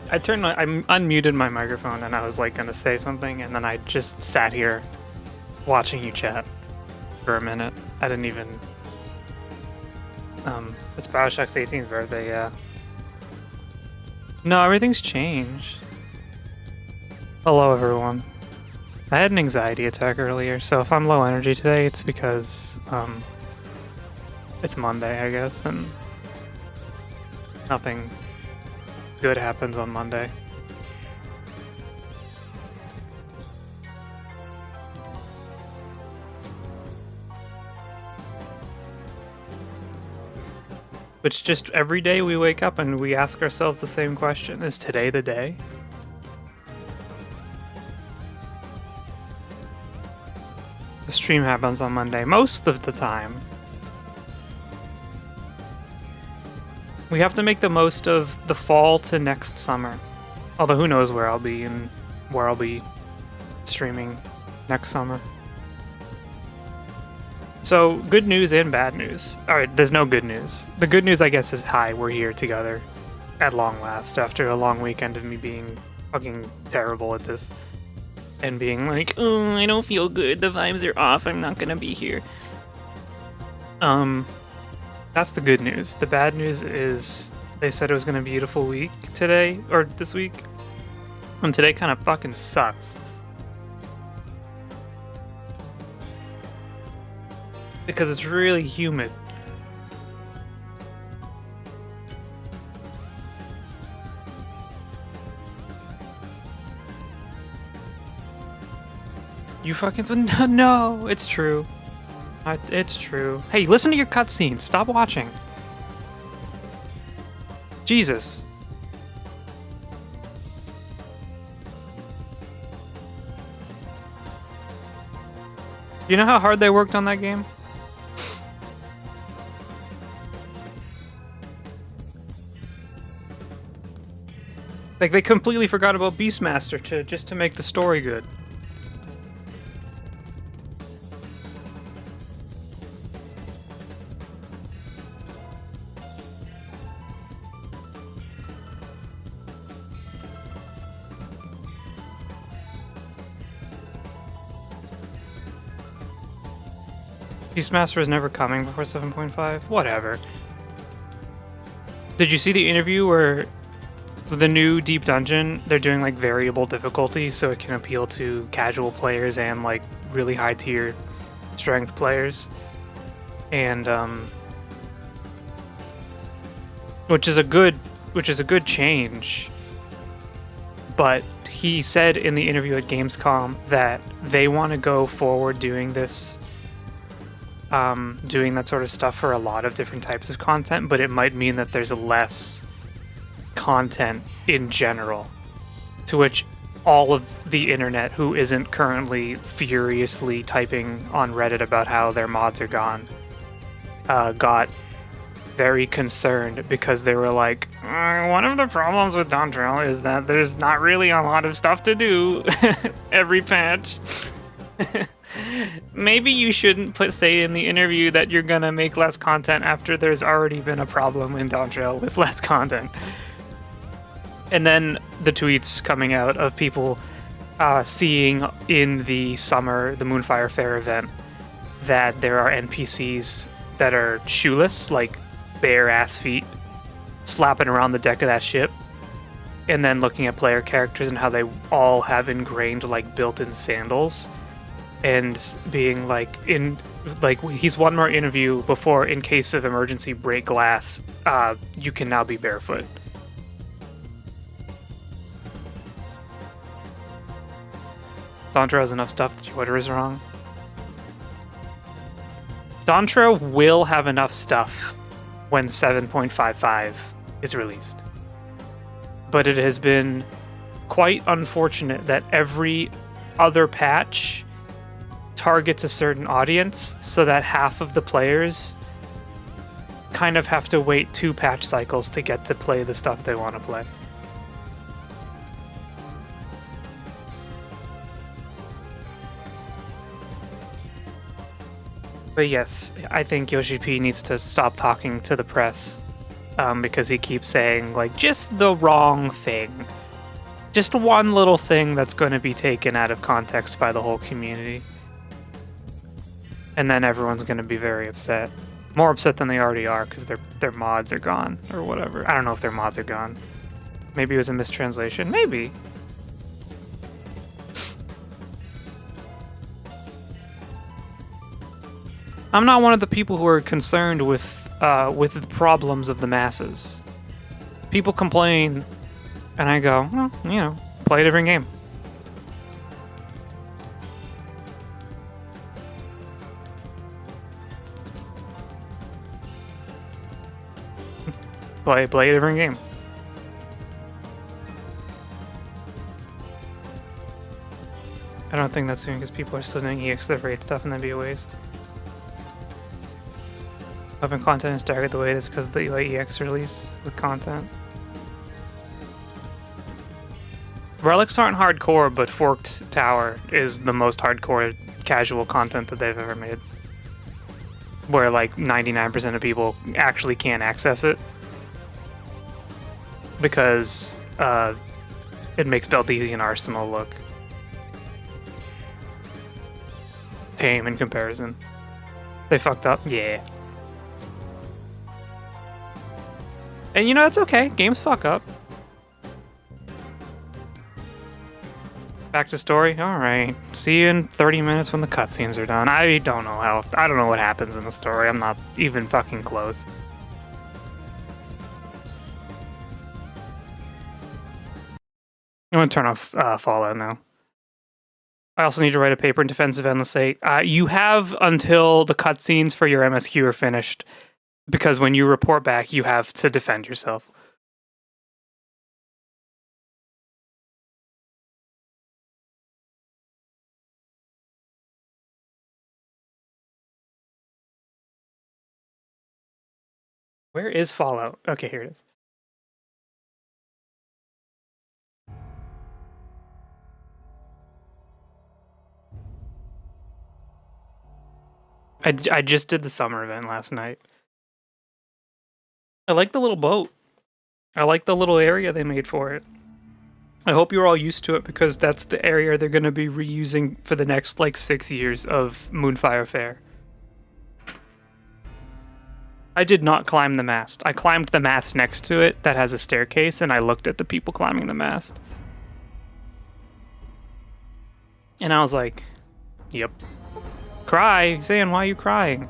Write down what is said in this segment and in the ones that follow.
I unmuted my microphone and I was like gonna say something, and then I just sat here watching you chat for a minute. I didn't even. It's Bioshock's 18th birthday, yeah. No, everything's changed. Hello, everyone. I had an anxiety attack earlier, so if I'm low energy today, it's because it's Monday, I guess, and nothing good happens on Monday. Which just every day we wake up and we ask ourselves the same question: is today the day? The stream happens on Monday most of the time. We have to make the most of the fall to next summer. Although who knows where I'll be and where I'll be streaming next summer. So, good news and bad news. Alright, there's no good news. The good news, I guess, is hi, we're here together at long last after a long weekend of me being fucking terrible at this. And being like, oh, I don't feel good, the vibes are off, I'm not gonna be here. That's the good news. The bad news is they said it was gonna be a beautiful week today, or this week. And today kind of fucking sucks. Because it's really humid. You fucking no, it's true. It's true. Hey, listen to your cutscenes. Stop watching. Jesus. You know how hard they worked on that game? Like, they completely forgot about Beastmaster just to make the story good. Beastmaster is never coming before 7.5? Whatever. Did you see the interview where the new Deep Dungeon, they're doing like variable difficulty so it can appeal to casual players and like really high tier strength players? And which is a good change. But he said in the interview at Gamescom that they want to go forward doing this, doing that sort of stuff for a lot of different types of content, but it might mean that there's less content in general. To which all of the internet who isn't currently furiously typing on Reddit about how their mods are gone got very concerned, because they were like, one of the problems with Dawntrail is that there's not really a lot of stuff to do every patch. Maybe you shouldn't say in the interview that you're gonna make less content after there's already been a problem in Dawntrail with less content. And then the tweets coming out of people seeing in the summer, the Moonfire Fair event, that there are NPCs that are shoeless, like bare ass feet, slapping around the deck of that ship. And then looking at player characters and how they all have ingrained like built-in sandals. And being like, he's one more interview before, in case of emergency, break glass, you can now be barefoot. Dawntrail has enough stuff that Twitter is wrong. Dawntrail will have enough stuff when 7.55 is released. But it has been quite unfortunate that every other patch targets a certain audience, so that half of the players kind of have to wait 2 patch cycles to get to play the stuff they want to play. But yes, I think Yoshi P needs to stop talking to the press, because he keeps saying like just the wrong thing. Just one little thing that's going to be taken out of context by the whole community. And then everyone's going to be very upset. More upset than they already are because their mods are gone or whatever. I don't know if their mods are gone. Maybe it was a mistranslation. Maybe. I'm not one of the people who are concerned with the problems of the masses. People complain, and I go, well, you know, play a different game. Play a different game. I don't think that's soon because people are still doing EX the raid stuff and that'd be a waste. Open content is staggered the way it is because of the late EX release with content. Relics aren't hardcore, but Forked Tower is the most hardcore casual content that they've ever made. Where like 99% of people actually can't access it. Because it makes Beltesian Arsenal look tame in comparison. They fucked up? Yeah. And you know, it's okay. Games fuck up. Back to story? Alright. See you in 30 minutes when the cutscenes are done. I don't know what happens in the story. I'm not even fucking close. I'm gonna turn off Fallout now. I also need to write a paper in defense of Endless 8. You have until the cutscenes for your MSQ are finished, because when you report back, you have to defend yourself. Where is Fallout? Okay, here it is. I just did the summer event last night. I like the little boat. I like the little area they made for it. I hope you're all used to it because that's the area they're going to be reusing for the next like 6 years of Moonfire Fair. I did not climb the mast. I climbed the mast next to it that has a staircase and I looked at the people climbing the mast. And I was like, yep. Cry? Zan, why are you crying?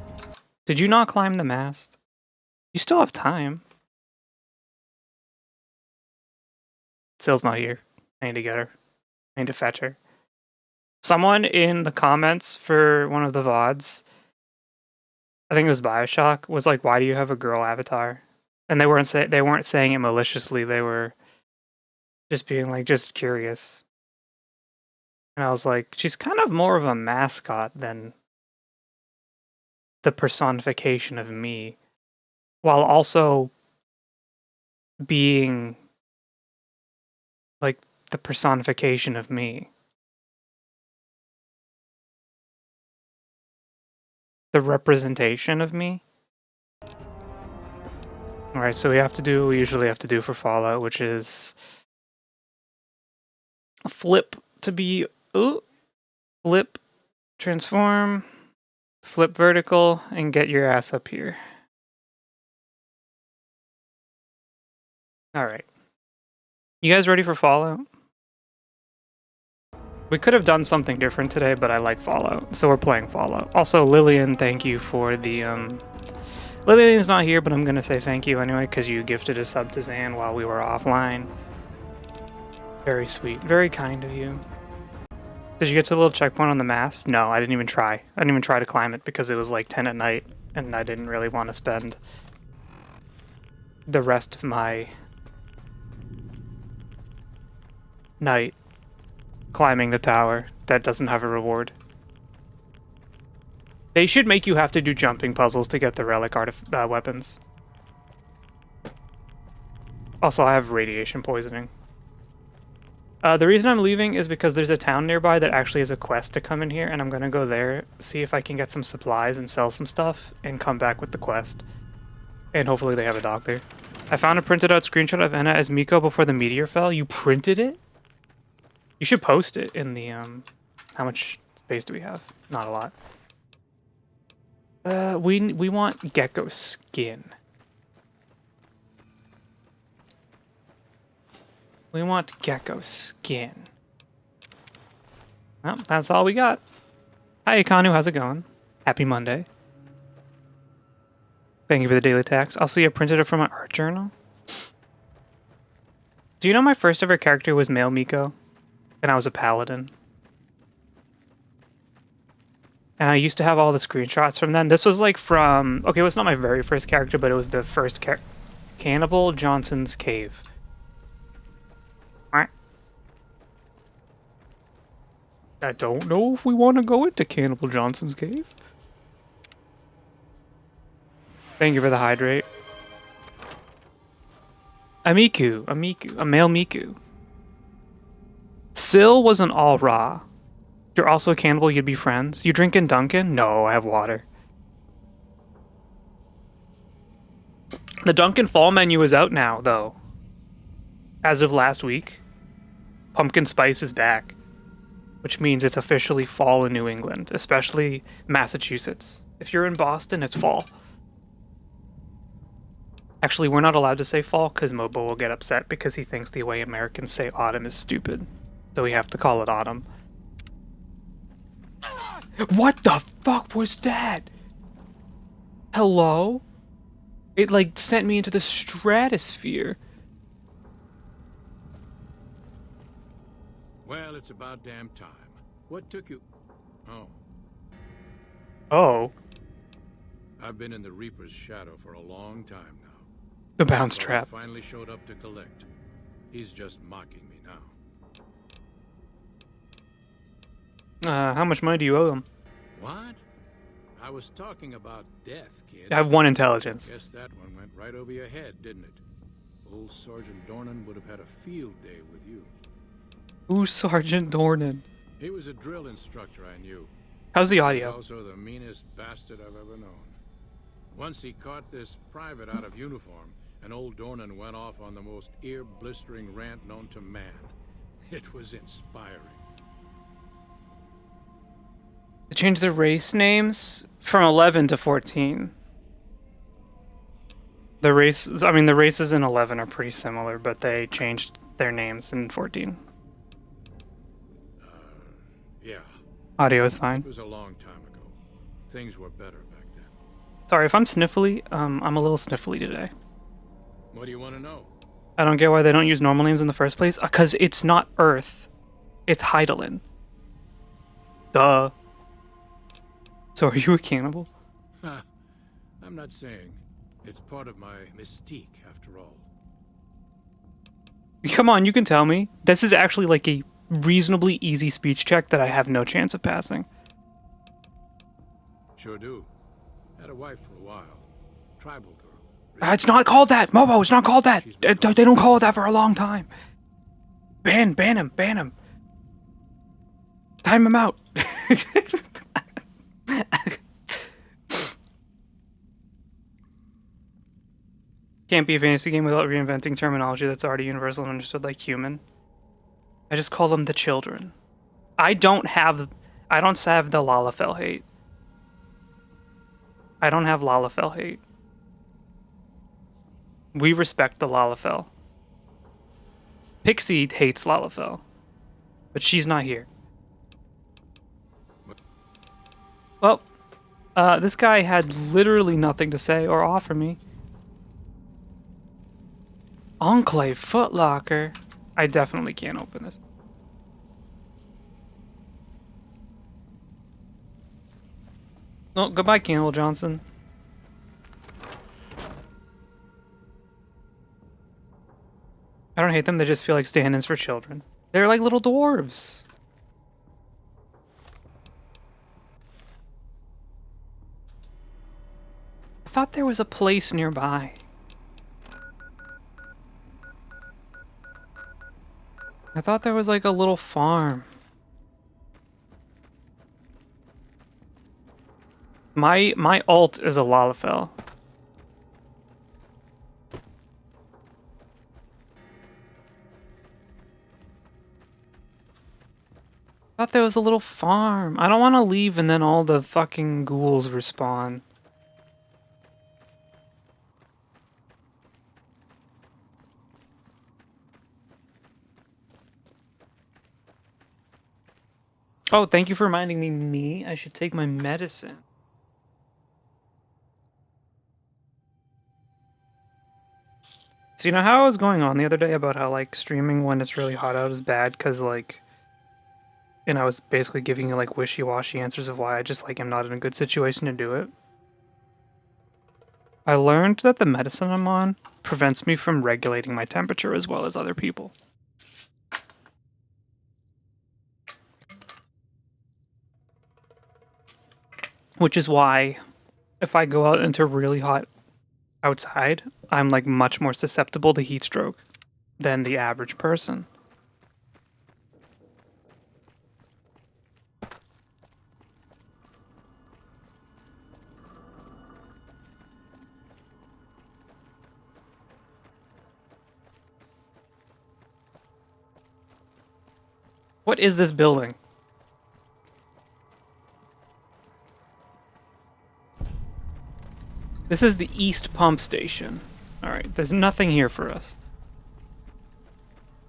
Did you not climb the mast? You still have time. Sill's not here. I need to get her. I need to fetch her. Someone in the comments for one of the VODs, I think it was Bioshock, was like, why do you have a girl avatar? And they weren't saying it maliciously, they were just being like, just curious. And I was like, she's kind of more of a mascot than the personification of me, while also being like the personification of me. The representation of me. Alright, so we usually have to do for Fallout, which is flip to be, flip, transform, flip vertical, and get your ass up here. Alright. You guys ready for Fallout? We could have done something different today, but I like Fallout, so we're playing Fallout. Also, Lillian, thank you for the, Lillian's not here, but I'm gonna say thank you anyway, because you gifted a sub to Zan while we were offline. Very sweet. Very kind of you. Did you get to the little checkpoint on the mast? No, I didn't even try. I didn't even try to climb it because it was like 10 at night, and I didn't really want to spend the rest of my night climbing the tower that doesn't have a reward. They should make you have to do jumping puzzles to get the relic weapons. Also, I have radiation poisoning. The reason I'm leaving is because there's a town nearby that actually has a quest to come in here, and I'm gonna go there, see if I can get some supplies and sell some stuff, and come back with the quest. And hopefully they have a doctor. I found a printed out screenshot of Enna as Miko before the meteor fell. You printed it? You should post it in the how much space do we have? Not a lot. We want gecko skin. We want gecko skin. Well, that's all we got. Hi, Akanu. How's it going? Happy Monday. Thank you for the daily tax. I'll see I printed it from my art journal. Do you know my first ever character was male Miko? And I was a paladin. And I used to have all the screenshots from then. This was like from... Okay, it was not my very first character, but it was the first Cannibal Johnson's Cave. Alright. I don't know if we want to go into Cannibal Johnson's Cave. Thank you for the hydrate. A Miku, a male Miku. Syl wasn't all raw. You're also a cannibal, you'd be friends. You drinking Dunkin'? No, I have water. The Dunkin' fall menu is out now, though. As of last week. Pumpkin spice is back. Which means it's officially fall in New England, especially Massachusetts. If you're in Boston, it's fall. Actually, we're not allowed to say fall because Mobo will get upset because he thinks the way Americans say autumn is stupid. So we have to call it autumn. What the fuck was that? Hello? It like sent me into the stratosphere. Well, it's about damn time. What took you... Oh. Oh. I've been in the Reaper's shadow for a long time now. The bounce trap. Finally showed up to collect. He's just mocking me now. How much money do you owe them? What? I was talking about death, kid. I have 1 intelligence. Guess that one went right over your head, didn't it? Old Sergeant Dornan would have had a field day with you. Who's Sergeant Dornan? He was a drill instructor I knew. How's the He audio? was also the meanest bastard I've ever known. Once he caught this private out of uniform, and old Dornan went off on the most ear-blistering rant known to man. It was inspiring. They changed the race names from 11 to 14. The races, I mean, the races in 11 are pretty similar, but they changed their names in 14. Yeah. Audio is fine. It was a long time ago. Things were better back then. Sorry, if I'm sniffly, I'm a little sniffly today. What do you want to know? I don't get why they don't use normal names in the first place. Because it's not Earth. It's Heidelin. Duh. So are you a cannibal? I'm not saying. It's part of my mystique, after all. Come on, you can tell me. This is actually like a reasonably easy speech check that I have no chance of passing. Sure do. Had a wife for a while. Tribal girl. It's not called that! Mobo, it's not called that! They don't call it that for a long time. Ban him, ban him. Time him out. Can't be a fantasy game without reinventing terminology that's already universal and understood like human. I just call them the children. I don't have the Lalafell hate. I don't have Lalafell hate. We respect the Lalafell. Pixie hates Lalafell. But she's not here. Well, this guy had literally nothing to say or offer me. Enclave Footlocker. I definitely can't open this. No, goodbye, Cannibal Johnson. I don't hate them, they just feel like stand-ins for children. They're like little dwarves. I thought there was a place nearby. I thought there was like a little farm. My alt is a Lalafell. there was a little farm. I don't want to leave and then all the fucking ghouls respawn. Oh, thank you for reminding me. I should take my medicine. So you know how I was going on the other day about how like streaming when it's really hot out is bad because like, and I was basically giving you like wishy-washy answers of why I just like am not in a good situation to do it. I learned that the medicine I'm on prevents me from regulating my temperature as well as other people. Which is why if I go out into really hot outside, I'm like much more susceptible to heat stroke than the average person. What is this building? This is the East Pump Station. Alright, there's nothing here for us.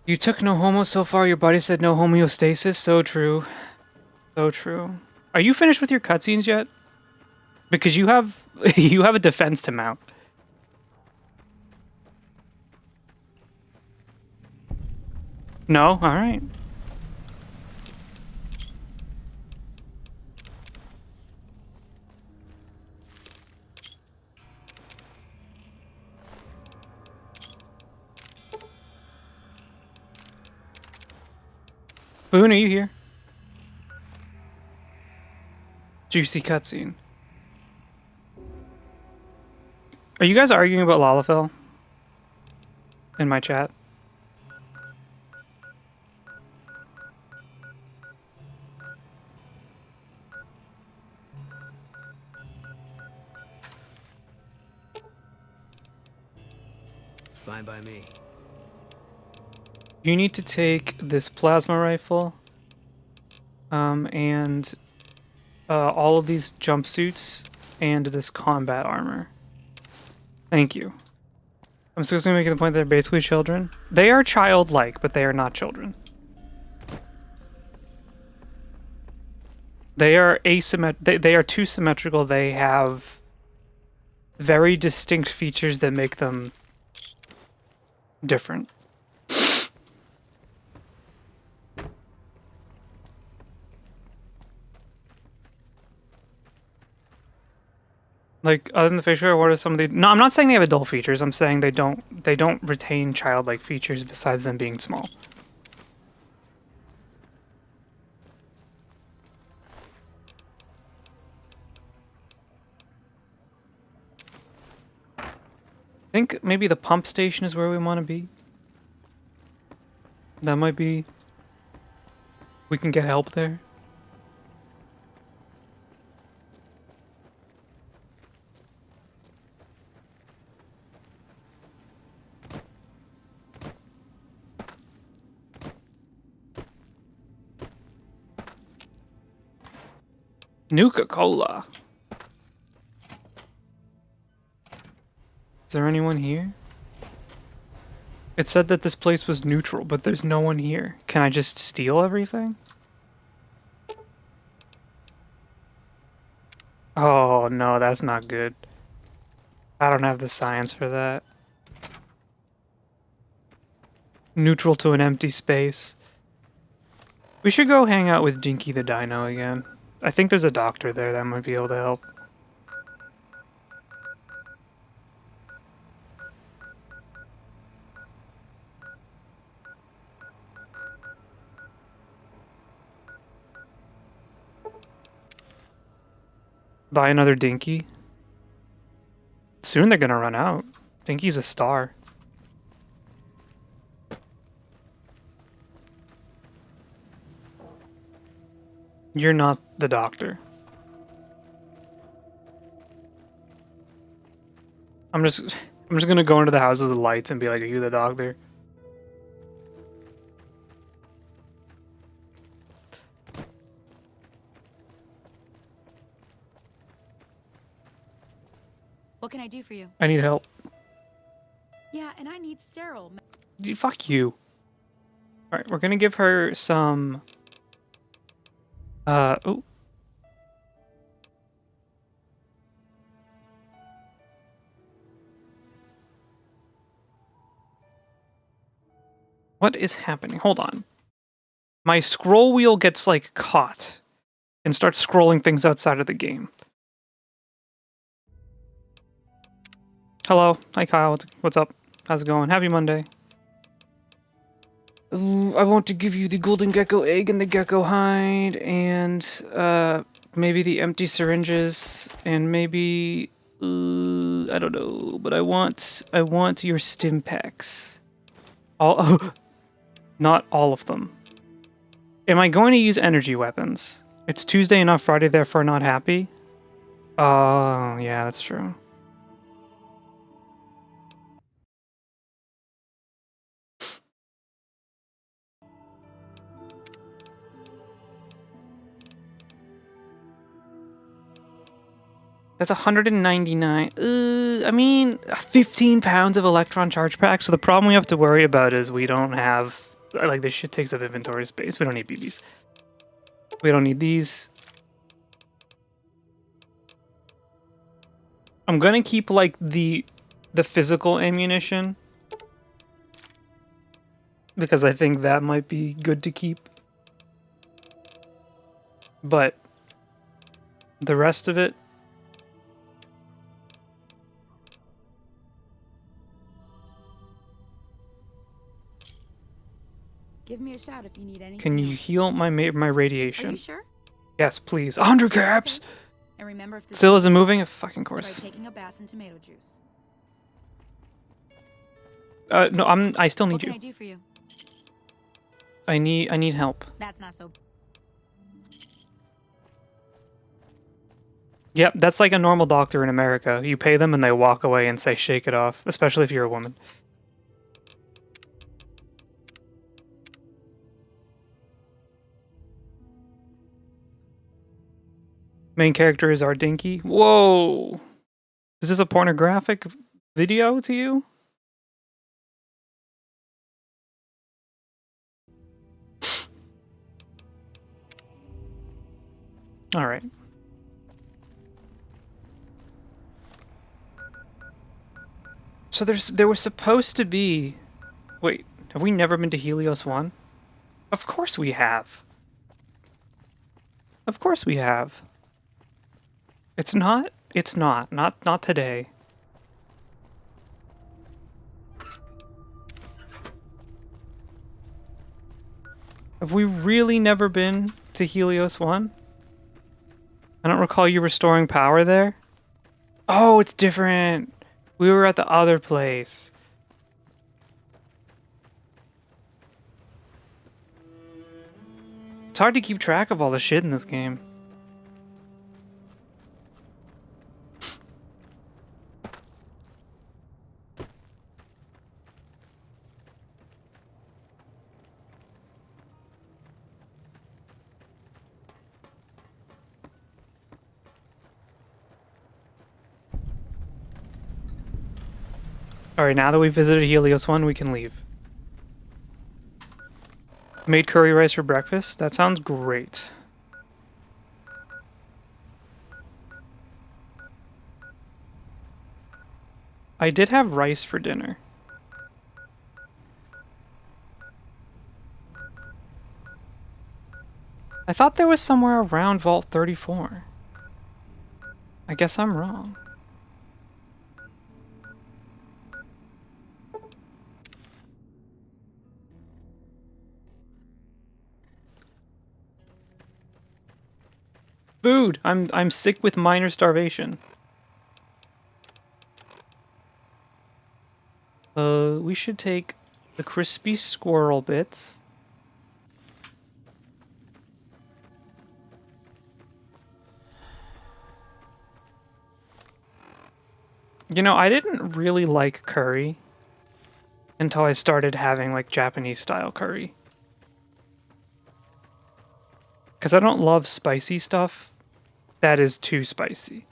You took no homo so far, your body said no homeostasis. So true. So true. Are you finished with your cutscenes yet? Because you have you have a defense to mount. No? Alright. Boone, are you here? Juicy cutscene. Are you guys arguing about Lalafell? In my chat? Fine by me. You need to take this plasma rifle, and all of these jumpsuits and this combat armor. Thank you. I'm supposed to make the point that they're basically children. They are childlike, but they are not children. They are they are too symmetrical. They have very distinct features that make them different. Like, other than the facial hair, what are some of the... No, I'm not saying they have adult features. I'm saying they don't retain childlike features besides them being small. I think maybe the pump station is where we want to be. That might be... We can get help there. Nuka-Cola. Is there anyone here? It said that this place was neutral, but there's no one here. Can I just steal everything? Oh, no, that's not good. I don't have the science for that. Neutral to an empty space. We should go hang out with Dinky the Dino again. I think there's a doctor there that might be able to help. Buy another Dinky. Soon they're gonna run out. Dinky's a star. You're not the doctor. I'm just gonna go into the house with the lights and be like, "Are you the doctor?" What can I do for you? I need help. Yeah, and I need sterile. Fuck you. Alright, we're gonna give her some... oh. What is happening? Hold on. My scroll wheel gets, like, caught and starts scrolling things outside of the game. Hello. Hi, Kyle. What's up? How's it going? Happy Monday. Ooh, I want to give you the golden gecko egg and the gecko hide, and maybe the empty syringes, and maybe I don't know, but I want your stim packs. All, not all of them. Am I going to use energy weapons? It's Tuesday and not Friday, therefore not happy. Oh, yeah, that's true. That's 199. I mean, 15 pounds of electron charge packs. So the problem we have to worry about is we don't have... Like, this shit takes up inventory space. We don't need BBs. We don't need these. I'm gonna keep, like, the physical ammunition. Because I think that might be good to keep. But the rest of it... Give me a shout if you need anything. Can you heal my radiation? Are you sure? Yes, please. 100 caps! Okay. And remember, if this Still isn't moving? Of fucking course. try taking a bath in tomato juice. No, I still need What you. can I do for you? I need help. That's not so. Yep, that's like a normal doctor in America. You pay them and they walk away and say, shake it off, especially if you're a woman. Main character is our Dinky. Whoa! Is this a pornographic video to you? Alright. So there was supposed to be... Wait, have we never been to Helios 1? Of course we have. Of course we have. It's not? It's not. Not today. Have we really never been to Helios 1? I don't recall you restoring power there. Oh, it's different. We were at the other place. It's hard to keep track of all the shit in this game. Alright, now that we've visited Helios 1, we can leave. Made curry rice for breakfast? That sounds great. I did have rice for dinner. I thought there was somewhere around Vault 34. I guess I'm wrong. Food! I'm sick with minor starvation. We should take the crispy squirrel bits. You know, I didn't really like curry until I started having, like, Japanese style curry. Because I don't love spicy stuff that is too spicy.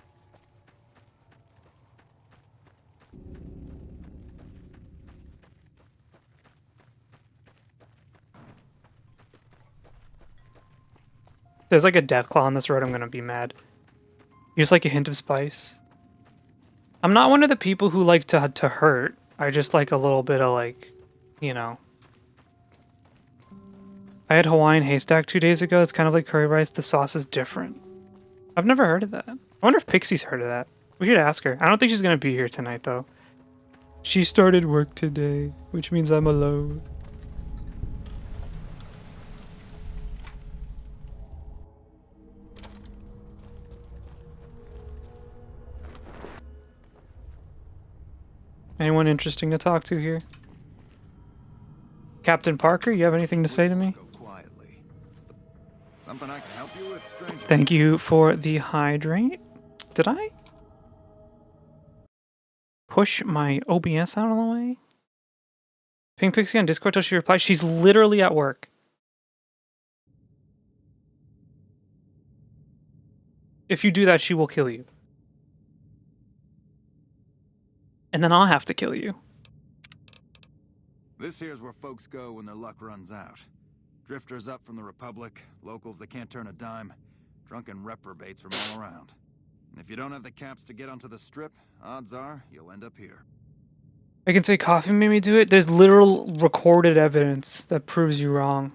there's like a deathclaw on this road, I'm gonna be mad. Just like a hint of spice. I'm not one of the people who like to hurt. I just like a little bit of like, you know. I had Hawaiian haystack 2 days ago. It's kind of like curry rice. The sauce is different. I've never heard of that. I wonder if Pixie's heard of that. We should ask her. I don't think she's gonna be here tonight though. She started work today, which means I'm alone. Anyone interesting to talk to here? Captain Parker, you have anything to say to me? Go quietly. Something I can help you with, stranger? Thank you for the hydrate. Did I push my OBS out of the way? Ping Pixie on Discord till she replies. She's literally at work. If you do that, she will kill you. And then I'll have to kill you. This here's where folks go when their luck runs out. Drifters up from the Republic, locals that can't turn a dime, drunken reprobates from all around. And if you don't have the caps to get onto the strip, odds are you'll end up here. I can say coffee made me do it. There's literal recorded evidence that proves you wrong.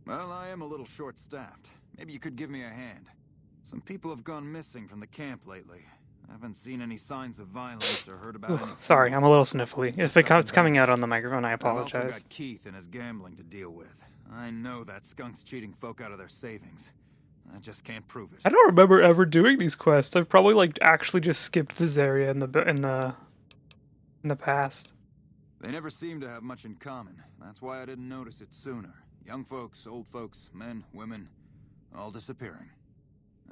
Well, I am a little short-staffed. Maybe you could give me a hand. Some people have gone missing from the camp lately. I haven't seen any signs of violence or heard about any. Sorry, I'm a little sniffly. If it's coming out on the microphone, I apologize. I've also got Keith and his gambling to deal with. I know that skunk's cheating folk out of their savings. I just can't prove it. I don't remember ever doing these quests. I've probably like actually just skipped this area in the past. They never seem to have much in common. That's why I didn't notice it sooner. Young folks, old folks, men, women, all disappearing.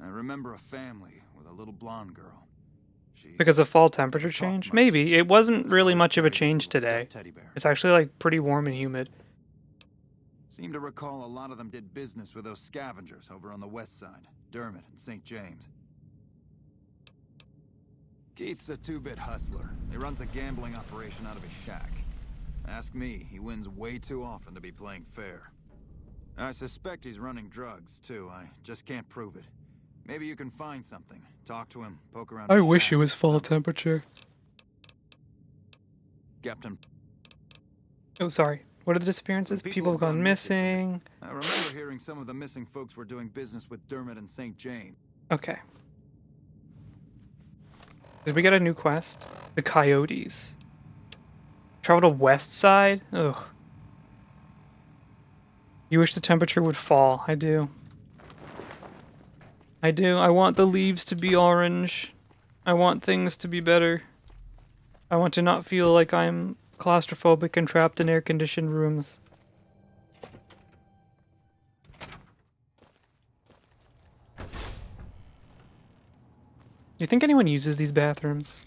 I remember a family with a little blonde girl. Because of fall temperature change? Maybe. It wasn't really much of a change today. It's actually like pretty warm and humid. Seem to recall a lot of them did business with those scavengers over on the west side, Dermot and St. James. Keith's a two-bit hustler. He runs a gambling operation out of his shack. Ask me, he wins way too often to be playing fair. I suspect he's running drugs, too. I just can't prove it. Maybe you can find something. Talk to him, poke around. I wish it was fall temperature. Captain. Oh, sorry. What are the disappearances? People have gone missing. I remember hearing some of the missing folks were doing business with Dermot and St. James. Okay. Did we get a new quest? The Coyotes. Travel to west side? Ugh. You wish the temperature would fall. I do. I do. I want the leaves to be orange. I want things to be better. I want to not feel like I'm claustrophobic and trapped in air-conditioned rooms. Do you think anyone uses these bathrooms?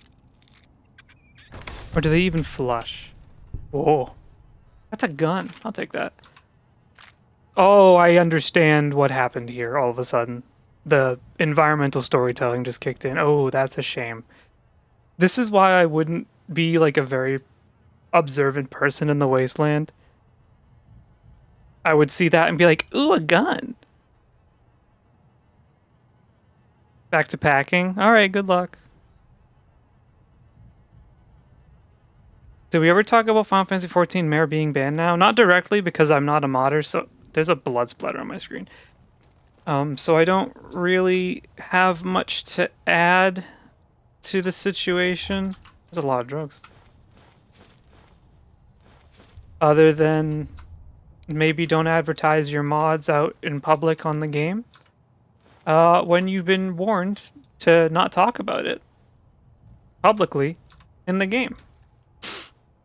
Or do they even flush? Whoa. That's a gun. I'll take that. Oh, I understand what happened here all of a sudden. The environmental storytelling just kicked in. Oh, that's a shame. This is why I wouldn't be like a very observant person in the wasteland. I would see that and be like, ooh, a gun. Back to packing. All right, good luck. Did we ever talk about Final Fantasy XIV Mare being banned now? Not directly because I'm not a modder, so there's a blood splatter on my screen. So I don't really have much to add to the situation. There's a lot of drugs. Other than maybe don't advertise your mods out in public on the game. When you've been warned to not talk about it publicly in the game.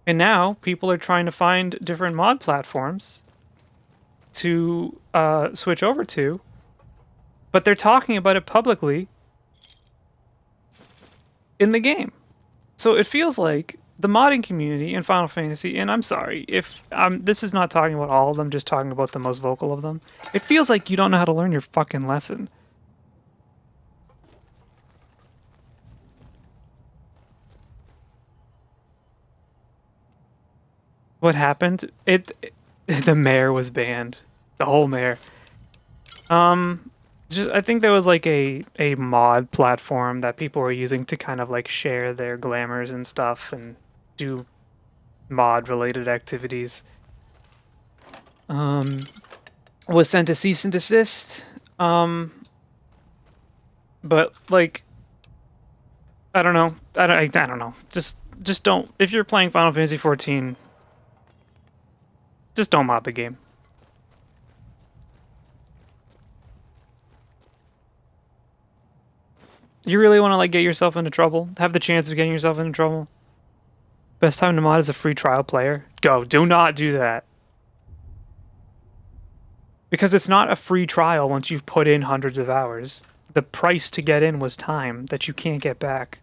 And now people are trying to find different mod platforms to switch over to, but they're talking about it publicly in the game. So it feels like the modding community in Final Fantasy, and I'm sorry if this is not talking about all of them, just talking about the most vocal of them. It feels like you don't know how to learn your fucking lesson. What happened? The mayor was banned. The whole mayor. I think there was like a mod platform that people were using to kind of like share their glamours and stuff and do mod related activities. Was sent to cease and desist. But like, I don't know. I don't know. Just don't. If you're playing Final Fantasy 14, just don't mod the game. You really want to like get yourself into trouble? Have the chance of getting yourself into trouble? Best time to mod is a free trial player. Go. Do not do that. Because it's not a free trial once you've put in hundreds of hours. The price to get in was time that you can't get back.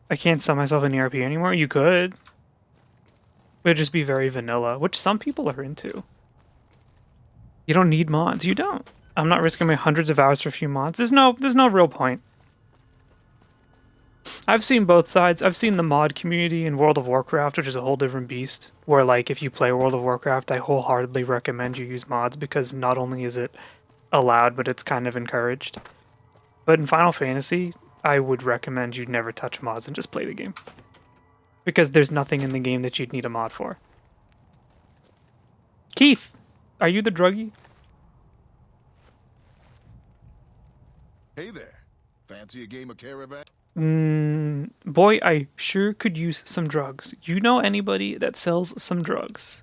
I can't sell myself an ERP anymore. You could. It would just be very vanilla, which some people are into. You don't need mods. You don't. I'm not risking my hundreds of hours for a few mods. There's no real point. I've seen both sides. I've seen the mod community in World of Warcraft, which is a whole different beast, where like if you play World of Warcraft, I wholeheartedly recommend you use mods because not only is it allowed, but it's kind of encouraged. But in Final Fantasy, I would recommend you never touch mods and just play the game. Because there's nothing in the game that you'd need a mod for. Keith, are you the druggie? Hey there. Fancy a game of Caravan? Boy, I sure could use some drugs. You know anybody that sells some drugs?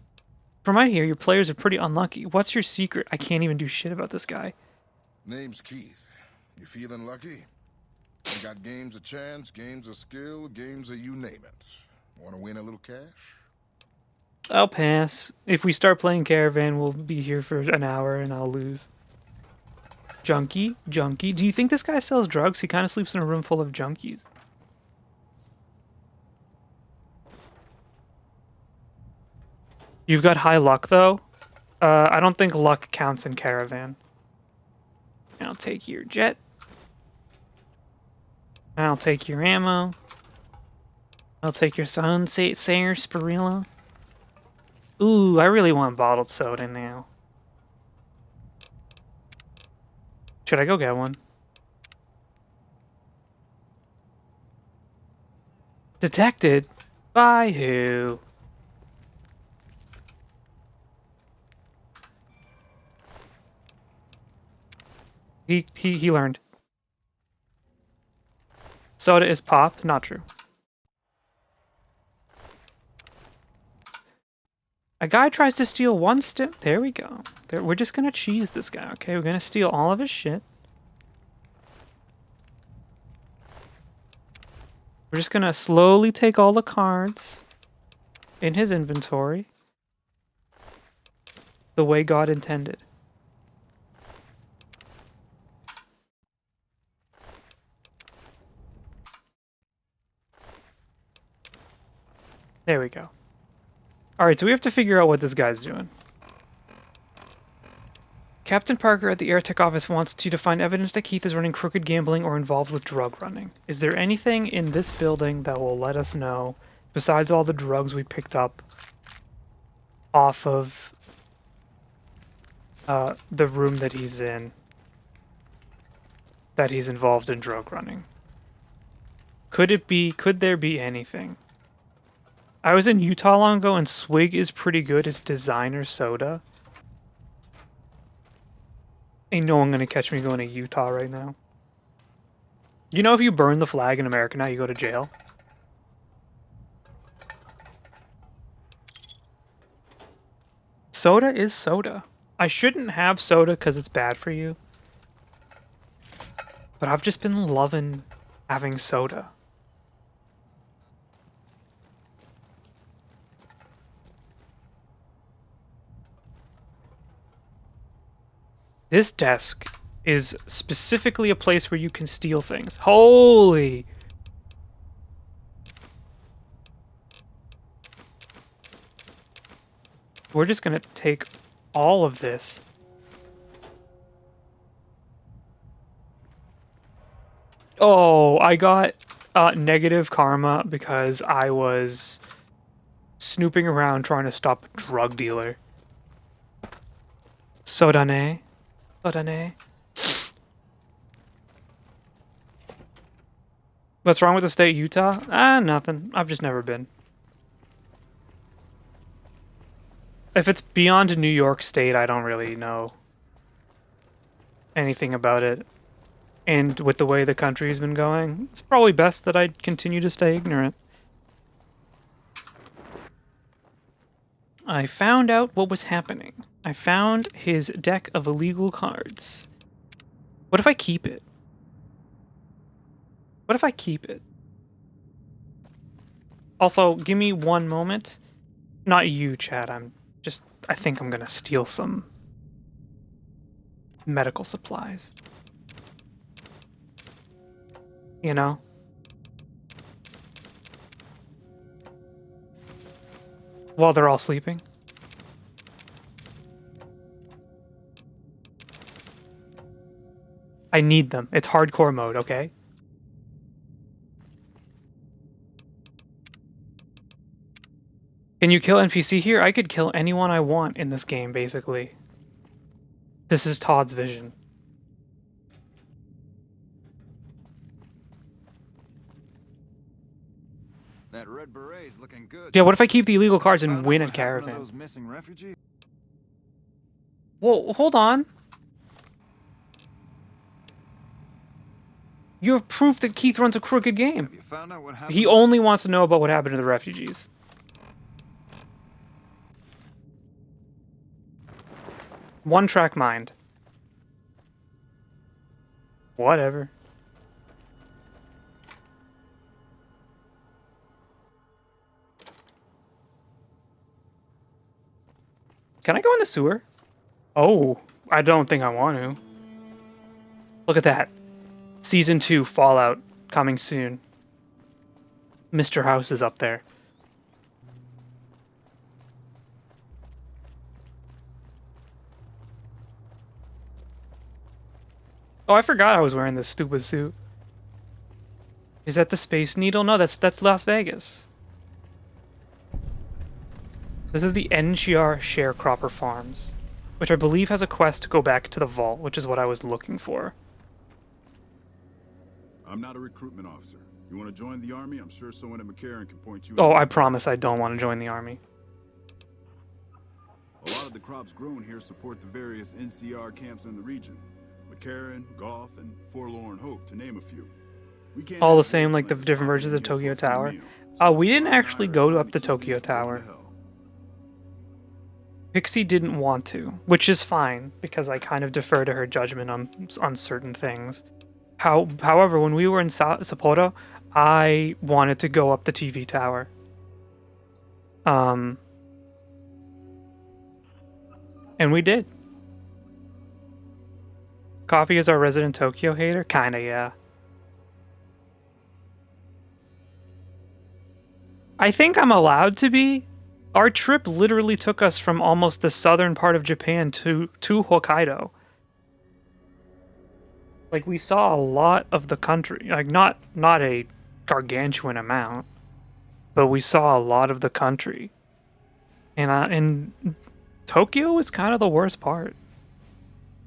From what I hear, your players are pretty unlucky. What's your secret? I can't even do shit about this guy. Name's Keith. You feeling lucky? I got games of chance, games of skill, games of you name it. Want to win a little cash? I'll pass. If we start playing Caravan, we'll be here for an hour and I'll lose. Junkie? Junkie? Do you think this guy sells drugs? He kind of sleeps in a room full of junkies. You've got high luck, though? I don't think luck counts in Caravan. I'll take your jet. I'll take your ammo. I'll take your Sayer Spirilla. Ooh, I really want bottled soda now. Should I go get one? Detected? By who? He learned. Soda is pop? Not true. A guy tries to steal one stick. There we go. We're just gonna cheese this guy, okay? We're gonna steal all of his shit. We're just gonna slowly take all the cards in his inventory the way God intended. There we go. Alright, so we have to figure out what this guy's doing. Captain Parker at the AirTech office wants you to find evidence that Keith is running crooked gambling or involved with drug running. Is there anything in this building that will let us know, besides all the drugs we picked up off of the room that he's in, that he's involved in drug running? Could there be anything? I was in Utah long ago, and Swig is pretty good. It's designer soda. Ain't no one gonna catch me going to Utah right now. You know if you burn the flag in America now, you go to jail? Soda is soda. I shouldn't have soda because it's bad for you. But I've just been loving having soda. This desk is specifically a place where you can steal things. Holy! We're just gonna take all of this. Oh, I got Negative karma because I was snooping around trying to stop a drug dealer. Sodane. Sodane. What's wrong with the state of Utah? Nothing. I've just never been. If it's beyond New York State, I don't really know anything about it. And with the way the country's been going, it's probably best that I continue to stay ignorant. I found out what was happening. I found his deck of illegal cards. What if I keep it? What if I keep it? Also, give me one moment. Not you, Chad. I think I'm gonna steal some medical supplies. You know? While they're all sleeping. I need them. It's hardcore mode, okay? Can you kill NPC here? I could kill anyone I want in this game, basically. This is Todd's vision. That red beret's looking good. Yeah, what if I keep the illegal cards and Found out win what at happened to Caravan? those missing refugees? Well, hold on. You have proof that Keith runs a crooked game. Have you found out what happened? He only wants to know about what happened to the refugees. One track mind. Whatever. Can I go in the sewer? Oh, I don't think I want to. Look at that. Season 2 Fallout coming soon. Mr. House is up there. Oh, I forgot I was wearing this stupid suit. Is that the Space Needle? No, that's Las Vegas. This is the NCR Sharecropper Farms, which I believe has a quest to go back to the vault, which is what I was looking for. I'm not a recruitment officer. You want to join the army? I'm sure someone at McCarran can point you. Oh, I promise I don't want to join the army. A lot of the crops grown here support the various NCR camps in the region. McCarran, Goff, and Forlorn Hope, to name a few. We can't All the have same, like the wastelands different versions of operating here Tokyo for a free Tower. meal, so We let's didn't try and actually hire go some up to keep Tokyo these going Tower. to hell. Pixie didn't want to, which is fine, because I kind of defer to her judgment on certain things. However, when we were in Sapporo, I wanted to go up the TV tower. And we did. Coffee is our resident Tokyo hater? Kinda, yeah. I think I'm allowed to be. Our trip literally took us from almost the southern part of Japan to Hokkaido. Like, we saw a lot of the country. Like, not a gargantuan amount, but we saw a lot of the country. And Tokyo was kind of the worst part.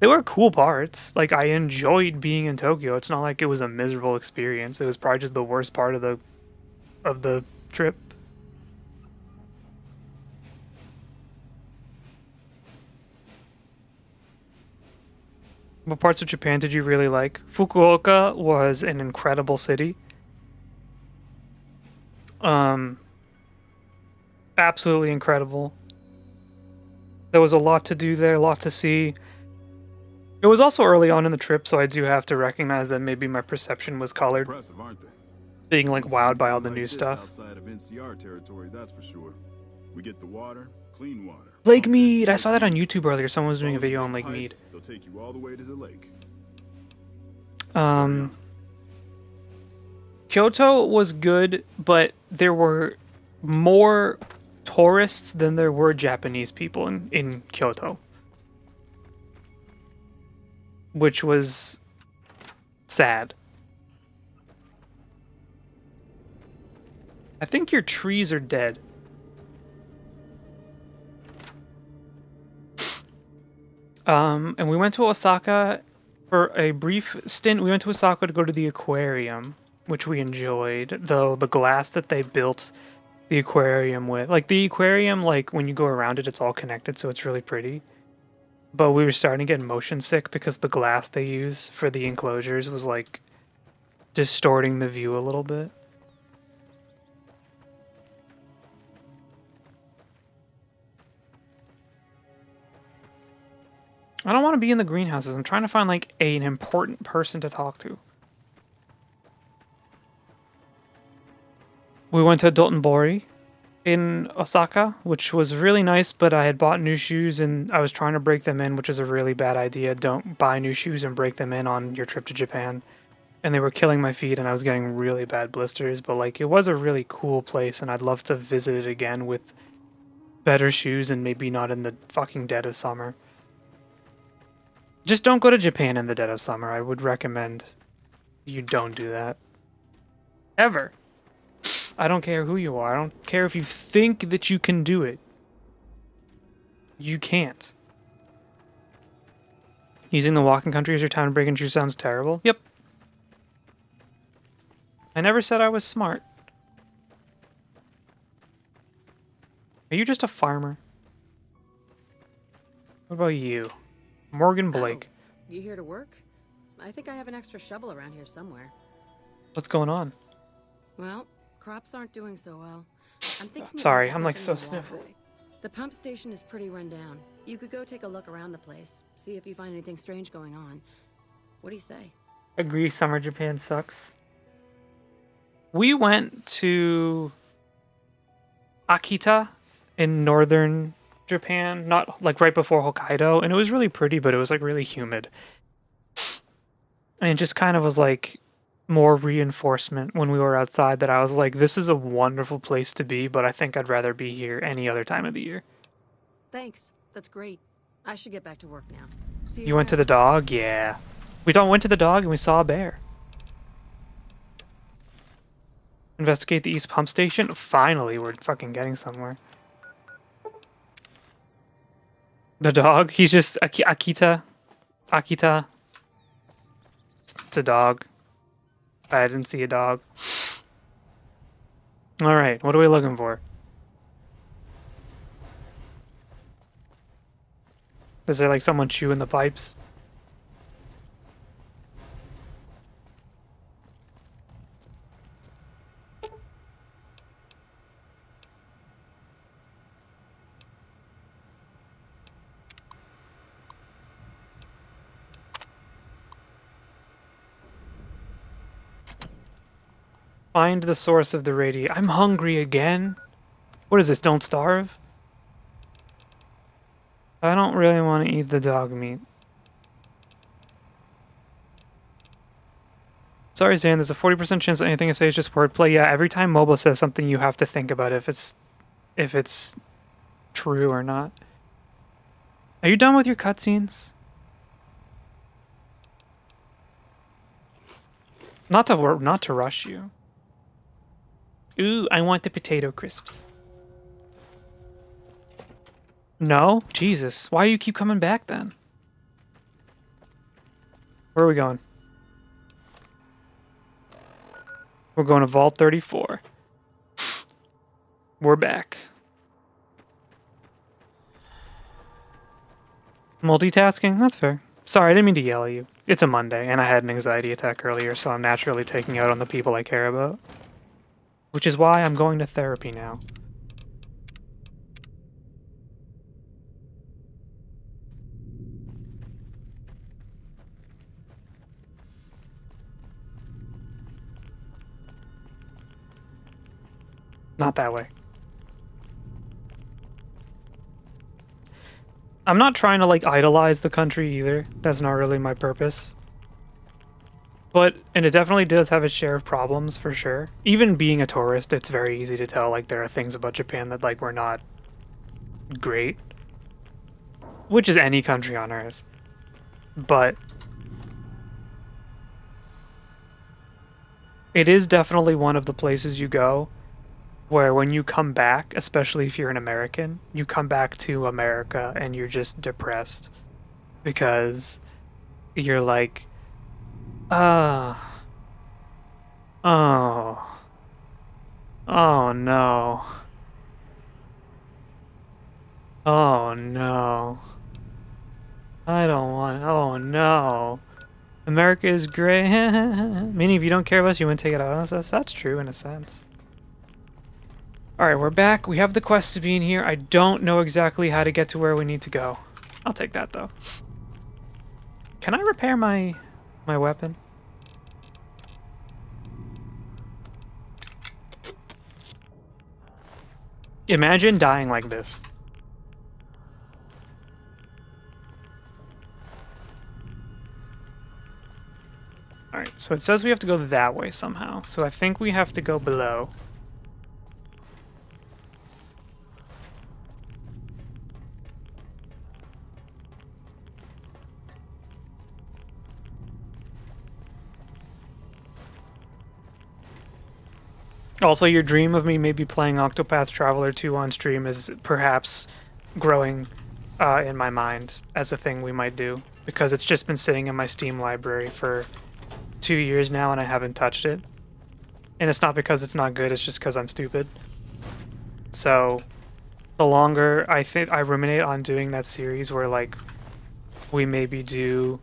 There were cool parts. Like, I enjoyed being in Tokyo. It's not like it was a miserable experience. It was probably just the worst part of the trip. What parts of Japan did you really like? Fukuoka was an incredible city. Absolutely incredible. There was a lot to do there, a lot to see. It was also early on in the trip, so I do have to recognize that maybe my perception was colored, Impressive, aren't they? being like wowed by all the Like new this stuff. Outside of NCR territory, that's for sure. We get the water, clean water. Lake Mead! I saw that on YouTube earlier. Someone was doing a Follow the video big on Lake pipes, Mead. They'll take you all the way to the lake. Kyoto was good, but there were more tourists than there were Japanese people in Kyoto. Which was sad. I think your trees are dead. And we went to Osaka for a brief stint. We went to Osaka to go to the aquarium, which we enjoyed. Though the glass that they built the aquarium with, like the aquarium, like when you go around it, it's all connected, so it's really pretty. But we were starting to get motion sick because the glass they use for the enclosures was like distorting the view a little bit. I don't want to be in the greenhouses. I'm trying to find like an important person to talk to. We went to Dotonbori in Osaka, which was really nice, but I had bought new shoes and I was trying to break them in, which is a really bad idea. Don't buy new shoes and break them in on your trip to Japan. And they were killing my feet and I was getting really bad blisters, but like it was a really cool place and I'd love to visit it again with better shoes and maybe not in the fucking dead of summer. Just don't go to Japan in the dead of summer. I would recommend you don't do that. Ever. I don't care who you are. I don't care if you think that you can do it. You can't. Using the walking country as your town breaking shoe sounds terrible. Yep. I never said I was smart. Are you just a farmer? What about you? Morgan Blake. Oh, you here to work? I think I have an extra shovel around here somewhere. What's going on? Well, crops aren't doing so well. I'm thinking. Sorry, about I'm like so setting a sniffly. walkway. The pump station is pretty run down. You could go take a look around the place, see if you find anything strange going on. What do you say? Agree, summer Japan sucks. We went to Akita in northern Japan, not like right before Hokkaido, and it was really pretty, but it was like really humid. And it just kind of was like more reinforcement when we were outside that I was like, this is a wonderful place to be, but I think I'd rather be here any other time of the year. Thanks. That's great. I should get back to work now. See You went to the dog? Yeah. We went to the dog and we saw a bear. Investigate the East Pump Station? Finally, we're fucking getting somewhere. The dog? He's just Akita. Akita. It's a dog. I didn't see a dog. Alright, what are we looking for? Is there like someone chewing the pipes? Find the source of the radiation. I'm hungry again. What is this? Don't starve? I don't really want to eat the dog meat. Sorry, Zan, there's a 40% chance that anything I say is just wordplay. Yeah, every time MOBA says something, you have to think about if it's true or not. Are you done with your cutscenes? Not to rush you. Ooh, I want the potato crisps. No? Jesus. Why do you keep coming back then? Where are we going? We're going to Vault 34. We're back. Multitasking? That's fair. Sorry, I didn't mean to yell at you. It's a Monday, and I had an anxiety attack earlier, so I'm naturally taking out on the people I care about. Which is why I'm going to therapy now. Not that way. I'm not trying to like idolize the country either. That's not really my purpose. And it definitely does have its share of problems for sure. Even being a tourist, it's very easy to tell like there are things about Japan that like were not great. Which is any country on earth. But it is definitely one of the places you go where when you come back, especially if you're an American, you come back to America and you're just depressed because you're like, oh, oh no, oh no, I don't want, oh no, America is great. Meaning if you don't care about us, you wouldn't take it out on us. That's true in a sense. Alright, we're back. We have the quest to be in here. I don't know exactly how to get to where we need to go. I'll take that, though. Can I repair my weapon? Imagine dying like this. Alright, so it says we have to go that way somehow. So I think we have to go below. Also, your dream of me maybe playing Octopath Traveler 2 on stream is perhaps growing in my mind as a thing we might do, because it's just been sitting in my Steam library for 2 years now and I haven't touched it. And it's not because it's not good, it's just because I'm stupid. So, the longer I ruminate on doing that series where, like, we maybe do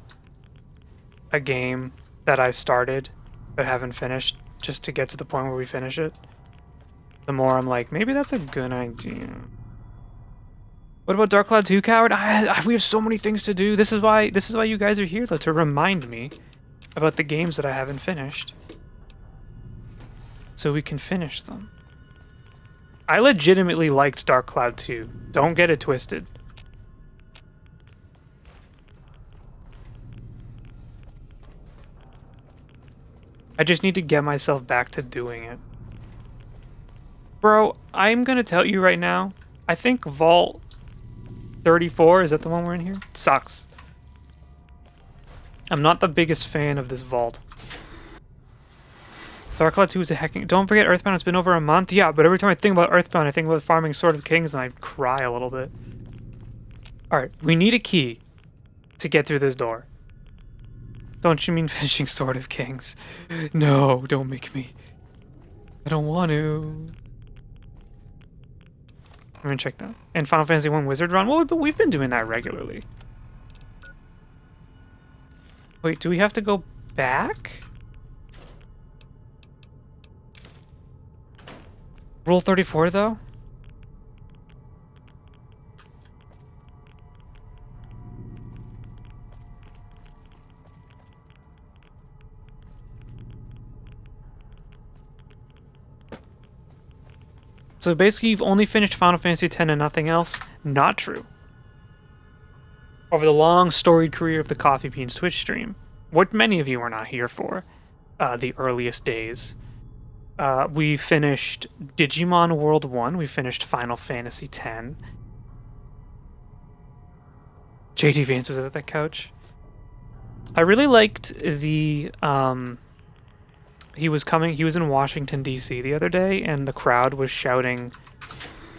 a game that I started but haven't finished, just to get to the point where we finish it, the more I'm like, maybe that's a good idea. What about Dark Cloud 2, Coward? We have so many things to do. This is why you guys are here, though, to remind me about the games that I haven't finished, so we can finish them. I legitimately liked Dark Cloud 2. Don't get it twisted. I just need to get myself back to doing it. Bro, I'm gonna tell you right now, I think Vault 34, is that the one we're in here? Sucks. I'm not the biggest fan of this vault. Dark Cloud 2 is a hacking. Don't forget Earthbound, it's been over a month. Yeah, but every time I think about Earthbound, I think about farming Sword of Kings and I cry a little bit. Alright, we need a key to get through this door. Don't you mean finishing Sword of Kings? No, don't make me. I don't want to. I'm gonna check that. And Final Fantasy 1 Wizard Run? Well, but we've been doing that regularly. Wait, do we have to go back? Rule 34, though? So basically, you've only finished Final Fantasy X and nothing else? Not true. Over the long, storied career of the Coffee Beans Twitch stream, what many of you are not here for, the earliest days, we finished Digimon World 1, we finished Final Fantasy X. JD Vance was at that couch. I really liked the, he was in Washington, D.C. the other day, and the crowd was shouting,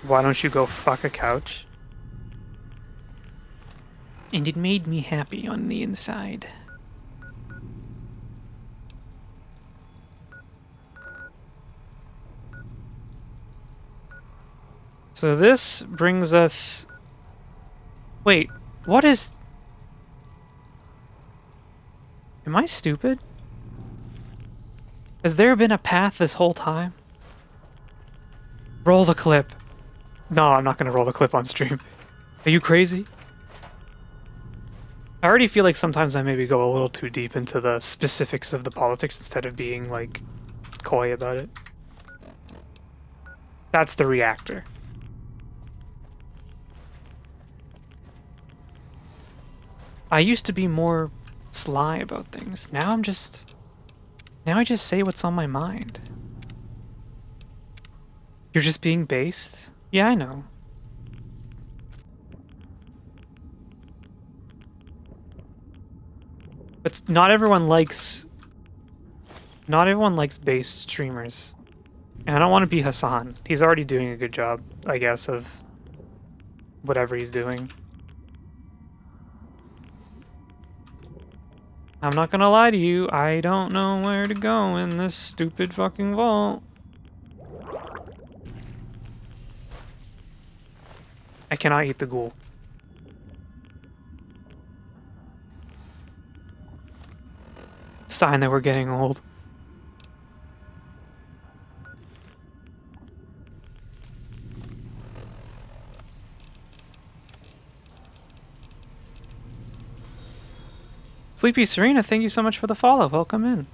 "Why don't you go fuck a couch?" And it made me happy on the inside. So this brings us... Wait, what is... Am I stupid? Has there been a path this whole time? Roll the clip. No, I'm not gonna roll the clip on stream. Are you crazy? I already feel like sometimes I maybe go a little too deep into the specifics of the politics instead of being, like, coy about it. That's the reactor. I used to be more sly about things. Now I just say what's on my mind. You're just being based? Yeah, I know. But not everyone likes based streamers. And I don't want to be Hassan. He's already doing a good job, I guess, of whatever he's doing. I'm not gonna lie to you, I don't know where to go in this stupid fucking vault. I cannot eat the ghoul. Sign that we're getting old. Sleepy Serena, thank you so much for the follow. Welcome in.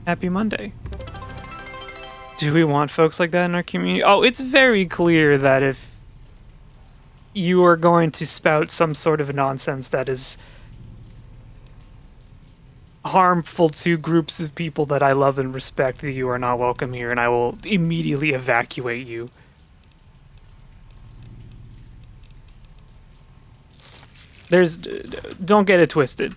Happy Monday. Do we want folks like that in our community? Oh, it's very clear that if you are going to spout some sort of nonsense that is harmful to groups of people that I love and respect, that you are not welcome here, and I will immediately evacuate you. Don't get it twisted.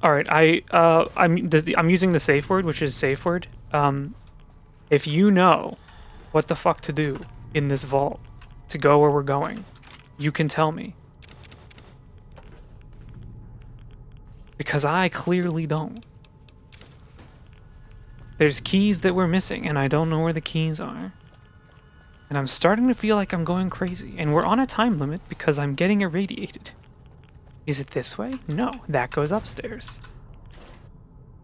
All right, I'm using the safe word, which is safe word. If you know what the fuck to do in this vault to go where we're going, you can tell me. Because I clearly don't. There's keys that we're missing, and I don't know where the keys are. And I'm starting to feel like I'm going crazy, and we're on a time limit because I'm getting irradiated. Is it this way? No, that goes upstairs.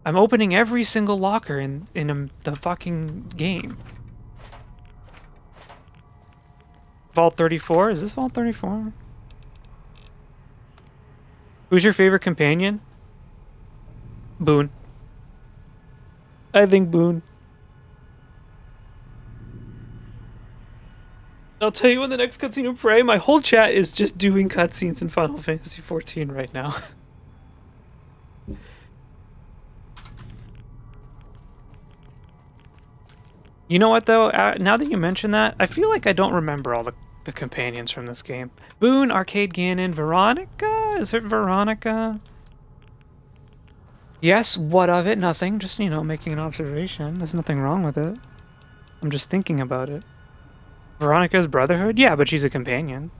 I'm opening every single locker in the fucking game. Vault 34? Is this Vault 34? Who's your favorite companion? Boone. I think Boone. I'll tell you when the next cutscene will pray. My whole chat is just doing cutscenes in Final Fantasy XIV right now. You know what, though? Now that you mention that, I feel like I don't remember all the companions from this game. Boone, Arcade Ganon, Veronica? Is it Veronica? Yes, what of it? Nothing. Just, you know, making an observation. There's nothing wrong with it. I'm just thinking about it. Veronica's Brotherhood? Yeah, but she's a companion.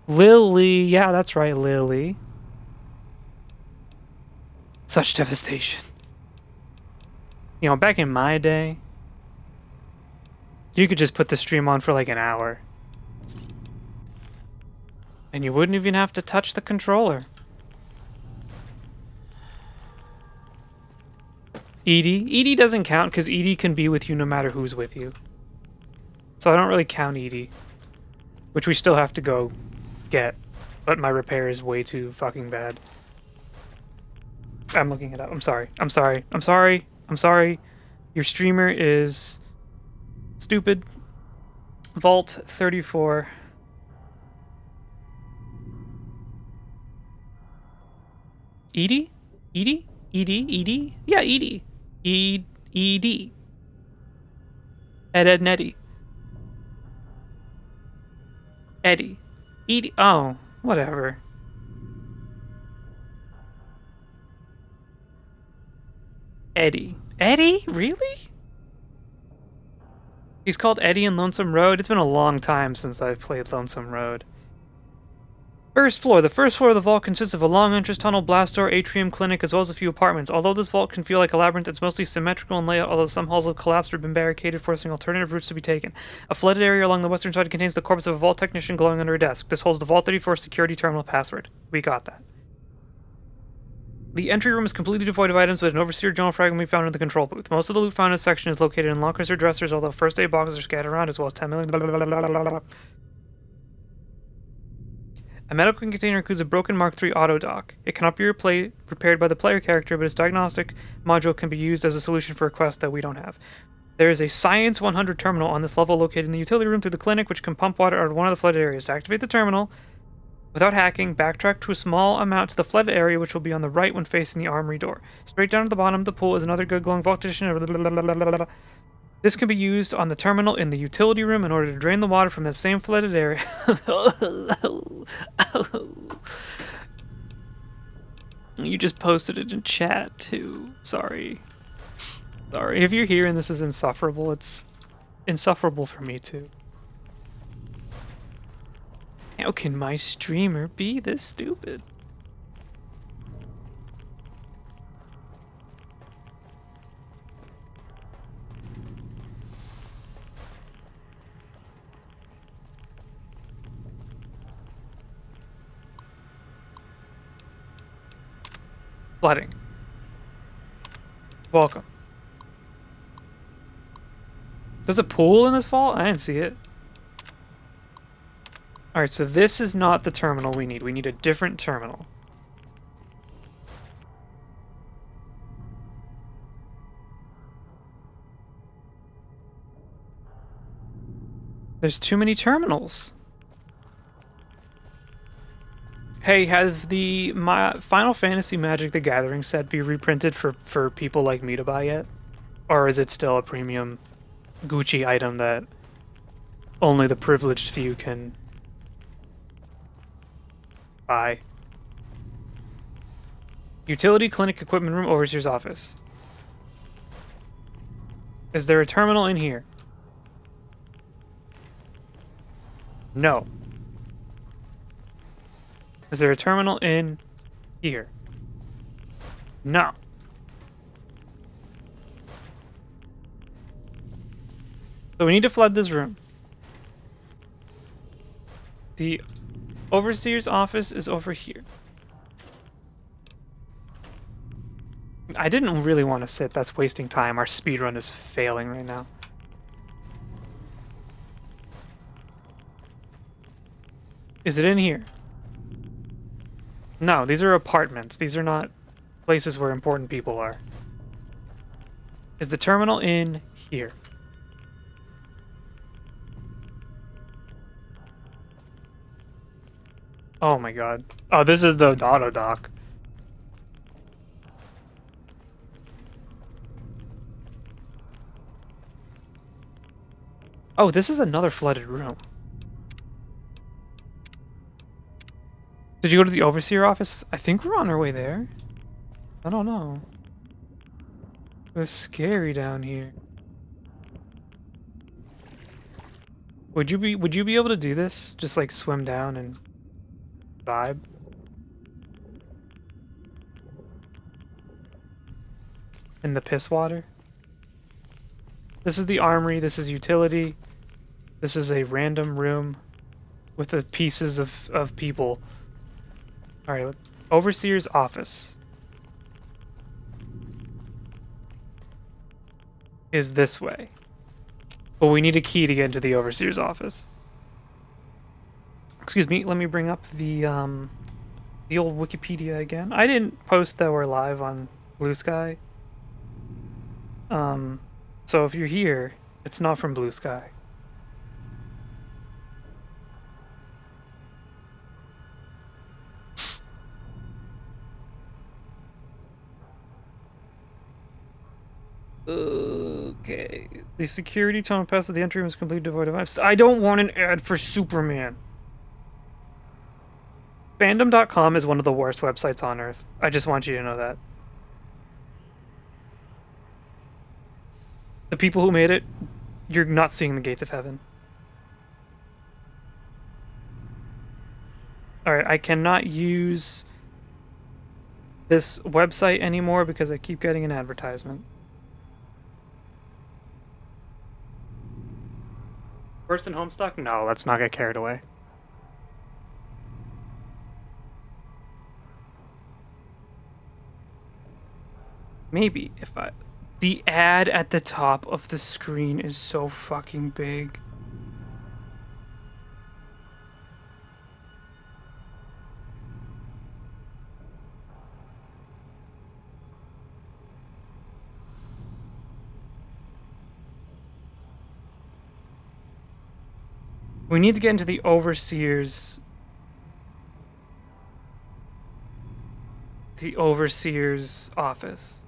Lily. Yeah, that's right, Lily. Such devastation. You know, back in my day, you could just put the stream on for like an hour. And you wouldn't even have to touch the controller. Edie? Edie doesn't count because Edie can be with you no matter who's with you. So I don't really count Edie. Which we still have to go get. But my repair is way too fucking bad. I'm looking it up. I'm sorry. I'm sorry. I'm sorry. I'm sorry. Your streamer is stupid. Vault 34. Edie? Edie? Edie? Edie? Yeah, Edie. Edie. Ed, Nettie. Eddie. Edie. Oh, whatever. Eddie. Eddie? Really? He's called Eddie in Lonesome Road? It's been a long time since I've played Lonesome Road. First floor. The first floor of the vault consists of a long entrance tunnel, blast door, atrium, clinic, as well as a few apartments. Although this vault can feel like a labyrinth, it's mostly symmetrical in layout, although some halls have collapsed or been barricaded, forcing alternative routes to be taken. A flooded area along the western side contains the corpse of a vault technician glowing under a desk. This holds the Vault 34 security terminal password. We got that. The entry room is completely devoid of items, with an overseer journal fragment we found in the control booth. Most of the loot found in this section is located in lockers or dressers, although first aid boxes are scattered around, as well as 10 million... A medical container includes a broken Mark III auto dock. It cannot be repaired by the player character, but its diagnostic module can be used as a solution for a quest that we don't have. There is a Science 100 terminal on this level located in the utility room through the clinic, which can pump water out of one of the flooded areas. To activate the terminal, without hacking, backtrack to a small amount to the flooded area, which will be on the right when facing the armory door. Straight down to the bottom of the pool is another good glowing vault edition. This can be used on the terminal in the utility room in order to drain the water from the same flooded area. You just posted it in chat, too. Sorry. Sorry. If you're here and this is insufferable, it's insufferable for me, too. How can my streamer be this stupid? Flooding. Welcome. There's a pool in this vault? I didn't see it. Alright, so this is not the terminal we need. We need a different terminal. There's too many terminals. Hey, has the Final Fantasy Magic the Gathering set be reprinted for people like me to buy yet? Or is it still a premium Gucci item that only the privileged few can buy? Utility Clinic Equipment Room, Overseer's Office. Is there a terminal in here? No. Is there a terminal in here? No. So we need to flood this room. The Overseer's office is over here. I didn't really want to sit. That's wasting time. Our speedrun is failing right now. Is it in here? No, these are apartments. These are not places where important people are. Is the terminal in here? Oh my god. Oh, this is the auto dock. Oh, this is another flooded room. Did you go to the Overseer office? I think we're on our way there. I don't know. It was scary down here. Would you be able to do this? Just like swim down and vibe? In the piss water? This is the armory, this is utility. This is a random room with the pieces of people. Alright, Overseer's office is this way. But we need a key to get into the Overseer's office. Excuse me, let me bring up the old Wikipedia again. I didn't post that we're live on Blue Sky. So if you're here, it's not from Blue Sky. Okay. The security tunnel past the entry was completely devoid of life. I don't want an ad for Superman. Fandom.com is one of the worst websites on earth. I just want you to know that. The people who made it, you're not seeing the gates of heaven. Alright, I cannot use this website anymore because I keep getting an advertisement. First in Homestuck? No, let's not get carried away. Maybe if I... The ad at the top of the screen is so fucking big. We need to get into the overseer's... The overseer's office.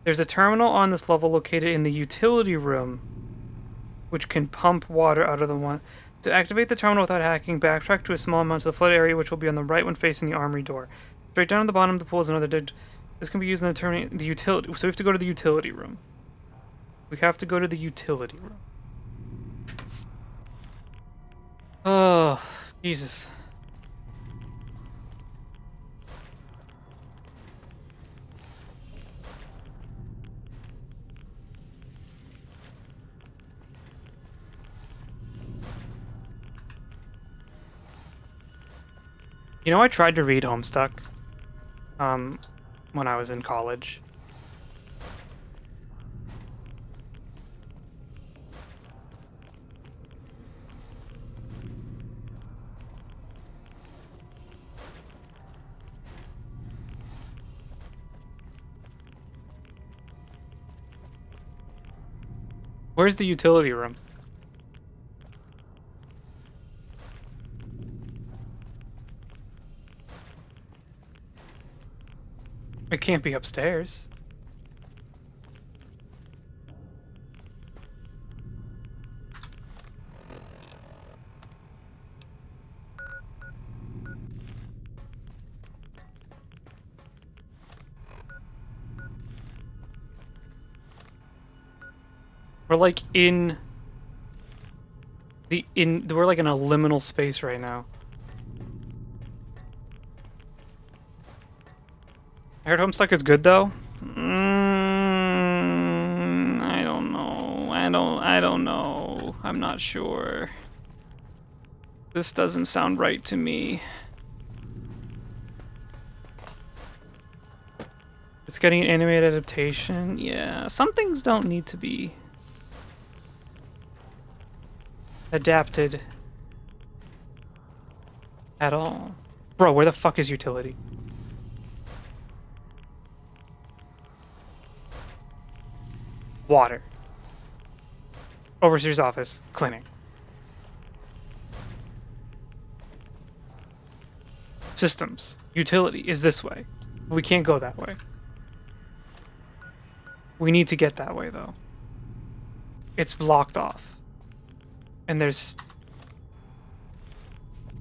There's a terminal on this level located in the utility room, which can pump water out of the one. To activate the terminal without hacking, backtrack to a small amount to the flood area, which will be on the right when facing the armory door. Straight down at the bottom of the pool is another dead. This can be used in the utility. So we have to go to the utility room. We have to go to the utility room. Oh, Jesus. You know, I tried to read Homestuck when I was in college. Where's the utility room? It can't be upstairs. We're like in we're like in a liminal space right now. I heard Homestuck is good though. I don't know. I don't know. I'm not sure. This doesn't sound right to me. It's getting an animated adaptation. Yeah, some things don't need to be adapted at all. Bro, where the fuck is utility? Water. Overseer's office. Clinic. Systems. Utility is this way. We can't go that way. We need to get that way, though. It's blocked off. And there's...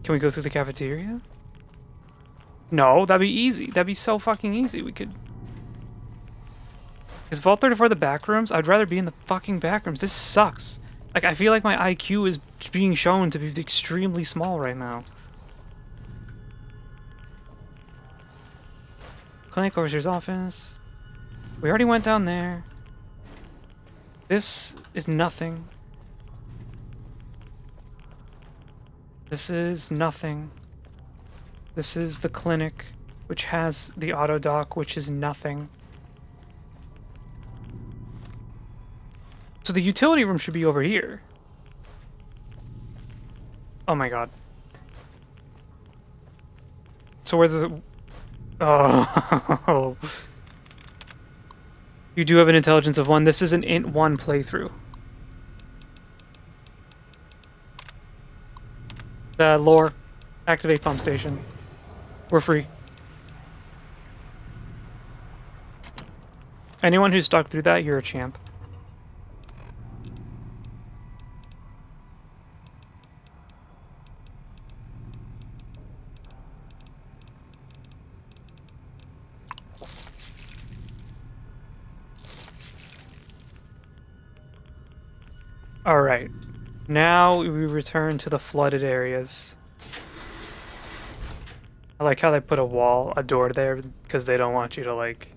Can we go through the cafeteria? No, that'd be easy. That'd be so fucking easy. We could... Is Vault 34 the back rooms? I'd rather be in the fucking back rooms. This sucks. Like, I feel like my IQ is being shown to be extremely small right now. Clinic, overseer's office. We already went down there. This is nothing. This is nothing. This is the clinic, which has the auto dock, which is nothing. So the utility room should be over here. Oh my god. So where's the... Oh. You do have an intelligence of 1. This is an int 1 playthrough. Lore. Activate pump station. We're free. Anyone who stuck through that, you're a champ. Alright, now we return to the flooded areas. I like how they put a door there, because they don't want you to, like...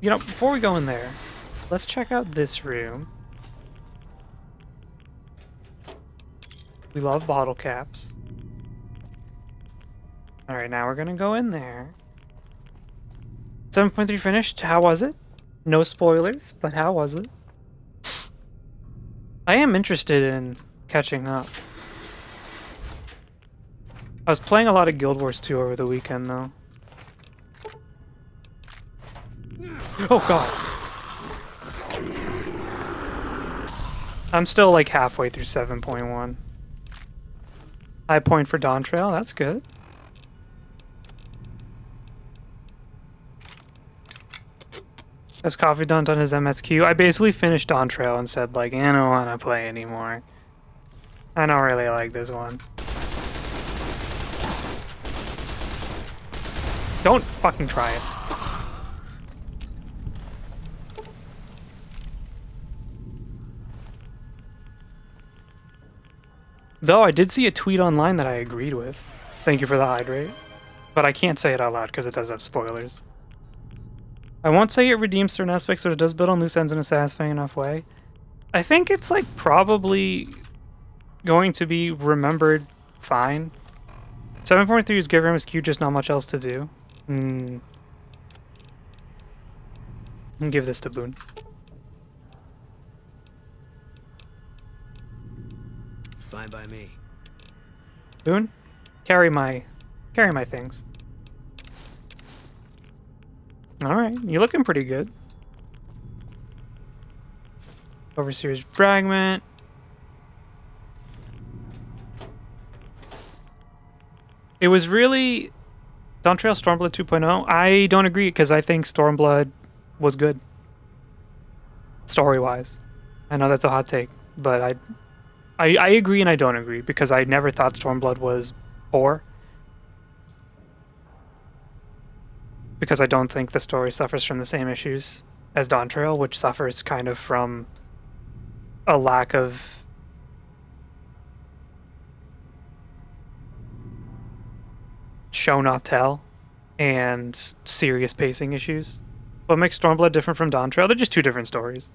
You know, before we go in there, let's check out this room. We love bottle caps. Alright, now we're gonna go in there. 7.3 finished, how was it? No spoilers, but how was it? I am interested in catching up. I was playing a lot of Guild Wars 2 over the weekend, though. Oh god. I'm still like halfway through 7.1. High point for Dawn Trail, that's good. Has Coffee done his MSQ? I basically finished Dawn Trail and said like, I don't want to play anymore. I don't really like this one. Don't fucking try it. Though I did see a tweet online that I agreed with. Thank you for the hydrate. But I can't say it out loud because it does have spoilers. I won't say it redeems certain aspects, but it does build on loose ends in a satisfying enough way. I think it's like probably going to be remembered fine. 7.3 is good for MSQ, just not much else to do. I'll give this to Boone. Fine by me. Boone, carry my things. All right, you're looking pretty good. Overseer's fragment. It was really Dawn Trail Stormblood 2.0. I don't agree because I think Stormblood was good. Story-wise. I know that's a hot take, but I agree and I don't agree because I never thought Stormblood was poor. Because I don't think the story suffers from the same issues as Dawn Trail, which suffers kind of from a lack of show not tell and serious pacing issues. What makes Stormblood different from Dawn Trail? They're just two different stories.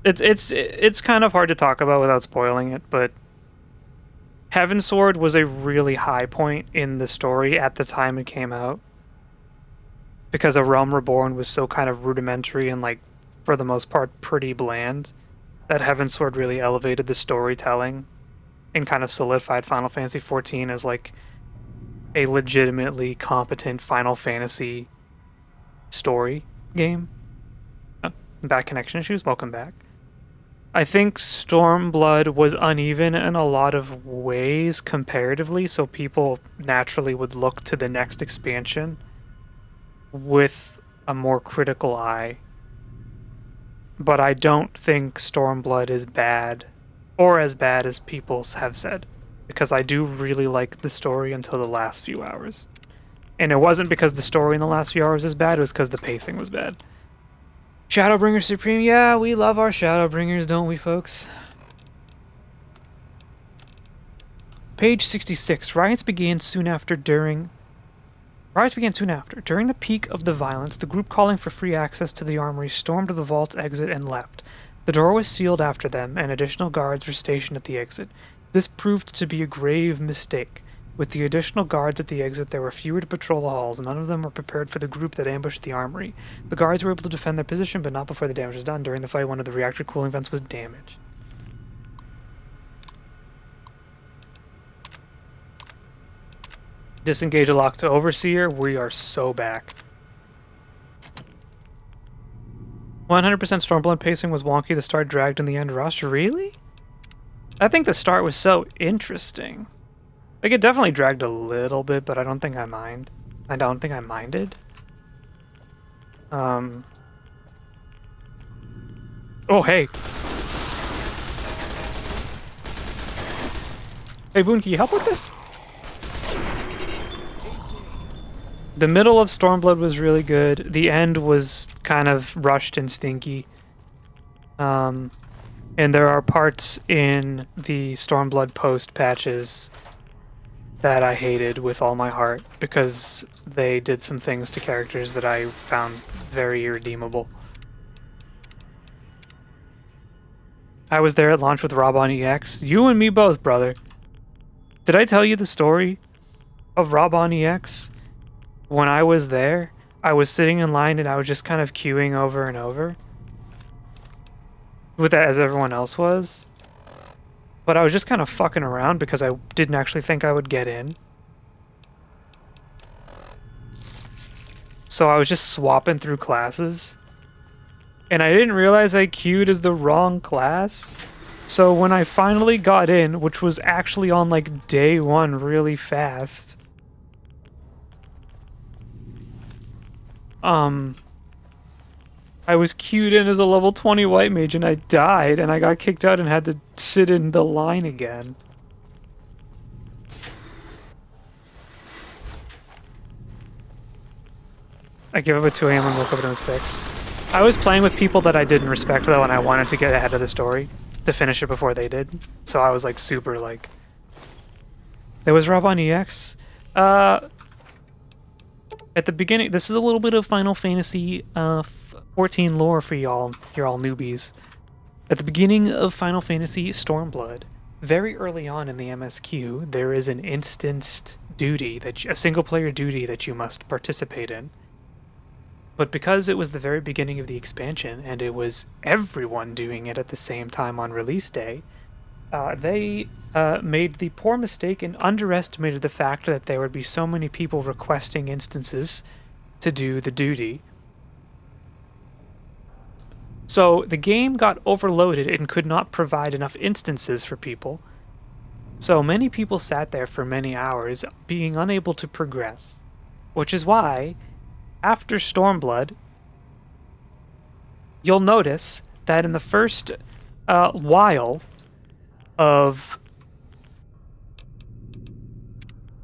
It's kind of hard to talk about without spoiling it, but Heavensward was a really high point in the story at the time it came out. Because A Realm Reborn was so kind of rudimentary and, like, for the most part, pretty bland, that Heavensward really elevated the storytelling and kind of solidified Final Fantasy XIV as, like, a legitimately competent Final Fantasy story game. Oh, bad connection issues? Welcome back. I think Stormblood was uneven in a lot of ways comparatively, so people naturally would look to the next expansion with a more critical eye. But I don't think Stormblood is bad, or as bad as people have said, because I do really like the story until the last few hours. And it wasn't because the story in the last few hours is bad, it was because the pacing was bad. Shadowbringer Supreme, yeah, we love our Shadowbringers, don't we, folks? Page 66. Riots began soon after. During the peak of the violence, the group calling for free access to the armory stormed the vault's exit and left. The door was sealed after them, and additional guards were stationed at the exit. This proved to be a grave mistake. With the additional guards at the exit, there were fewer to patrol the halls, and none of them were prepared for the group that ambushed the armory. The guards were able to defend their position, but not before the damage was done. During the fight, one of the reactor cooling vents was damaged. Disengage a lock to Overseer. We are so back. 100% Stormblood pacing was wonky. The start dragged in the end rushed. Really? I think the start was so interesting. Like, it definitely dragged a little bit, but I don't think I mind. I don't think I minded. Oh, hey. Hey, Boone, can you help with this? The middle of Stormblood was really good. The end was kind of rushed and stinky. And there are parts in the Stormblood post patches that I hated with all my heart because they did some things to characters that I found very irredeemable. I was there at launch with Rob on EX. You and me both, brother. Did I tell you the story of Rob on EX? When I was there, I was sitting in line and I was just kind of queuing over and over. With that, as everyone else was. But I was just kind of fucking around because I didn't actually think I would get in. So I was just swapping through classes. And I didn't realize I queued as the wrong class. So when I finally got in, which was actually on like day 1 really fast, I was queued in as a level 20 white mage and I died and I got kicked out and had to sit in the line again. I gave up at 2 a.m. and woke up and it was fixed. I was playing with people that I didn't respect though, and I wanted to get ahead of the story to finish it before they did. So I was like super like... There was Rob on EX. At the beginning, this is a little bit of Final Fantasy 14 lore for y'all. You're all newbies. At the beginning of Final Fantasy Stormblood, very early on in the MSQ, there is an instanced duty, a single-player duty that you must participate in. But because it was the very beginning of the expansion, and it was everyone doing it at the same time on release day, they made the poor mistake and underestimated the fact that there would be so many people requesting instances to do the duty. So the game got overloaded and could not provide enough instances for people. So many people sat there for many hours, being unable to progress. Which is why, after Stormblood, you'll notice that in the first while of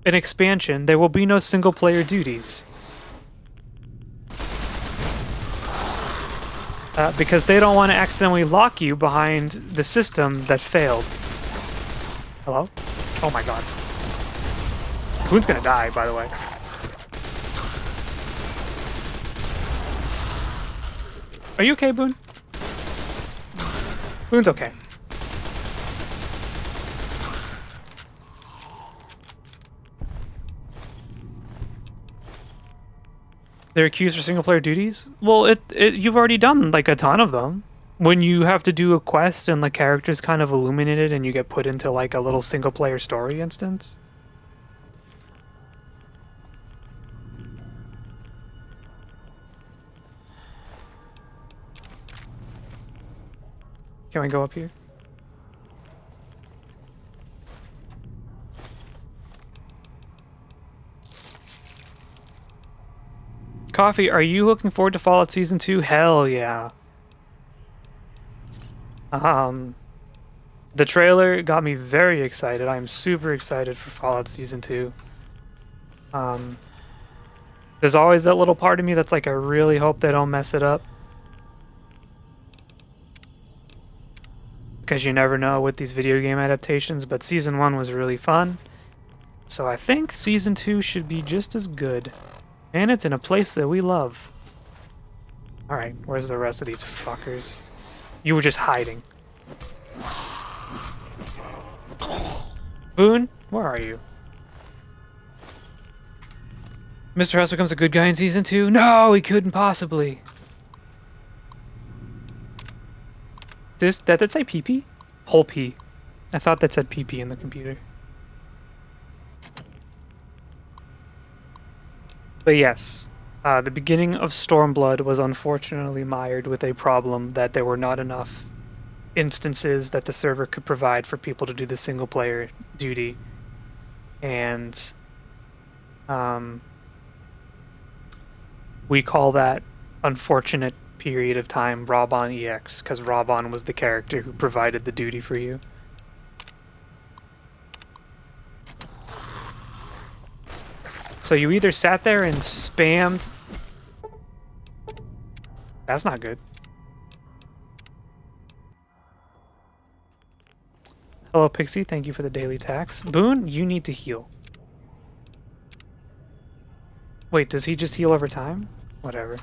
an expansion, there will be no single-player duties. Because they don't want to accidentally lock you behind the system that failed. Hello? Oh my god. Boon's gonna die, by the way. Are you okay, Boon? Boon's okay. They're accused for single-player duties? Well, you've already done, like, a ton of them. When you have to do a quest and the character's kind of illuminated and you get put into, like, a little single-player story instance. Can we go up here? Coffee, are you looking forward to Fallout Season 2? Hell yeah. The trailer got me very excited. I'm super excited for Fallout Season 2. There's always that little part of me that's like, I really hope they don't mess it up. Because you never know with these video game adaptations, but Season 1 was really fun. So I think Season 2 should be just as good. And it's in a place that we love. Alright, where's the rest of these fuckers? You were just hiding. Boone, where are you? Mr. House becomes a good guy in Season 2? No, he couldn't possibly. That did say PP? Whole P. I thought that said PP in the computer. But yes, the beginning of Stormblood was unfortunately mired with a problem that there were not enough instances that the server could provide for people to do the single player duty. And we call that unfortunate period of time Robon EX, because Robon was the character who provided the duty for you. So you either sat there and spammed... That's not good. Hello, Pixie. Thank you for the daily tax. Boone, you need to heal. Wait, does he just heal over time? Whatever.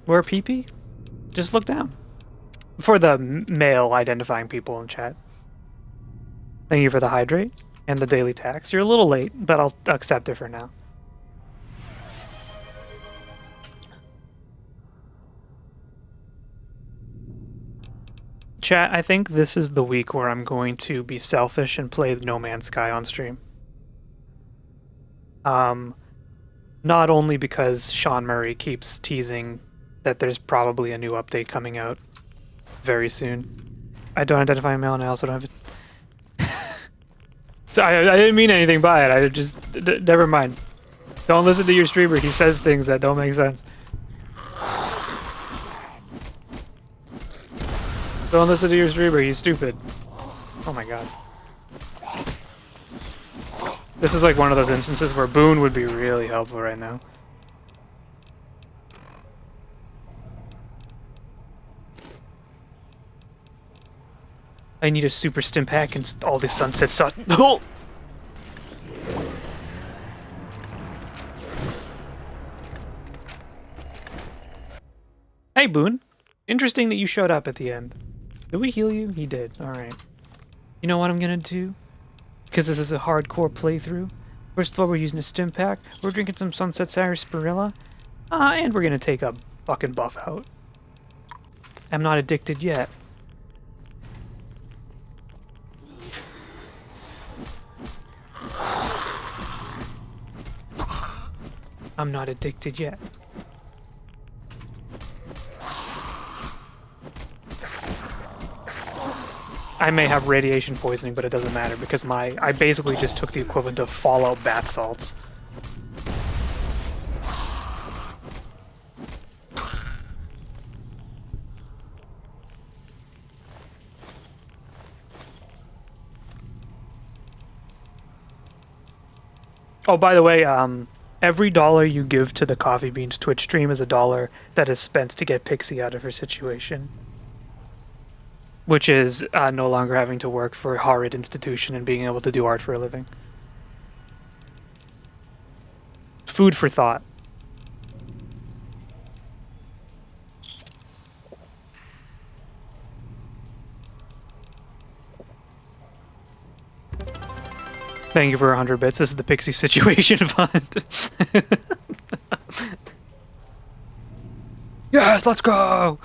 Where PP? Just look down. For the male identifying people in chat. Thank you for the hydrate and the daily tax. You're a little late, but I'll accept it for now. Chat, I think this is the week where I'm going to be selfish and play No Man's Sky on stream. Not only because Sean Murray keeps teasing that there's probably a new update coming out very soon. I don't identify male and I also don't have it. So I didn't mean anything by it. I just... never mind. Don't listen to your streamer. He says things that don't make sense. Don't listen to your streamer. He's stupid. Oh my god. This is like one of those instances where Boone would be really helpful right now. I need a super stim pack and all the sunset sauce. Oh! Hey Boone. Interesting that you showed up at the end. Did we heal you? He did. Alright. You know what I'm gonna do? Because this is a hardcore playthrough. First of all, we're using a stim pack. We're drinking some Sunset Sarsaparilla. And we're gonna take a fucking buff out. I'm not addicted yet. I'm not addicted yet. I may have radiation poisoning, but it doesn't matter because I basically just took the equivalent of Fallout bath salts. Oh, by the way, every dollar you give to the Coffee Beans Twitch stream is a dollar that is spent to get Pixie out of her situation. Which is no longer having to work for a horrid institution and being able to do art for a living. Food for thought. Thank you for 100 bits. This is the Pixie Situation Fund. Yes, let's go!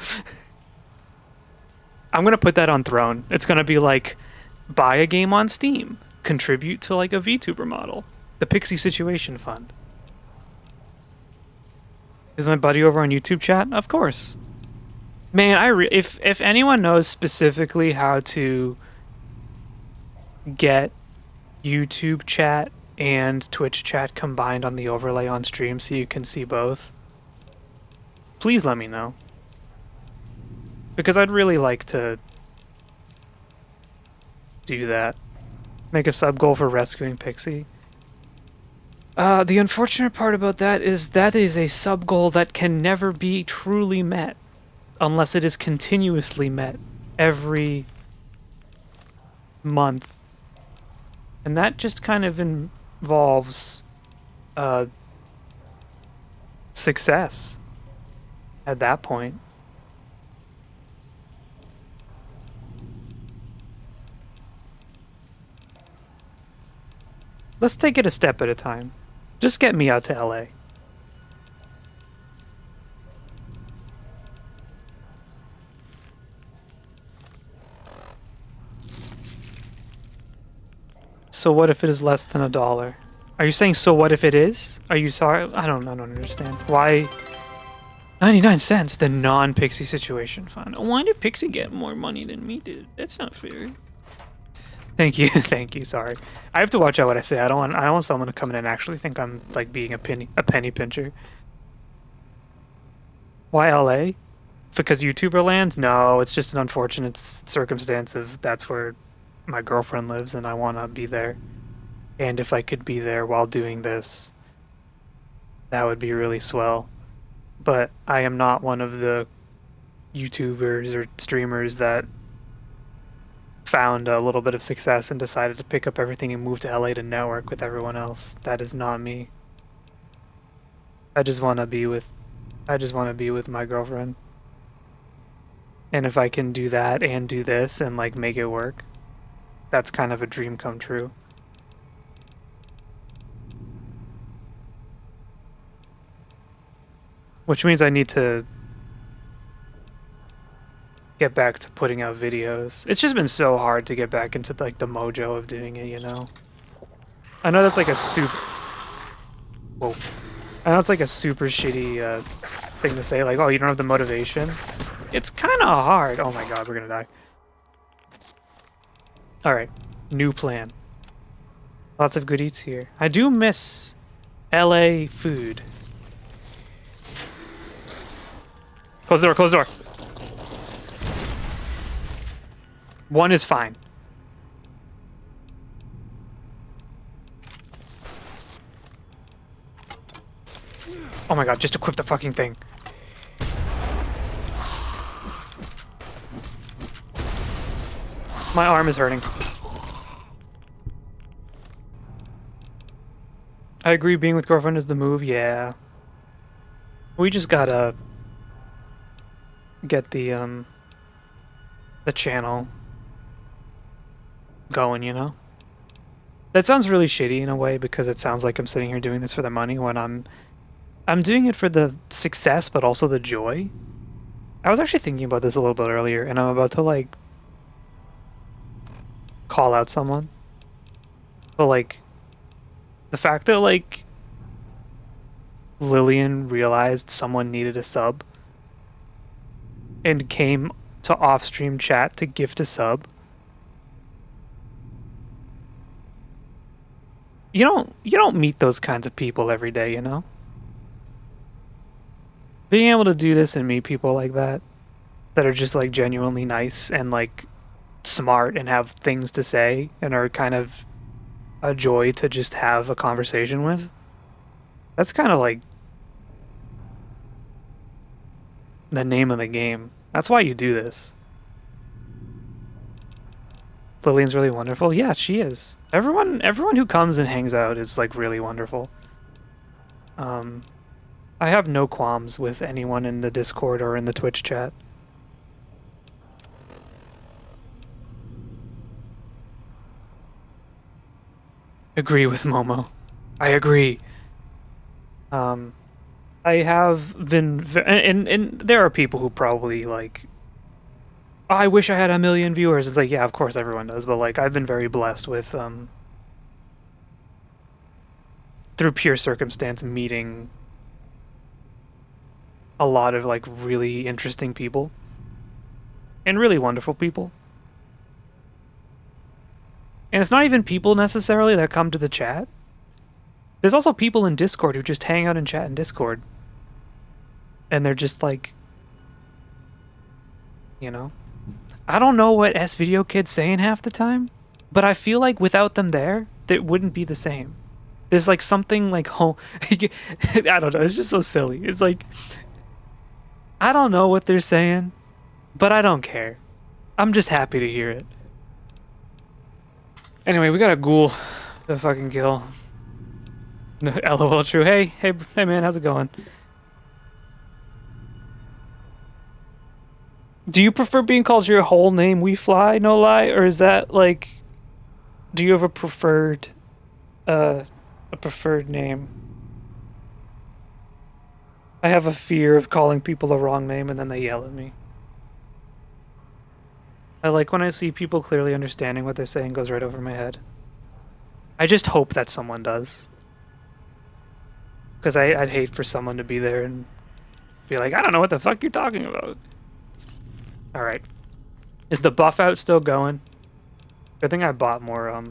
I'm gonna put that on Throne. It's gonna be like, buy a game on Steam, contribute to like a VTuber model. The Pixie Situation Fund. Is my buddy over on YouTube chat? Of course. Man, if anyone knows specifically how to get YouTube chat and Twitch chat combined on the overlay on stream so you can see both, please let me know. Because I'd really like to do that. Make a sub goal for rescuing Pixie. The unfortunate part about that is a sub goal that can never be truly met unless it is continuously met every month. And that just kind of involves success at that point. Let's take it a step at a time. Just get me out to LA. So what if it is less than $1? Are you saying so what if it is? Are you sorry? I don't understand. Why 99 cents, the non-Pixie Situation Fund. Why did Pixie get more money than me did? That's not fair. Thank you, thank you. Sorry, I have to watch out what I say. I don't want someone to come in and actually think I'm like being a penny pincher. Why LA? Because YouTuber land? No, it's just an unfortunate circumstance of that's where my girlfriend lives, and I want to be there. And if I could be there while doing this, that would be really swell. But I am not one of the YouTubers or streamers that found a little bit of success and decided to pick up everything and move to LA to network with everyone else. That is not me. I just want to be with my girlfriend. And if I can do that and do this and like make it work, that's kind of a dream come true. Which means I need to get back to putting out videos. It's just been so hard to get back into like the mojo of doing it, you know. I know that's like a super. Whoa. I know it's like a super shitty thing to say, like, oh, you don't have the motivation. It's kind of hard. Oh my god, we're gonna die. All right, new plan. Lots of good eats here. I do miss LA food. Close the door, close the door. One is fine. Oh my god, just equip the fucking thing. My arm is hurting. I agree, being with girlfriend is the move, yeah. We just gotta get the channel going, you know? That sounds really shitty in a way because it sounds like I'm sitting here doing this for the money when I'm doing it for the success but also the joy. I was actually thinking about this a little bit earlier and I'm about to like call out someone. But like the fact that like Lillian realized someone needed a sub and came to off-stream chat to gift a sub. You don't meet those kinds of people every day, you know? Being able to do this and meet people like that are just like genuinely nice and like smart and have things to say and are kind of a joy to just have a conversation with. That's kind of like the name of the game. That's why you do this. Lillian's really wonderful. Yeah, she is. Everyone who comes and hangs out is like really wonderful. I have no qualms with anyone in the Discord or in the Twitch chat. Agree with Momo. I agree. I have been, and there are people who probably like, oh, I wish I had 1 million viewers. It's like, yeah, of course everyone does, but like I've been very blessed with, through pure circumstance, meeting a lot of like really interesting people and really wonderful people. And it's not even people necessarily that come to the chat. There's also people in Discord who just hang out and chat in Discord. And they're just like, you know, I don't know what S-Video Kid's saying half the time, but I feel like without them there, it wouldn't be the same. There's like something like home. I don't know. It's just so silly. It's like, I don't know what they're saying, but I don't care. I'm just happy to hear it. Anyway, we got a ghoul to fucking kill. LOL true. Hey man, how's it going? Do you prefer being called your whole name, We Fly, no lie? Or is that like, do you have a preferred name? I have a fear of calling people the wrong name and then they yell at me. I like when I see people clearly understanding what they're saying goes right over my head. I just hope that someone does. Because I'd hate for someone to be there and be like, I don't know what the fuck you're talking about. Alright. Is the buff out still going? Good thing I bought more,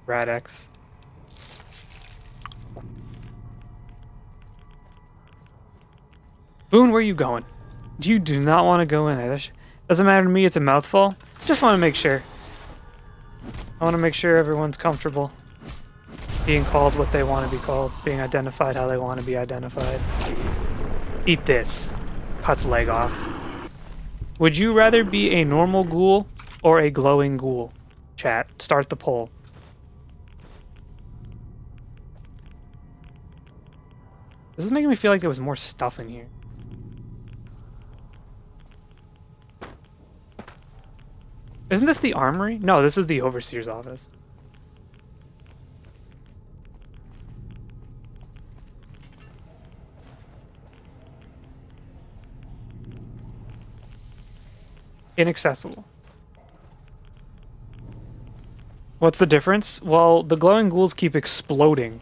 Rad-X. Boone, where are you going? You do not want to go in there. Doesn't matter to me, it's a mouthful. Just want to make sure. I want to make sure everyone's comfortable being called what they want to be called, being identified how they want to be identified. Eat this. Cuts leg off. Would you rather be a normal ghoul or a glowing ghoul? Chat, start the poll. This is making me feel like there was more stuff in here. Isn't this the armory? No, this is the overseer's office. inaccessible. What's the difference? Well, the glowing ghouls keep exploding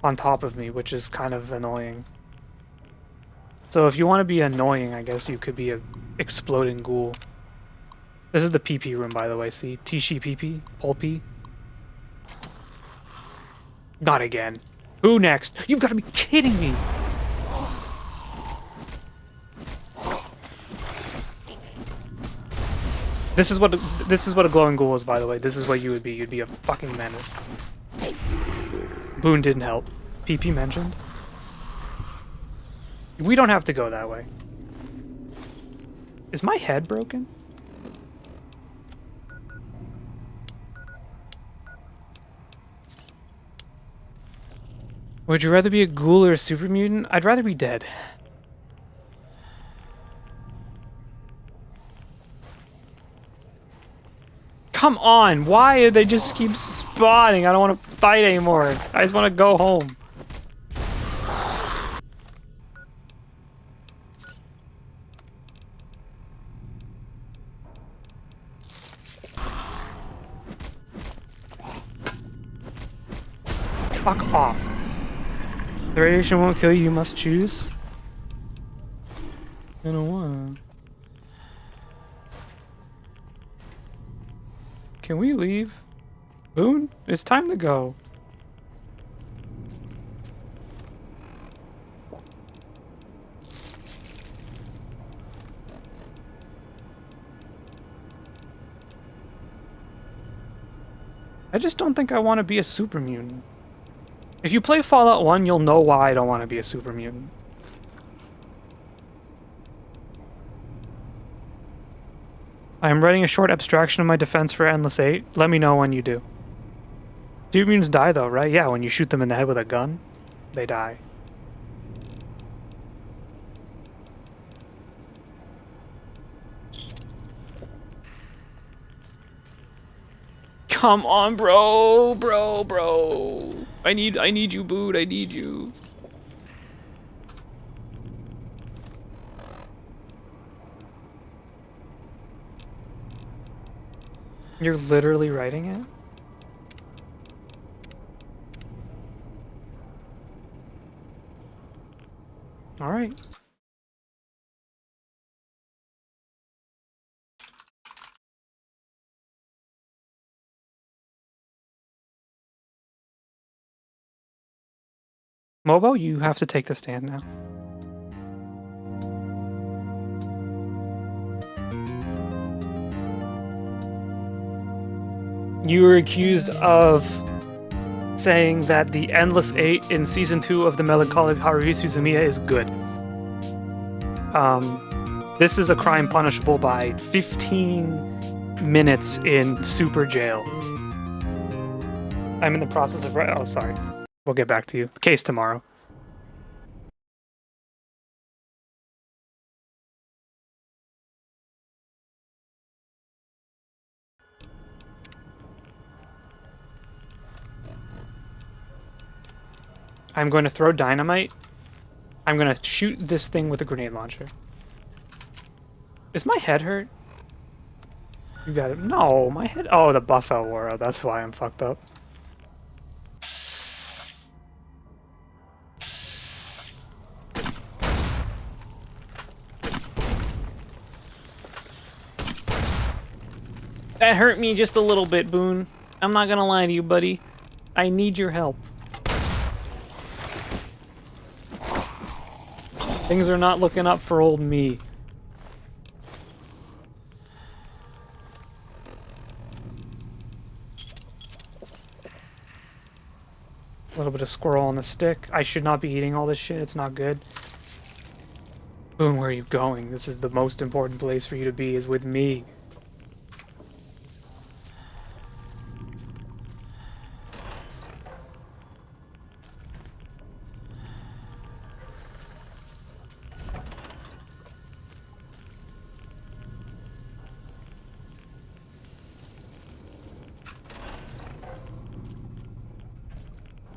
on top of me, which is kind of annoying. So if you want to be annoying, I guess you could be a exploding ghoul. This is the PP room, by the way. See? Tishi PP? Pulpy? Not again. Who next? You've got to be kidding me! This is what a glowing ghoul is, by the way. This is what you would be. You'd be a fucking menace. Boone didn't help. PP mentioned. We don't have to go that way. Is my head broken? Would you rather be a ghoul or a super mutant? I'd rather be dead. Come on, why do they just keep spawning? I don't want to fight anymore. I just want to go home. Fuck off. The radiation won't kill you, you must choose. I don't wanna. Can we leave? Boone? It's time to go. I just don't think I want to be a super mutant. If you play Fallout 1, you'll know why I don't want to be a super mutant. I am writing a short abstraction of my defense for Endless 8. Let me know when you do. Super mutants die though, right? Yeah, when you shoot them in the head with a gun, they die. Come on, bro, bro. I need you, Boot. I need you. You're literally writing it? All right. Mobo, you have to take the stand now. You were accused of saying that the Endless 8 in Season 2 of the Melancholy of Haruhi Suzumiya is good. This is a crime punishable by 15 minutes in super jail. I'm in the process of... Oh, sorry. We'll get back to you. Case tomorrow. I'm going to throw dynamite. I'm going to shoot this thing with a grenade launcher. Is my head hurt? You got it. No, my head... Oh, the Buffalo World. That's why I'm fucked up. That hurt me just a little bit, Boone. I'm not gonna lie to you, buddy. I need your help. Things are not looking up for old me. A little bit of squirrel on the stick. I should not be eating all this shit. It's not good. Boone, where are you going? This is the most important place for you to be, is with me.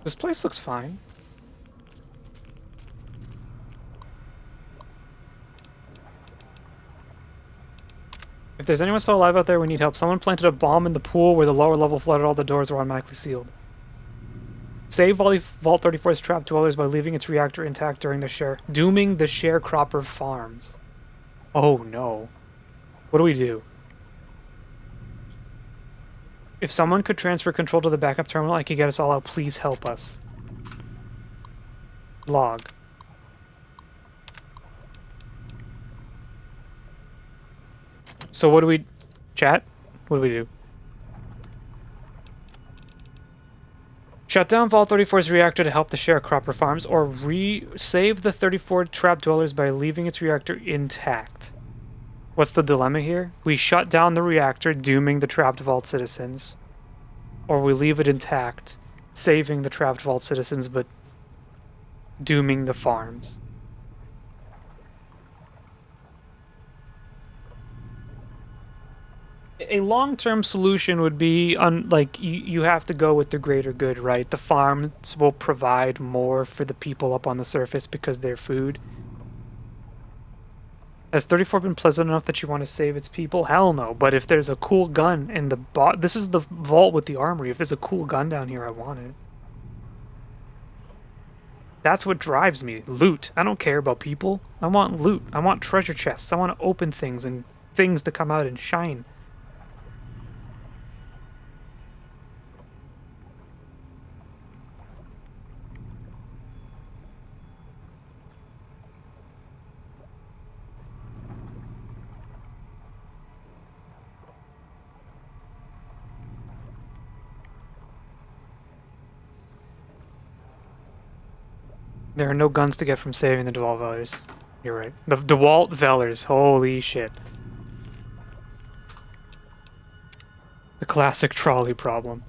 This place looks fine. If there's anyone still alive out there, we need help. Someone planted a bomb in the pool where the lower level flooded. All the doors were automatically sealed. Save Vault 34's trapped dwellers by leaving its reactor intact during the share. Dooming the sharecropper farms. Oh no. What do we do? If someone could transfer control to the backup terminal, I could get us all out. Please help us. Log. So what do we... Chat? What do we do? Shut down Vault 34's reactor to help the sharecropper farms, or save the 34 trapped dwellers by leaving its reactor intact. What's the dilemma here? We shut down the reactor, dooming the trapped Vault citizens. Or we leave it intact, saving the trapped Vault citizens, but dooming the farms. A long-term solution would be, you have to go with the greater good, right? The farms will provide more for the people up on the surface because they're food. Has 34 been pleasant enough that you want to save its people? Hell no. But if there's a cool gun in the this is the vault with the armory. If there's a cool gun down here, I want it. That's what drives me. Loot. I don't care about people. I want loot. I want treasure chests. I want to open things and things to come out and shine. There are no guns to get from saving the DeWalt Vellers. You're right. The DeWalt Vellers. Holy shit. The classic trolley problem.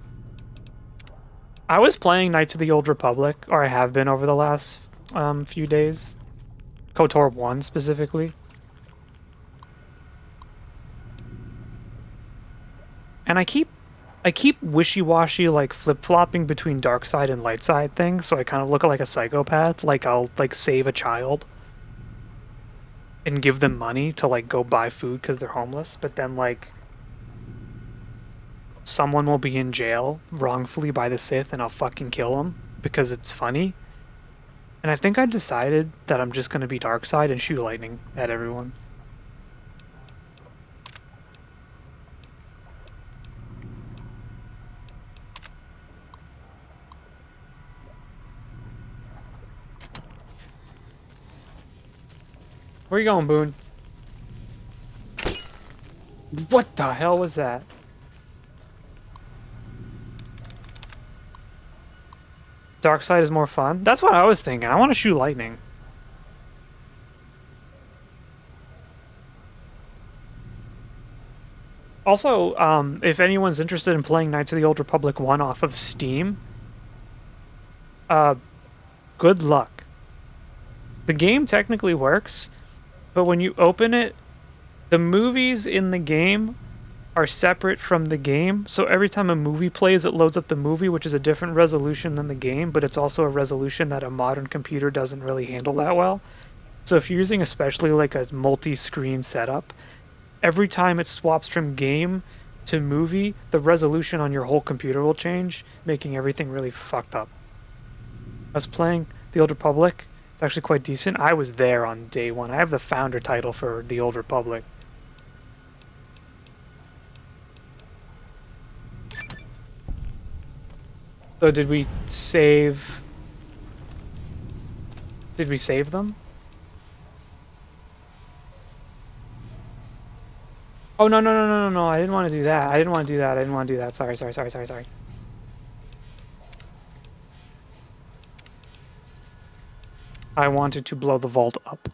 I was playing Knights of the Old Republic, or I have been over the last few days. KOTOR 1 specifically. And I keep wishy-washy, like, flip-flopping between dark side and light side things, so I kind of look like a psychopath. Like, I'll, like, save a child and give them money to, like, go buy food because they're homeless, but then, like, someone will be in jail wrongfully by the Sith and I'll fucking kill them because it's funny. And I think I decided that I'm just going to be dark side and shoot lightning at everyone. Where you going, Boone? What the hell was that? Dark side is more fun? That's what I was thinking. I want to shoot lightning. Also, if anyone's interested in playing Knights of the Old Republic 1 off of Steam, good luck. The game technically works, but when you open it, the movies in the game are separate from the game. So every time a movie plays, it loads up the movie, which is a different resolution than the game, but it's also a resolution that a modern computer doesn't really handle that well. So if you're using especially like a multi-screen setup, every time it swaps from game to movie, the resolution on your whole computer will change, making everything really fucked up. I was playing The Old Republic. It's actually quite decent. I was there on day one. I have the founder title for The Old Republic. So did we save... Did we save them? Oh, no, no, no, no, no, no. I didn't want to do that. I didn't want to do that. I didn't want to do that. Sorry, sorry, sorry, sorry, sorry. I wanted to blow the vault up.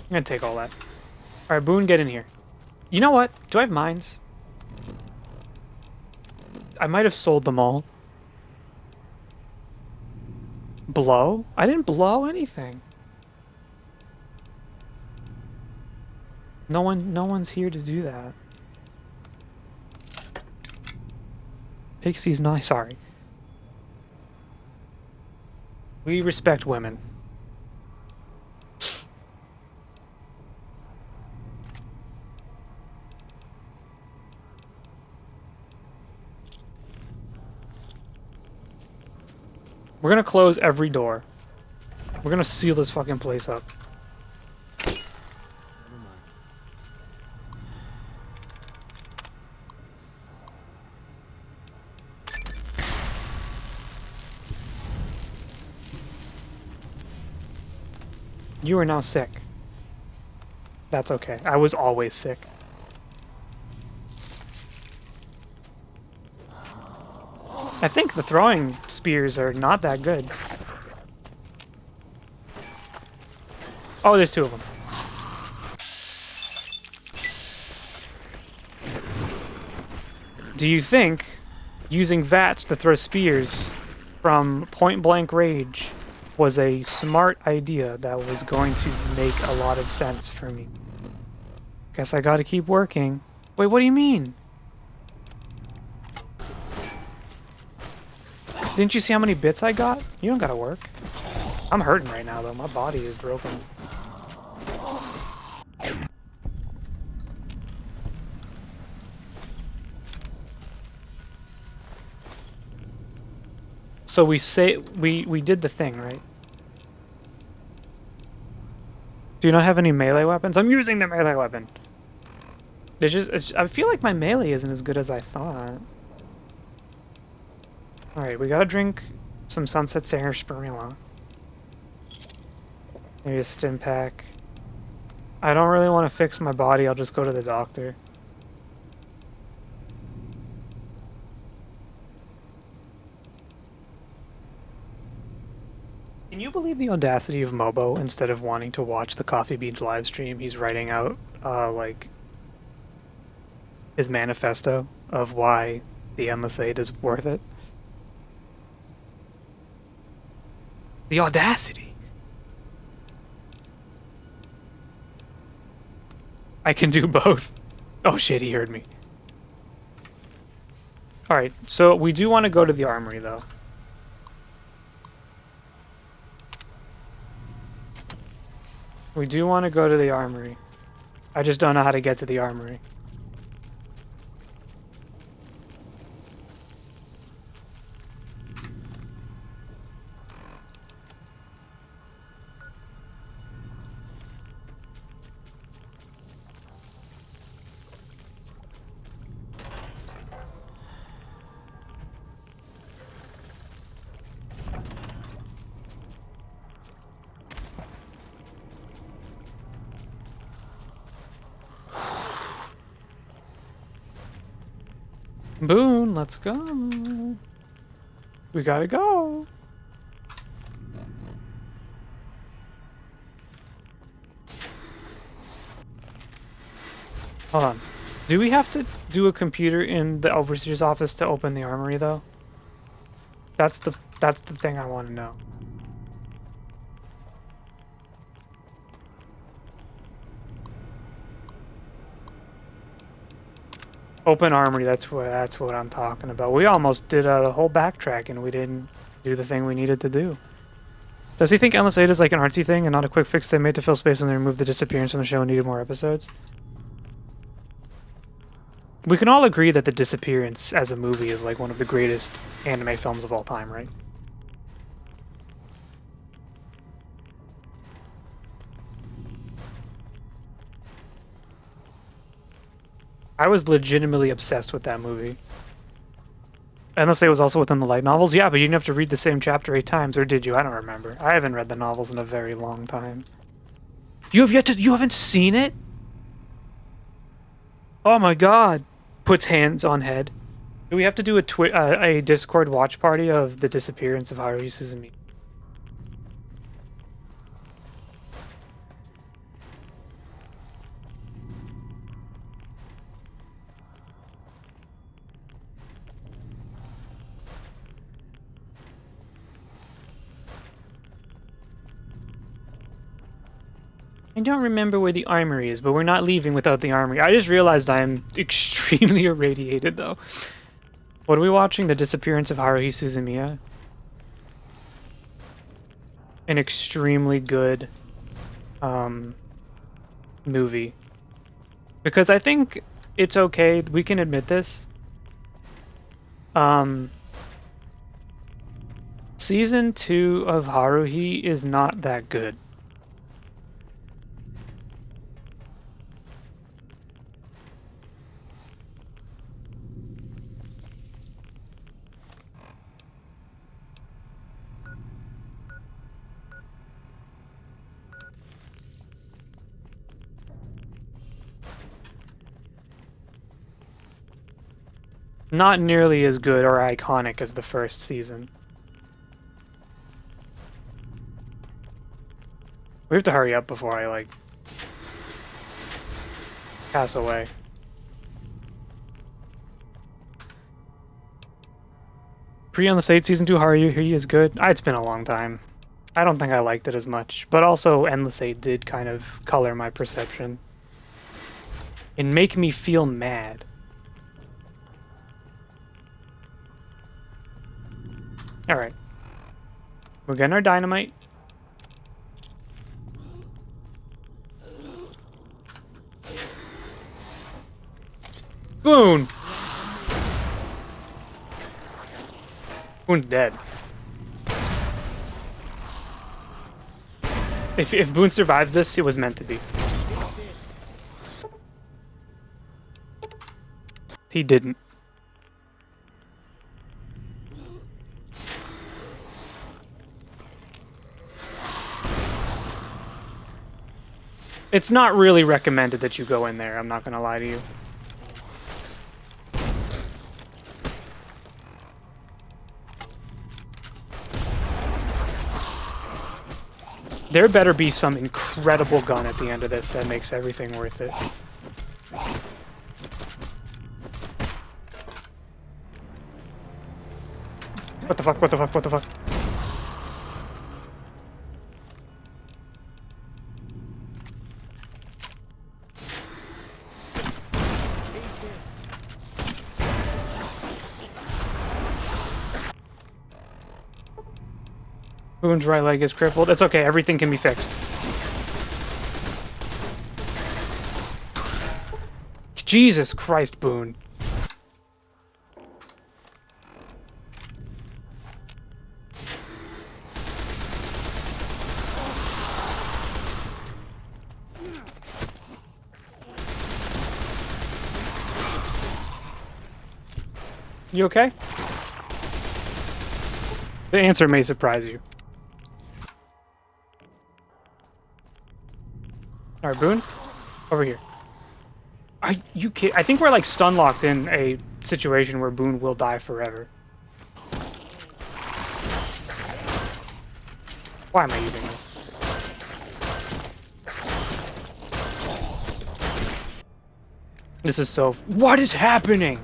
I'm gonna take all that. Alright, Boone, get in here. You know what? Do I have mines? I might have sold them all. Blow? I didn't blow anything. No one's here to do that. Pixie's nice. Sorry. We respect women. We're gonna close every door. We're gonna seal this fucking place up. Never mind. You are now sick. That's okay. I was always sick. I think the throwing spears are not that good. Oh, there's two of them. Do you think using VATS to throw spears from point-blank range was a smart idea that was going to make a lot of sense for me? Guess I gotta keep working. Wait, what do you mean? Didn't you see how many bits I got? You don't gotta work. I'm hurting right now, though. My body is broken. So we say we did the thing, right? Do you not have any melee weapons? I'm using the melee weapon. There's I feel like my melee isn't as good as I thought. Alright, we gotta drink some Sunset Sarsaparilla. Maybe a stim pack. I don't really want to fix my body, I'll just go to the doctor. Can you believe the audacity of Mobo? Instead of wanting to watch the Coffee Beans live stream, he's writing out, like, his manifesto of why the Endless 8 is worth it. The audacity! I can do both. Oh shit, he heard me. Alright, so we do want to go to the armory, though. We do want to go to the armory. I just don't know how to get to the armory. Boone, let's go. We gotta go. Hold on. Do we have to do a computer in the overseer's office to open the armory, though? That's the thing I want to know. Open armory, that's what I'm talking about. We almost did a whole backtrack and we didn't do the thing we needed to do. Does he think Endless 8 is like an artsy thing and not a quick fix they made to fill space when they removed the disappearance from the show and needed more episodes? We can all agree that The Disappearance as a movie is like one of the greatest anime films of all time, right? I was legitimately obsessed with that movie. Unless it was also within the light novels. Yeah, but you didn't have to read the same chapter 8 times, or did you? I don't remember. I haven't read the novels in a very long time. You haven't seen it? Oh my god. Puts hands on head. Do we have to do a Discord watch party of the disappearance of Haruhi Suzumi? I don't remember where the armory is, but we're not leaving without the armory. I just realized I am extremely irradiated, though. What are we watching? The Disappearance of Haruhi Suzumiya. An extremely good movie. Because I think it's okay, we can admit this. Season 2 of Haruhi is not that good. Not nearly as good or iconic as the first season. We have to hurry up before I, like, pass away. Pre-Endless 8 Season 2 Haruhi is good. It's been a long time. I don't think I liked it as much. But also, Endless 8 did kind of color my perception. And make me feel mad. Alright. We're getting our dynamite. Boone! Boone's dead. If Boone survives this, it was meant to be. He didn't. It's not really recommended that you go in there, I'm not gonna lie to you. There better be some incredible gun at the end of this that makes everything worth it. What the fuck, what the fuck, what the fuck? Boone's right leg is crippled. It's okay, everything can be fixed. Jesus Christ, Boone. You okay? The answer may surprise you. Alright, Boone, over here. Are you kidding? I think we're like stun locked in a situation where Boone will die forever. Why am I using this? This is so... What is happening?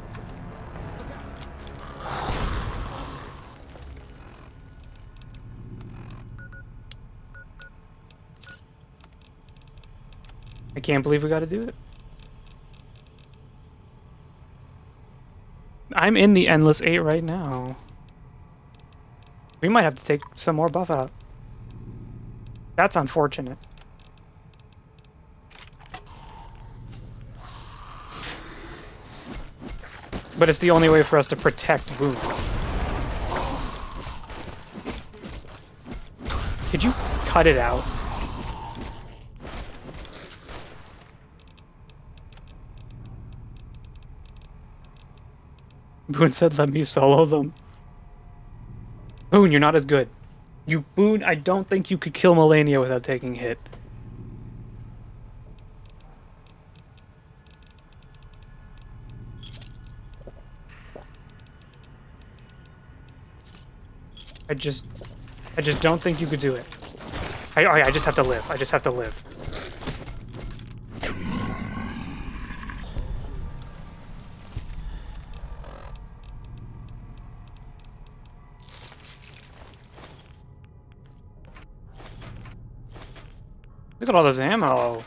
I can't believe we gotta do it. I'm in the Endless 8 right now. We might have to take some more buff out. That's unfortunate. But it's the only way for us to protect Boone. Could you cut it out? Boone said, let me solo them. Boone, you're not as good. Boone, I don't think you could kill Melania without taking hit. I just don't think you could do it. I just have to live. I just have to live. Look at all this ammo.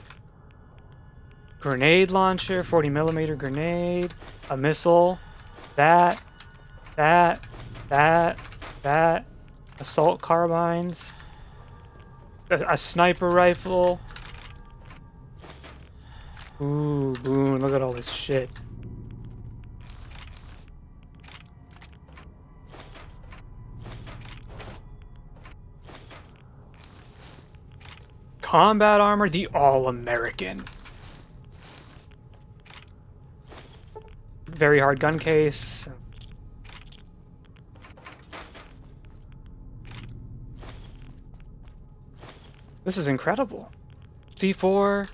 Grenade launcher, 40mm grenade, a missile, that. that, assault carbines, a sniper rifle. Ooh, boom, look at all this shit. Combat armor, the all-American. Very hard gun case. This is incredible. C4,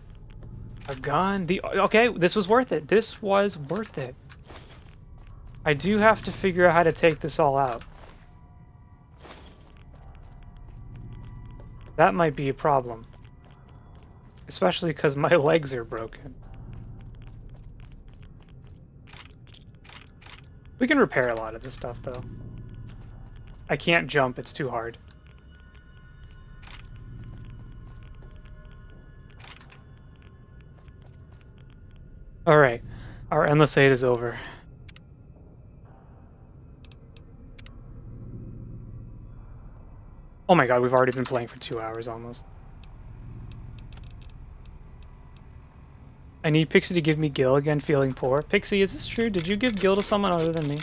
a gun, okay, this was worth it. This was worth it. I do have to figure out how to take this all out. That might be a problem. Especially because my legs are broken. We can repair a lot of this stuff, though. I can't jump, it's too hard. Alright, our endless aid is over. Oh my god, we've already been playing for 2 hours almost. I need Pixie to give me Gil again, feeling poor. Pixie, is this true? Did you give Gil to someone other than me?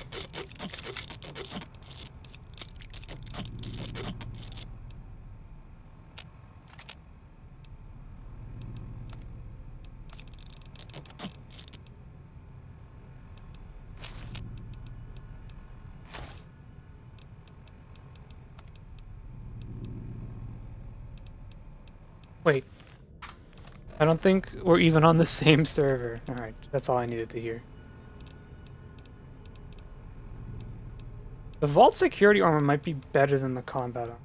Wait. I don't think we're even on the same server. Alright, that's all I needed to hear. The vault security armor might be better than the combat armor.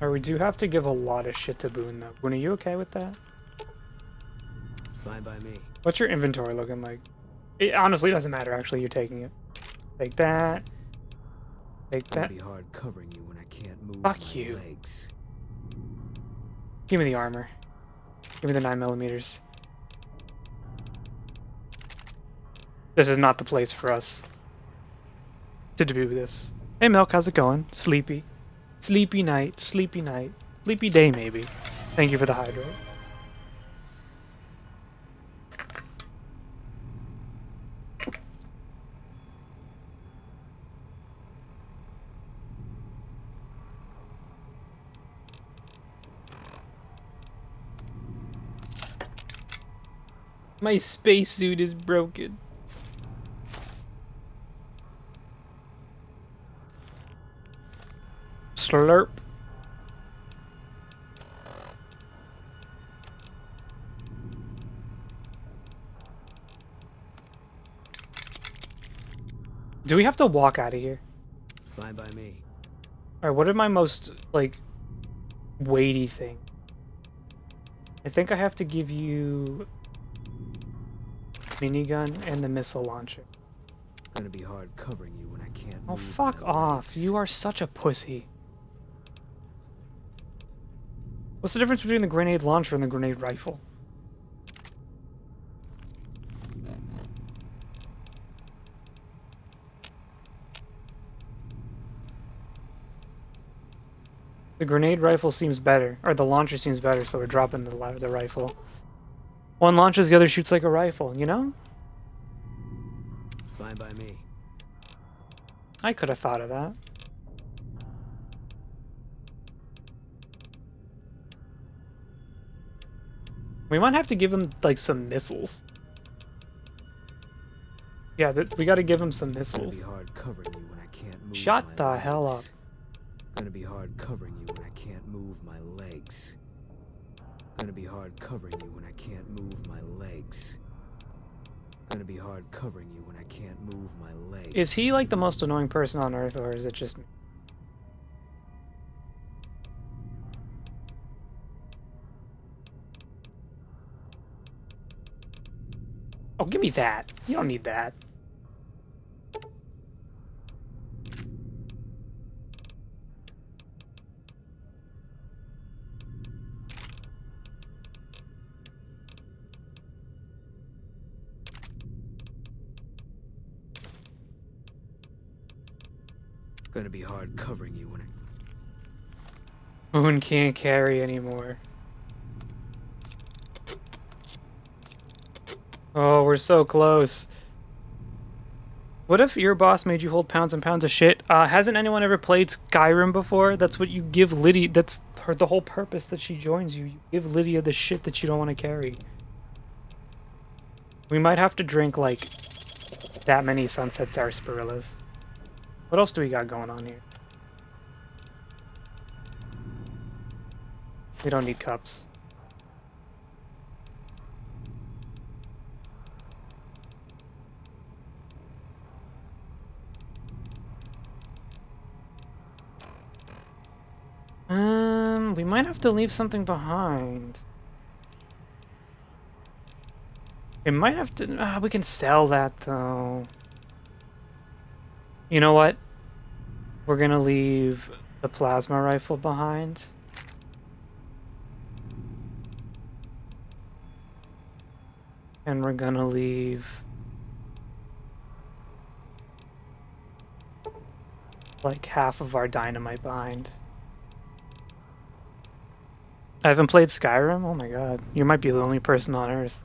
Or we do have to give a lot of shit to Boone, though. Boone, are you okay with that? Fine by me. What's your inventory looking like? It honestly doesn't matter, actually. You're taking it. Take that. Take that. It'll be hard covering you when I can't move Fuck my you. legs. Give me the armor. Give me the 9mm. This is not the place for us to do this. Hey, Milk, how's it going? Sleepy. Sleepy night, sleepy night. Sleepy day, maybe. Thank you for the hydrate. My spacesuit is broken. Slurp. Do we have to walk out of here? Fine by me. Alright, what are my most, like, weighty thing? I think I have to give you minigun and the missile launcher. Gonna be hard covering you when I can't Oh, move fuck my off. legs. You are such a pussy. What's the difference between the grenade launcher and the grenade rifle? The grenade rifle seems better, or the launcher seems better, so we're dropping the rifle. One launches, the other shoots like a rifle, you know? Fine by me. I could have thought of that. We might have to give him, like, some missiles. Yeah, we gotta give him some Gonna missiles. be hard covering you when I can't move Shut my the hell up. legs. Gonna be hard covering you when I can't move my legs. Gonna be hard covering you when I can't move my legs. Gonna be hard covering you when I can't move my legs. Is he, like, the most annoying person on Earth, or is it just me? Oh, give me that. You don't need that. Gonna be hard covering you when I... Boone can't carry anymore. Oh, we're so close. What if your boss made you hold pounds and pounds of shit? Hasn't anyone ever played Skyrim before? That's what you give Lydia. That's the whole purpose that she joins you. You give Lydia the shit that you don't want to carry. We might have to drink, like, that many Sunset Sarsaparillas. What else do we got going on here? We don't need cups. We might have to leave something behind. It might have to... we can sell that, though. You know what? We're gonna leave the plasma rifle behind. And we're gonna leave... like half of our dynamite behind. I haven't played Skyrim? Oh my god. You might be the only person on Earth.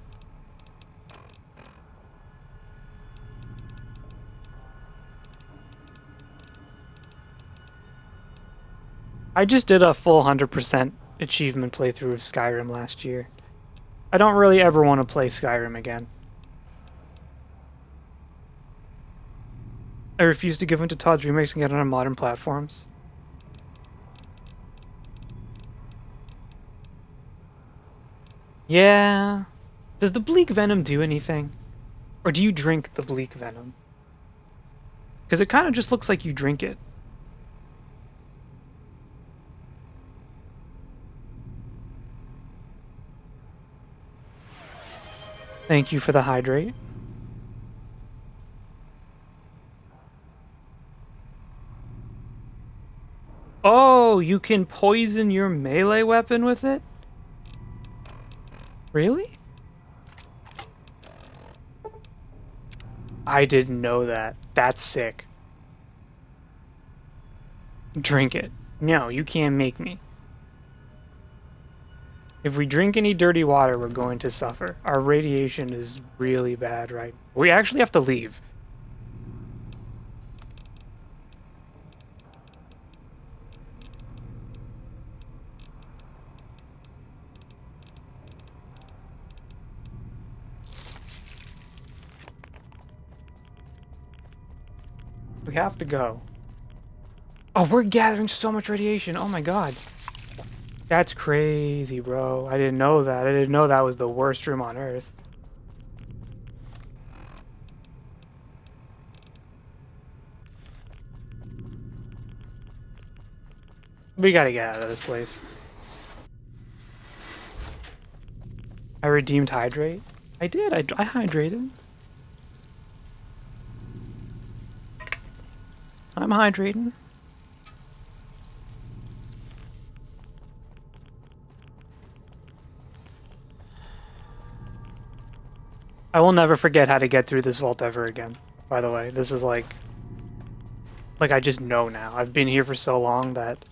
I just did a full 100% achievement playthrough of Skyrim last year. I don't really ever want to play Skyrim again. I refuse to give in to Todd's remakes and get it on modern platforms. Yeah. Does the bleak venom do anything? Or do you drink the bleak venom? Because it kind of just looks like you drink it. Thank you for the hydrate. Oh, you can poison your melee weapon with it? Really? I didn't know that. That's sick. Drink it. No, you can't make me. If we drink any dirty water, we're going to suffer. Our radiation is really bad, right? We actually have to leave. We have to go. Oh, we're gathering so much radiation. Oh my god. That's crazy, bro. I didn't know that. I didn't know that was the worst room on Earth. We gotta get out of this place. I redeemed hydrate? I did. I hydrated. I'm hydrating. I will never forget how to get through this vault ever again, by the way. This is like I just know now. I've been here for so long that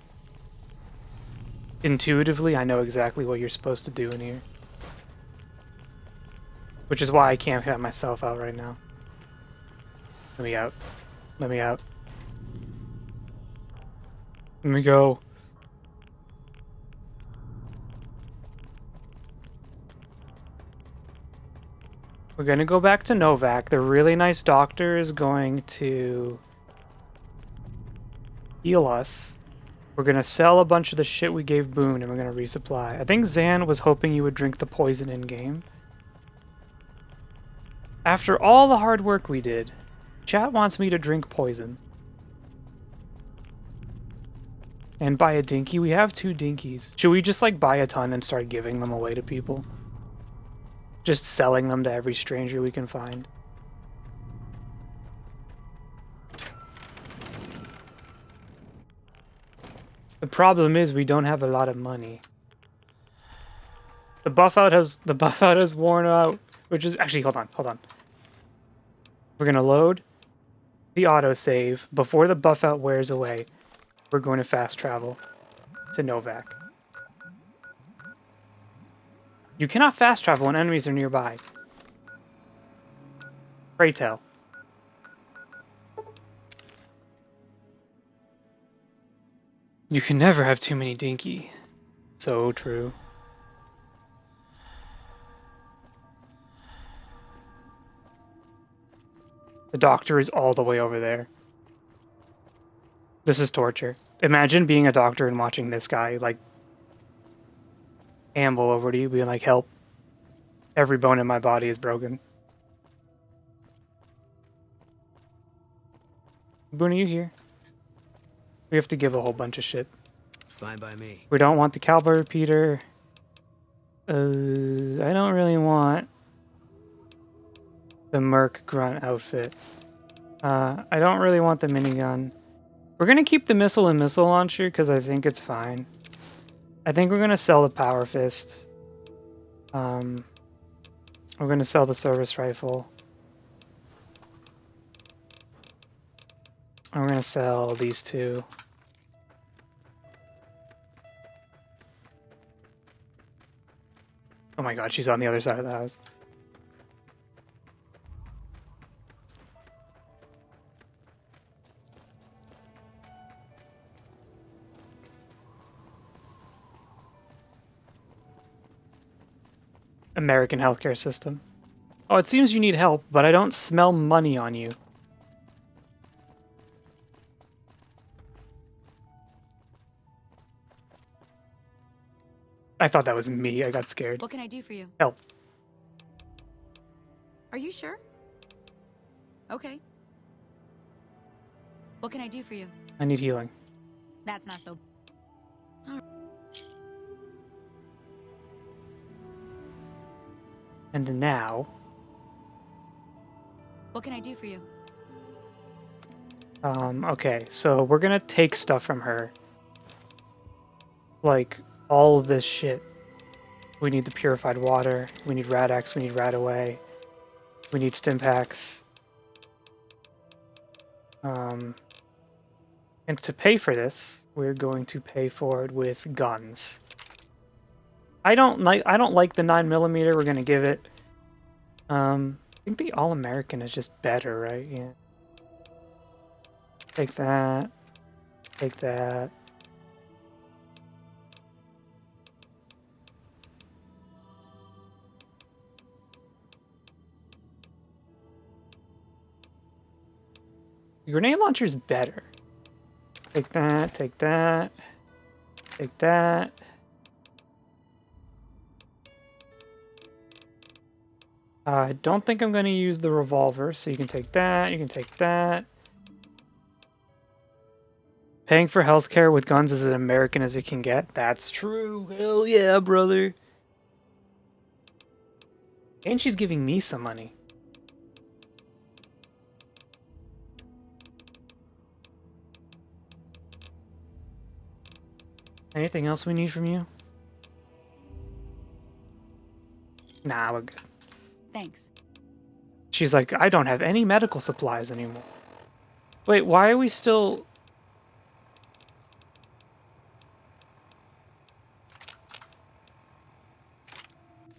intuitively I know exactly what you're supposed to do in here. Which is why I can't get myself out right now. Let me out. Let me out. Let me go. We're gonna go back to Novak. The really nice doctor is going to heal us. We're gonna sell a bunch of the shit we gave Boone and we're gonna resupply. I think Zan was hoping you would drink the poison in-game. After all the hard work we did, chat wants me to drink poison. And buy a Dinky. We have 2 Dinkies. Should we just like buy a ton and start giving them away to people? Just selling them to every stranger we can find. The problem is we don't have a lot of money. The buff out has worn out, which is actually hold on. We're gonna load. the autosave before the buff out wears away. We're going to fast travel to Novak. You cannot fast travel when enemies are nearby. Pray tell. You can never have too many Dinky. So true. The doctor is all the way over there. This is torture. Imagine being a doctor and watching this guy, like, amble over to you, being like, help. Every bone in my body is broken. Boone, are you here? We have to give a whole bunch of shit. Fine by me. We don't want the cowboy repeater. I don't really want the Merc Grunt outfit. I don't really want the minigun. We're gonna keep the missile and missile launcher because I think it's fine. I think we're gonna sell the power fist. We're gonna sell the service rifle. And we're gonna sell these two. Oh my god, she's on the other side of the house. American healthcare system. Oh, it seems you need help, but I don't smell money on you. I thought that was me. I got scared. What can I do for you? Help. Are you sure? Okay. What can I do for you? I need healing. That's not so... And now... What can I do for you? Okay, so we're gonna take stuff from her. Like, all of this shit. We need the purified water, we need Rad-X, we need Rad-Away, we need stim packs. And to pay for this, we're going to pay for it with guns. I don't like the 9mm, we're gonna give it. I think the All-American is just better, right? Yeah. Take that. Take that. The grenade launcher is better. Take that, take that, take that. I don't think I'm going to use the revolver, so you can take that, you can take that. Paying for healthcare with guns is as American as it can get. That's true. Hell yeah, brother. And she's giving me some money. Anything else we need from you? Nah, we're good. Thanks. She's like, I don't have any medical supplies anymore. Wait, why are we still...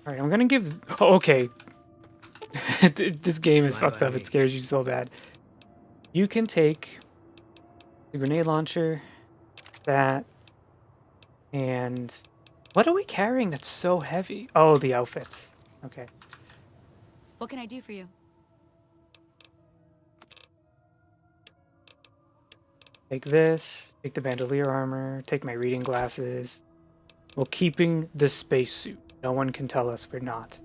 Alright, I'm gonna give... Oh, okay. This game is fucked up. It scares you so bad. You can take the grenade launcher, that, and... What are we carrying that's so heavy? Oh, the outfits. Okay. What can I do for you? Take this, take the bandolier armor, take my reading glasses, while keeping the spacesuit. No one can tell us we're not.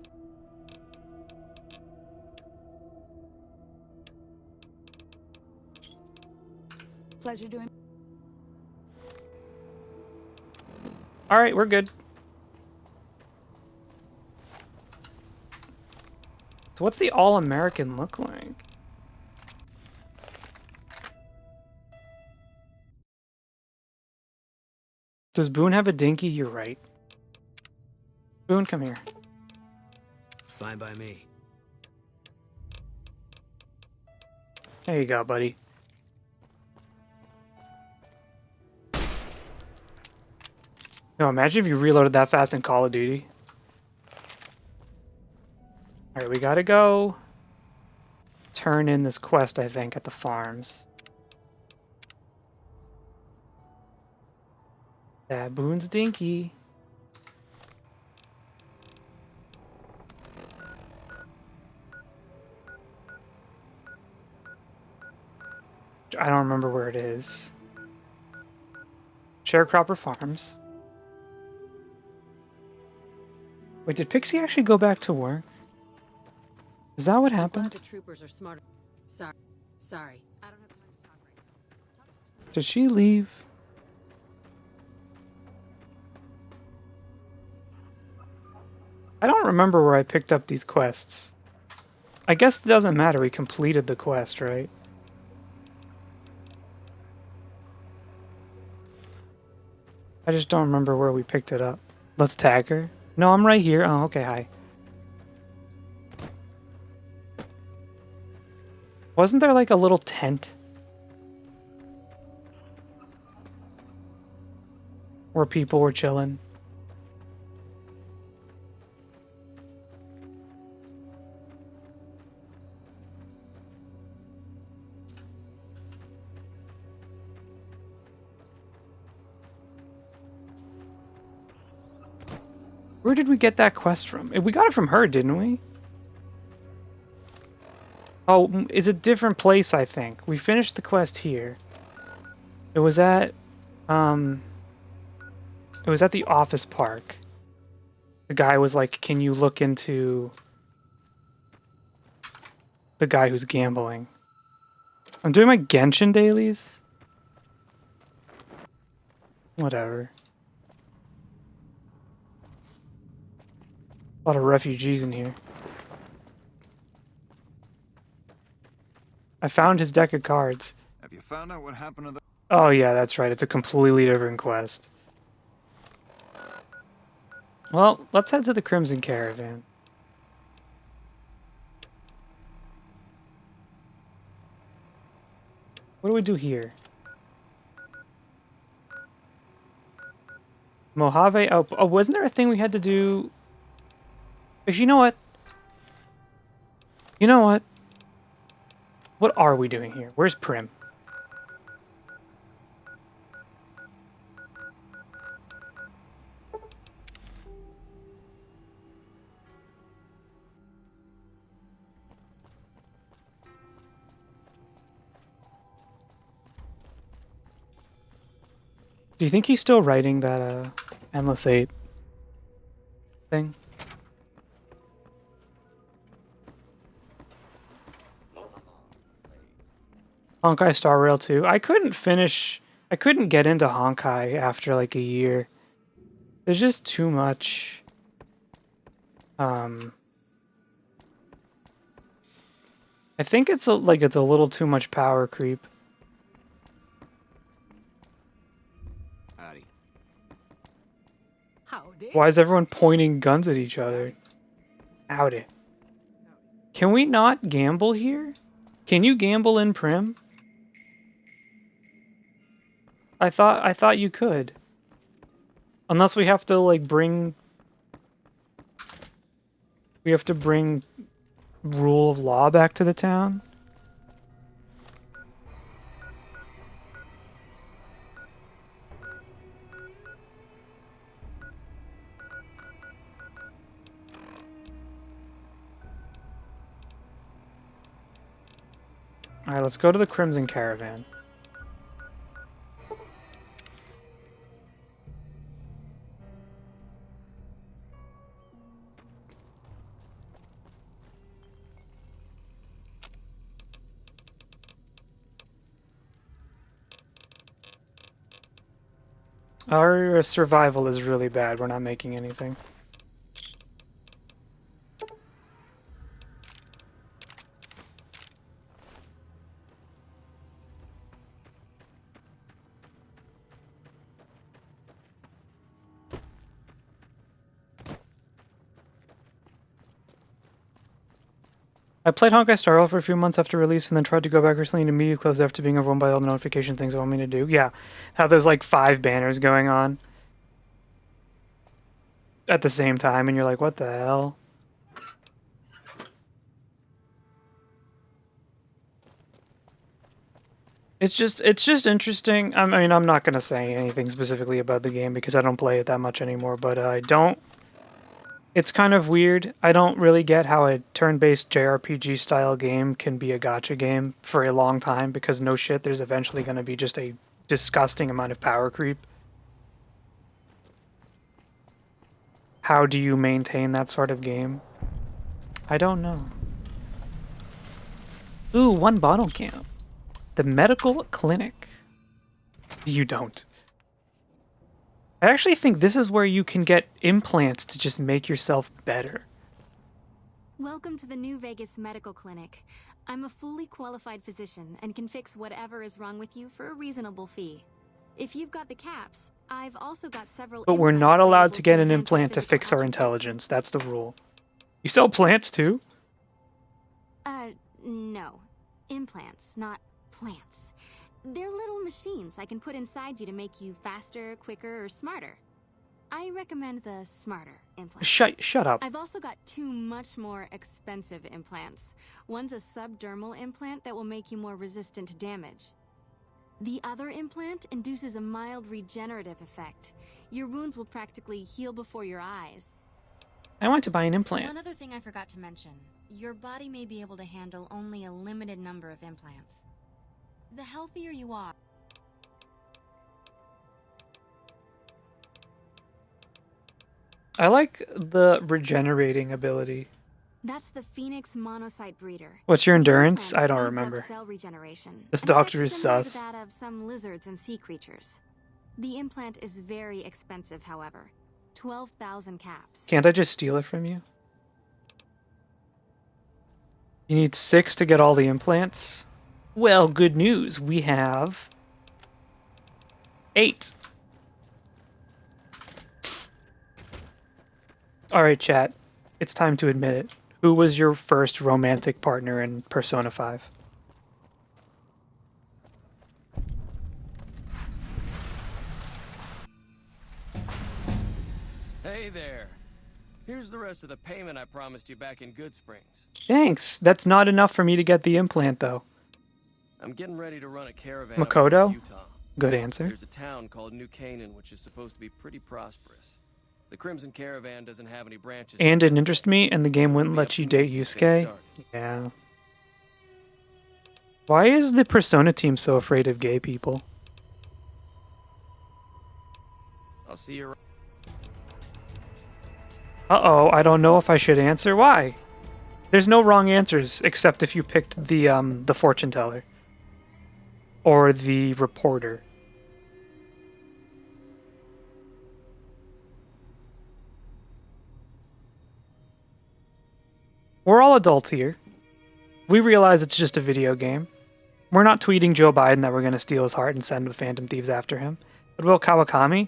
Pleasure doing... Alright, we're good. So what's the All-American look like? Does Boone have a Dinky? You're right. Boone, come here. Fine by me. There you go, buddy. No, imagine if you reloaded that fast in Call of Duty. Alright, we gotta go turn in this quest, I think, at the farms. Baboon's Dinky. I don't remember where it is. Sharecropper Farms. Wait, did Pixie actually go back to work? Is that what I'm glad happened? the troopers are smarter. Sorry. I don't have time to talk right now. Did she leave? I don't remember where I picked up these quests. I guess it doesn't matter, we completed the quest, right? I just don't remember where we picked it up. Let's tag her. No, I'm right here. Oh, okay, hi. Wasn't there like a little tent? Where people were chilling? Where did we get that quest from? We got it from her, didn't we? Oh, it's a different place, I think. We finished the quest here. It was at the office park. The guy was like, "Can you look into the guy who's gambling?" I'm doing my Genshin dailies. Whatever. A lot of refugees in here. I found his deck of cards. Have you found out what happened to the... Oh yeah, that's right. It's a completely different quest. Well, let's head to the Crimson Caravan. What do we do here? Mojave... Oh, wasn't there a thing we had to do... Actually, you know what? You know what? What are we doing here? Where's Prim? Do you think he's still writing that Endless 8 thing? Honkai Star Rail 2. I couldn't get into Honkai after like a year. There's just too much. I think it's a little too much power creep. Howdy. Howdy. Why is everyone pointing guns at each other? Howdy. Can we not gamble here? Can you gamble in Prim? I thought you could. Unless we have to like bring... We have to bring rule of law back to the town? Alright, let's go to the Crimson Caravan. Our survival is really bad. We're not making anything. I played Honkai Star Rail for a few months after release and then tried to go back recently and immediately closed after being overwhelmed by all the notification things they want me to do. Yeah, how there's like 5 banners going on. at the same time, and you're like, what the hell? It's just interesting. I mean, I'm not gonna say anything specifically about the game because I don't play it that much anymore, but I don't. It's kind of weird. I don't really get how a turn-based JRPG style game can be a gacha game for a long time because no shit, there's eventually gonna be just a disgusting amount of power creep. How do you maintain that sort of game? I don't know. Ooh, 1 bottle count. The medical clinic. You don't. I actually think this is where you can get implants to just make yourself better. Welcome to the New Vegas Medical Clinic. I'm a fully qualified physician and can fix whatever is wrong with you for a reasonable fee. If you've got the caps, I've also got several. But we're not implants allowed available to get an enhance your implant to physical fix our attributes. intelligence. That's the rule. You sell plants too? No. Implants, not plants. They're little machines I can put inside you to make you faster, quicker, or smarter. I recommend the smarter implant. Shut up. I've also got 2 much more expensive implants. One's a subdermal implant that will make you more resistant to damage. The other implant induces a mild regenerative effect. Your wounds will practically heal before your eyes. I want to buy an implant. One other thing I forgot to mention. Your body may be able to handle only a limited number of implants. The healthier you are... I like the regenerating ability. That's the Phoenix monocyte breeder. What's your The endurance? implant I don't speeds up remember. Cell regeneration. This an doctor effect is similar sus. to that of some lizards and sea creatures. The implant is very expensive, however. 12,000 caps. Can't I just steal it from you? You need 6 to get all the implants? Well, good news. We have 8. Alright, chat. It's time to admit it. Who was your first romantic partner in Persona 5? Hey there. Here's the rest of the payment I promised you back in Good Springs. Thanks. That's not enough for me to get the implant, though. I'm getting ready to run a caravan up Makoto? towards Utah. Good answer. There's a town called New Canaan which is supposed to be pretty prosperous. The Crimson Caravan doesn't have any branches. And didn't interest me, and the game wouldn't It'll be let up you to me date to get Yusuke? things started. Yeah. Why is the Persona team so afraid of gay people? I'll see you around. Uh-oh, I don't know if I should answer. Why? There's no wrong answers, except if you picked the fortune teller. Or the reporter. We're all adults here. We realize it's just a video game. We're not tweeting Joe Biden that we're going to steal his heart and send the Phantom Thieves after him. What about Kawakami?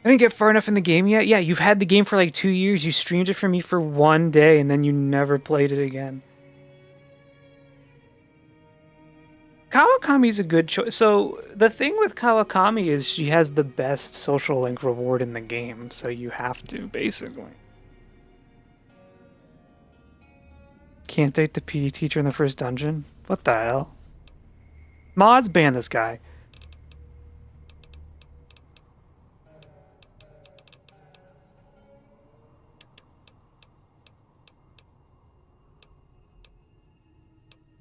I didn't get far enough in the game yet. Yeah, you've had the game for like 2 years. You streamed it for me for 1 day, and then you never played it again. Kawakami's a good choice. So, the thing with Kawakami is she has the best social link reward in the game, so you have to, basically. Can't date the PE teacher in the first dungeon? What the hell? Mods ban this guy.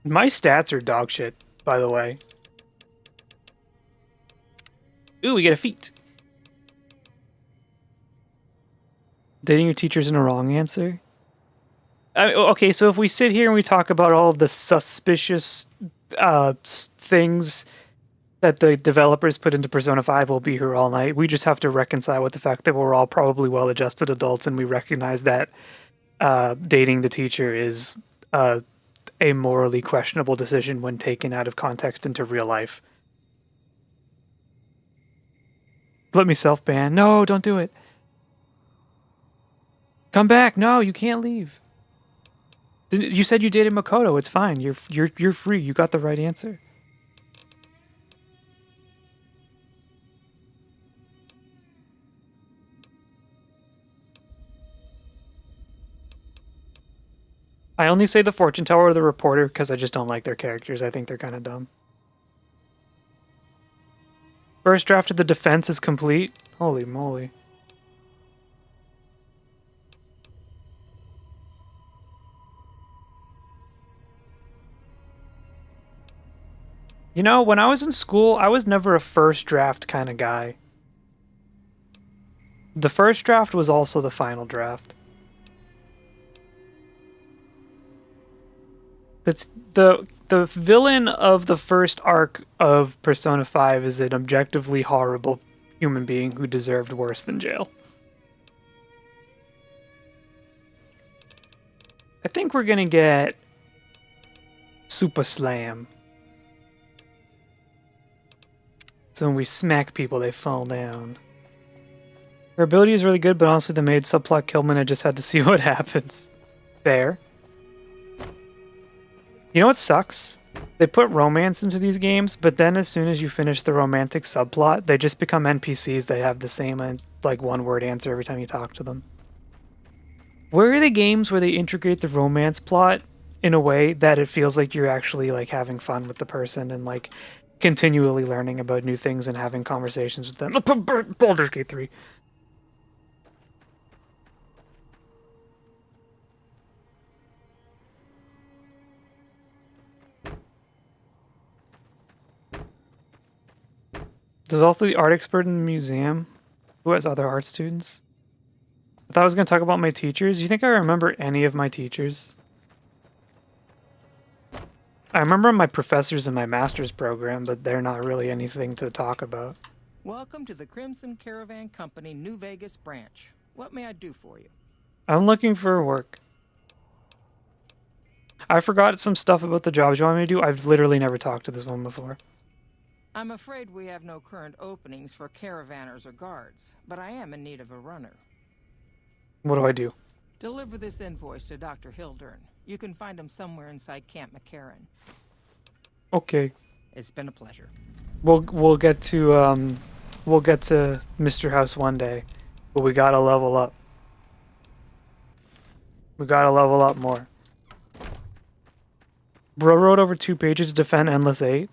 My stats are dog shit, by the way. Ooh, we get a feat. Dating your teacher's a wrong answer? Okay, so if we sit here and we talk about all of the suspicious things that the developers put into Persona 5, we'll be here all night. We just have to reconcile with the fact that we're all probably well-adjusted adults, and we recognize that dating the teacher is a morally questionable decision when taken out of context into real life. Let me self-ban. No, don't do it. Come back. No, you can't leave. You said you dated Makoto. It's fine. You're free. You got the right answer. I only say the fortune teller or the reporter because I just don't like their characters. I think they're kind of dumb. First draft of the defense is complete. Holy moly. You know, when I was in school, I was never a first draft kind of guy. The first draft was also the final draft. That's the villain of the first arc of Persona 5 is an objectively horrible human being who deserved worse than jail. I think we're gonna get Super Slam. So when we smack people, they fall down. Her ability is really good, but honestly, the maid subplot killed me and I just had to see what happens. Fair. You know what sucks? They put romance into these games, but then as soon as you finish the romantic subplot, they just become NPCs that have the same, like, one-word answer every time you talk to them. Where are the games where they integrate the romance plot in a way that it feels like you're actually, like, having fun with the person and, like, continually learning about new things and having conversations with them? Baldur's Gate 3. There's also the art expert in the museum who has other art students. I thought I was going to talk about my teachers. You think I remember any of my teachers? I remember my professors in my master's program, but they're not really anything to talk about. Welcome to the Crimson Caravan Company New Vegas branch. What may I do for you? I'm looking for work. I forgot some stuff about the jobs you want me to do. I've literally never talked to this one before. I'm afraid we have no current openings for caravanners or guards, but I am in need of a runner. What do I do? Deliver this invoice to Dr. Hildern. You can find him somewhere inside Camp McCarran. Okay. It's been a pleasure. We'll get to Mr. House one day, but we gotta level up. We gotta level up more. Bro wrote over 2 pages to defend Endless 8.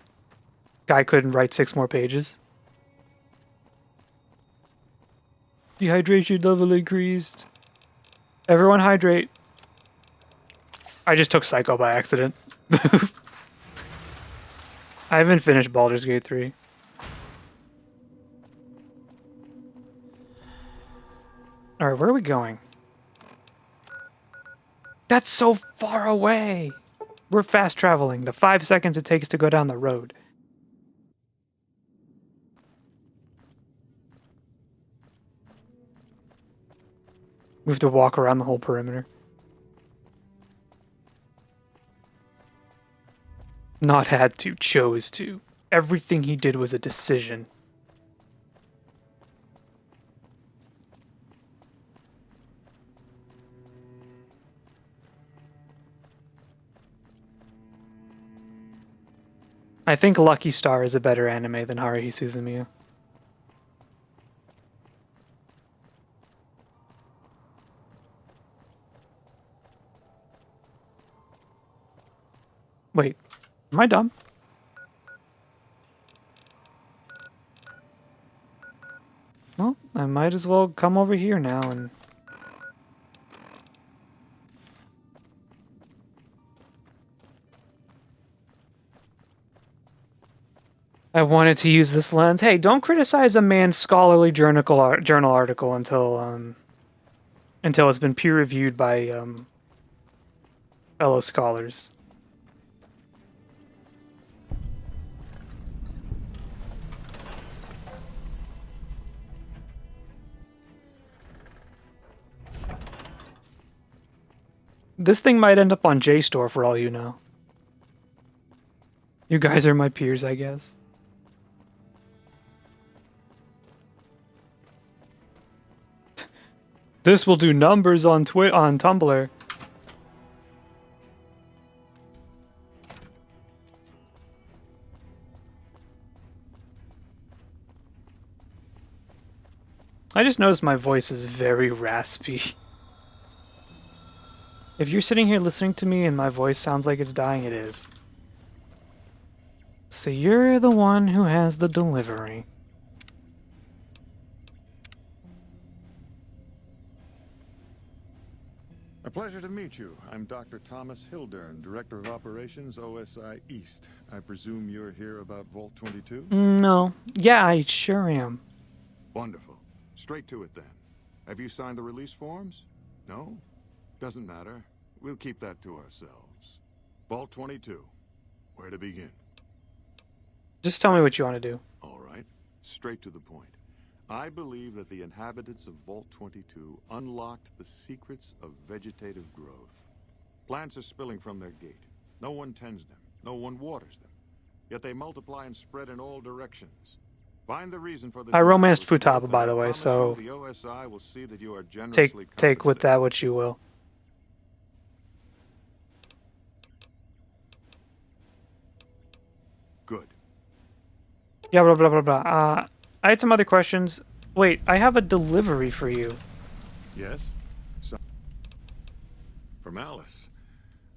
Guy couldn't write 6 more pages. Dehydration level increased. Everyone hydrate. I just took Psycho by accident. I haven't finished Baldur's Gate 3. Alright, where are we going? That's so far away! We're fast traveling. The 5 seconds it takes to go down the road. We have to walk around the whole perimeter. Not had to, chose to. Everything he did was a decision. I think Lucky Star is a better anime than Haruhi Suzumiya. Wait, am I dumb? Well, I might as well come over here now and... I wanted to use this lens. Hey, don't criticize a man's scholarly journal article until it's been peer-reviewed by fellow scholars. This thing might end up on JSTOR for all you know. You guys are my peers, I guess. This will do numbers on on Tumblr. I just noticed my voice is very raspy. If you're sitting here listening to me and my voice sounds like it's dying, it is. So you're the one who has the delivery. A pleasure to meet you. I'm Dr. Thomas Hildern, Director of Operations, OSI East. I presume you're here about Vault 22? No. Yeah, I sure am. Wonderful. Straight to it then. Have you signed the release forms? No? Doesn't matter. We'll keep that to ourselves. Vault 22. Where to begin? Just tell me what you want to do. All right. Straight to the point. I believe that the inhabitants of Vault 22 unlocked the secrets of vegetative growth. Plants are spilling from their gate. No one tends them. No one waters them. Yet they multiply and spread in all directions. Find the reason for this. I romanced Futaba, by the way, so the OSI will see that you are take with that what you will. Good. Yeah, blah, blah, blah, blah. I had some other questions. Wait, I have a delivery for you. Yes? From Alice.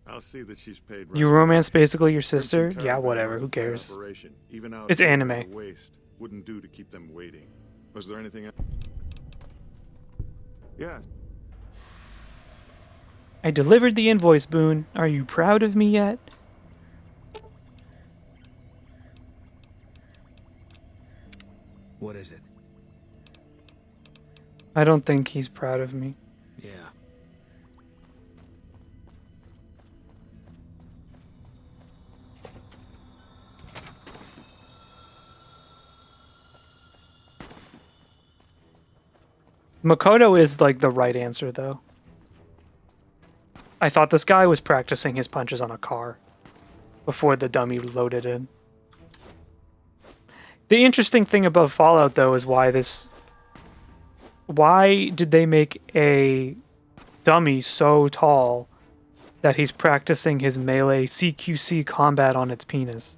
I'll see that she's paid. You romance basically your sister? Yeah, whatever. Who cares? It's anime. Waste wouldn't do to keep them waiting. Was there anything else? Yeah. I delivered the invoice, Boone. Are you proud of me yet? What is it? I don't think he's proud of me. Yeah. Makoto is like the right answer, though. I thought this guy was practicing his punches on a car before the dummy loaded in. The interesting thing about Fallout, though, is why did they make a dummy so tall that he's practicing his melee CQC combat on its penis?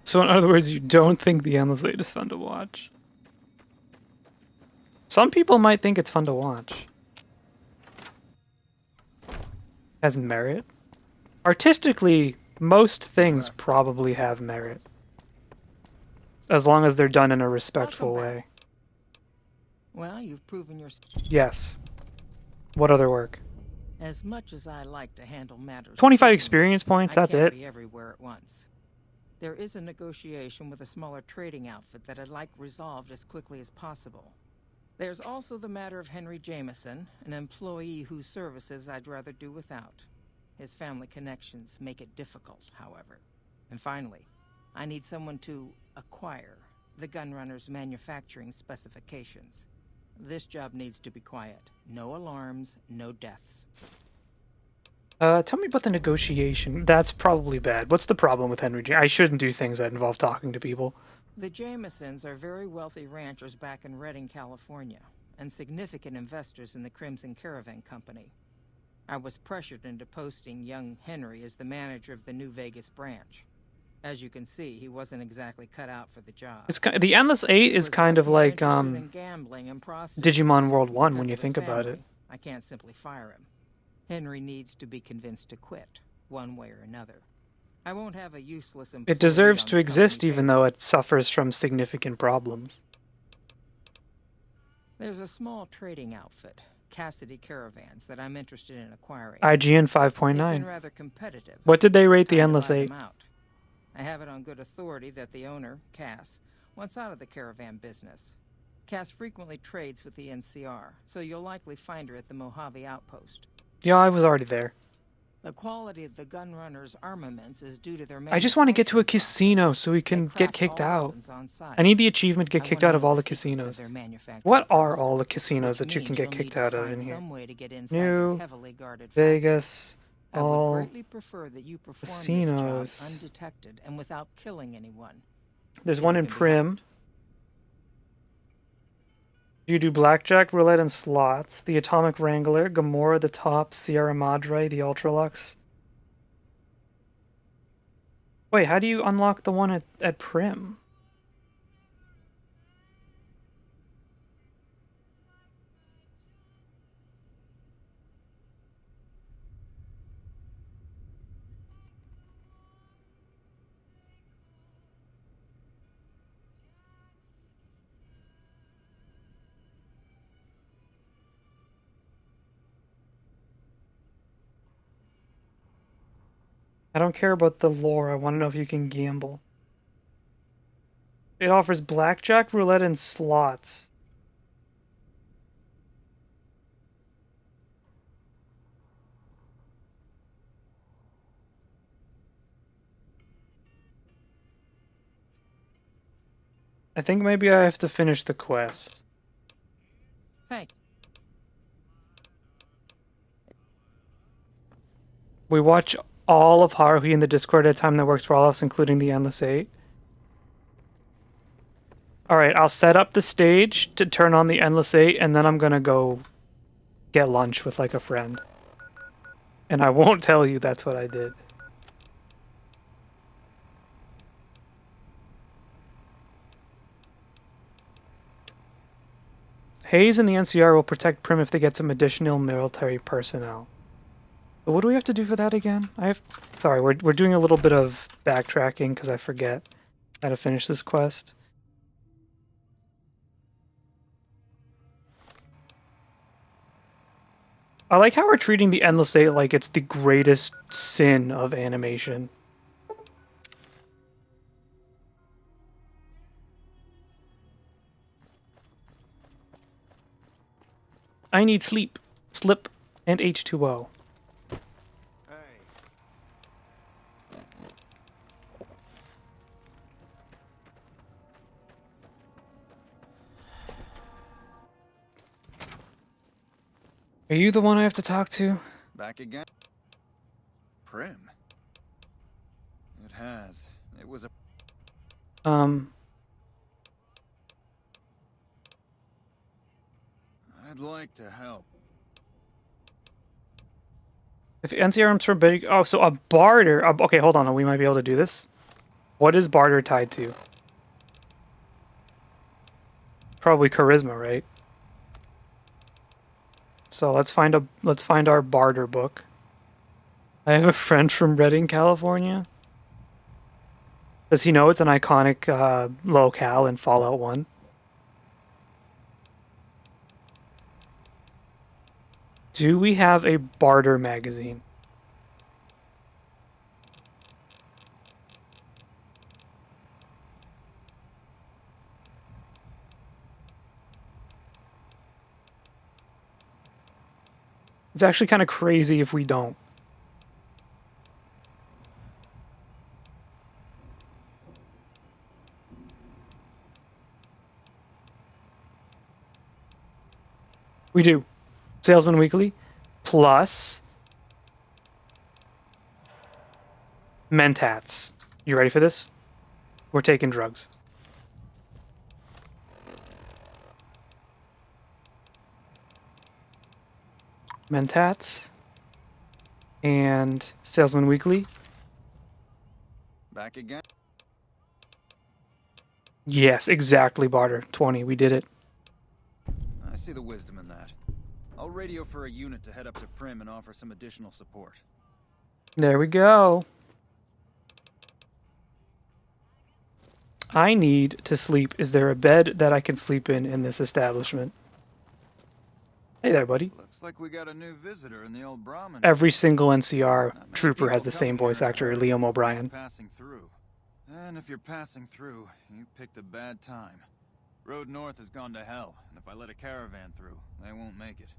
So in other words, you don't think The Endless Eight is fun to watch? Some people might think it's fun to watch. Has merit? Artistically, most things probably have merit. As long as they're done in a respectful way. Well, you've proven your... Yes. What other work? As much as I like to handle matters... 25 experience points, that's it. Be everywhere at once. There is a negotiation with a smaller trading outfit that I'd like resolved as quickly as possible. There's also the matter of Henry Jameson, an employee whose services I'd rather do without. His family connections make it difficult, however. And finally, I need someone to acquire the Gunrunner's manufacturing specifications. This job needs to be quiet. No alarms, no deaths. Tell me about the negotiation. That's probably bad. What's the problem with Henry I shouldn't do things that involve talking to people. The Jamesons are very wealthy ranchers back in Redding, California, and significant investors in the Crimson Caravan Company. I was pressured into posting young Henry as the manager of the New Vegas branch. As you can see, he wasn't exactly cut out for the job. It's the Endless Eight is kind of like Digimon World 1 when you think about it. I can't simply fire him. Henry needs to be convinced to quit, one way or another. I won't have a useless employee. It deserves to exist even though it suffers from significant problems. There's a small trading outfit, Cassidy Caravans, that I'm interested in acquiring. IGN 5.9. Rather competitive. What did they rate the Endless Eight? I have it on good authority that the owner, Cass, wants out of the caravan business. Cass frequently trades with the NCR, so you'll likely find her at the Mojave outpost. Yeah, I was already there. The quality of the gunrunners' armaments is due to their I just want to get to a manufacturing casino process. so we They can get craft kicked all out. weapons on site. I need the achievement to get I kicked wanna out of know all the secrets of casinos. their manufacturing What are all the process, casinos which that you can means get you'll kicked need to out of find in here? some way to get inside their New heavily guarded factory. Vegas, I would all greatly prefer that you perform this casinos. job undetected and without killing anyone. There's If one it in can be Prim. helped. You do blackjack, roulette, and slots. The Atomic Wrangler, Gamora, the Top, Sierra Madre, the Ultralux. Wait, how do you unlock the one at Prim? I don't care about the lore. I want to know if you can gamble. It offers blackjack, roulette, and slots. I think maybe I have to finish the quest. Hey. We watch all of Haruhi in the Discord at a time that works for all of us, including the Endless 8. Alright, I'll set up the stage to turn on the Endless 8, and then I'm gonna go get lunch with, like, a friend. And I won't tell you that's what I did. Hayes and the NCR will protect Prim if they get some additional military personnel. But what do we have to do for that again? Sorry, we're doing a little bit of backtracking because I forget how to finish this quest. I like how we're treating the Endless 8 like it's the greatest sin of animation. I need sleep, slip, and H2O. Are you the one I have to talk to? Back again? Prim? It has. It was a... I'd like to help. If NCRM's forbidden... Oh, so a barter... Okay, hold on. We might be able to do this. What is barter tied to? Probably charisma, right? So let's find our barter book. I have a friend from Redding, California. Does he know it's an iconic locale in Fallout 1? Do we have a barter magazine? It's actually kind of crazy if we don't. We do. Salesman Weekly plus Mentats. You ready for this? We're taking drugs. Mentats and Salesman Weekly. Back again? Yes, exactly, barter. 20. We did it. I see the wisdom in that. I'll radio for a unit to head up to Prim and offer some additional support. There we go. I need to sleep. Is there a bed that I can sleep in this establishment? Hey there, buddy. Looks like we got a new visitor in the old Brahmin. Every single NCR trooper has the same voice actor, Liam O'Brien. Passing through. And if you're passing through, you picked a bad time. Road north has gone to hell, and if I let a caravan through, they won't make it.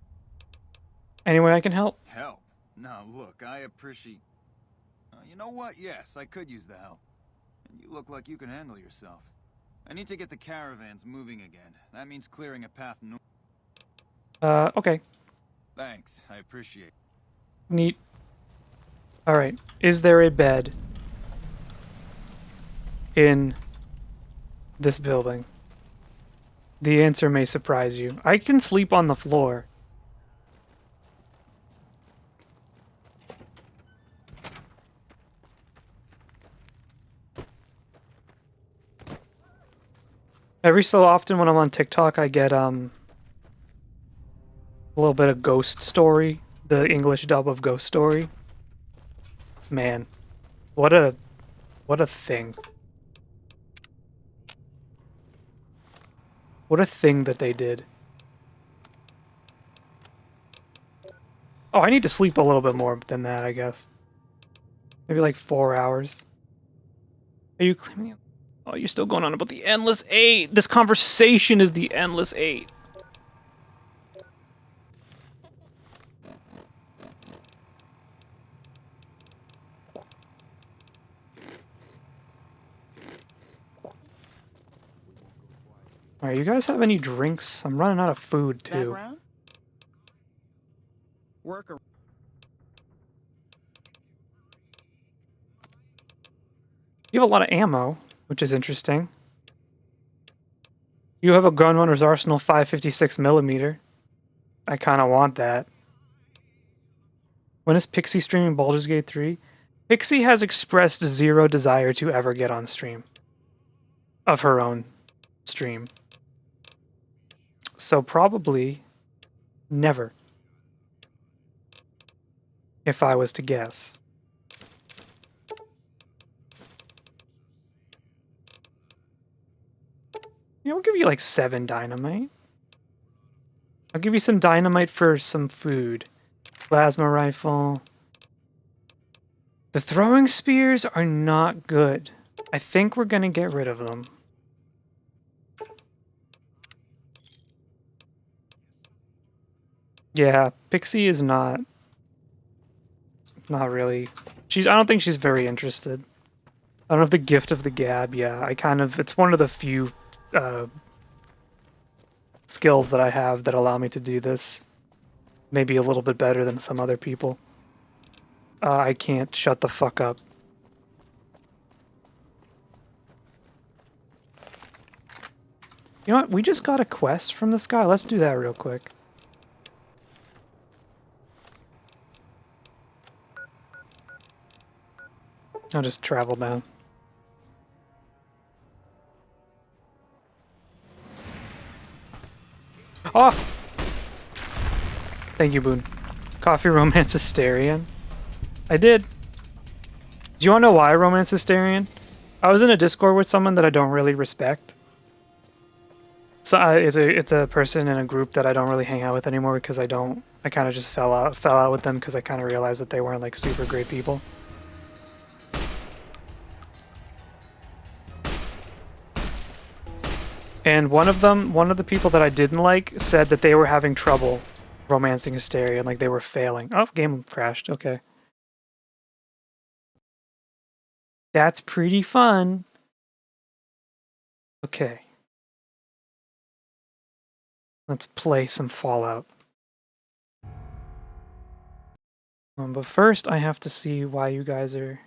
Any way I can help? Help? No, look, I appreciate... you know what? Yes, I could use the help. And you look like you can handle yourself. I need to get the caravans moving again. That means clearing a path north. Okay. Thanks, I appreciate it. Neat. Alright, is there a bed in this building? The answer may surprise you. I can sleep on the floor. Every so often when I'm on TikTok, I get a little bit of Ghost Story, the English dub of Ghost Story. Man, what a thing. What a thing that they did. Oh, I need to sleep a little bit more than that, I guess. Maybe like 4 hours. Are you claiming? Oh, you're still going on about the Endless 8. This conversation is the Endless 8. Alright, you guys have any drinks? I'm running out of food, too. Background? Worker. You have a lot of ammo, which is interesting. You have a Gunrunner's Arsenal 556mm. I kind of want that. When is Pixie streaming Baldur's Gate 3? Pixie has expressed zero desire to ever get on stream. Of her own stream. So probably never. If I was to guess. Yeah, we'll give you like 7 dynamite. I'll give you some dynamite for some food. Plasma rifle. The throwing spears are not good. I think we're gonna get rid of them. Yeah, Pixie is not really. I don't think she's very interested. I don't have the gift of the gab. Yeah, it's one of the few skills that I have that allow me to do this. Maybe a little bit better than some other people. I can't shut the fuck up. You know what? We just got a quest from this guy. Let's do that real quick. I'll just travel down. Oh! Thank you, Boone. Coffee Romance Hysterian. I did. Do you want to know why Romance Hysterian? I was in a Discord with someone that I don't really respect. So it's a person in a group that I don't really hang out with anymore because I kind of just fell out with them because I kind of realized that they weren't like super great people. And one of the people that I didn't like said that they were having trouble romancing Hysteria and like they were failing. Oh, game crashed. Okay. That's pretty fun. Okay. Let's play some Fallout. But first I have to see why you guys are...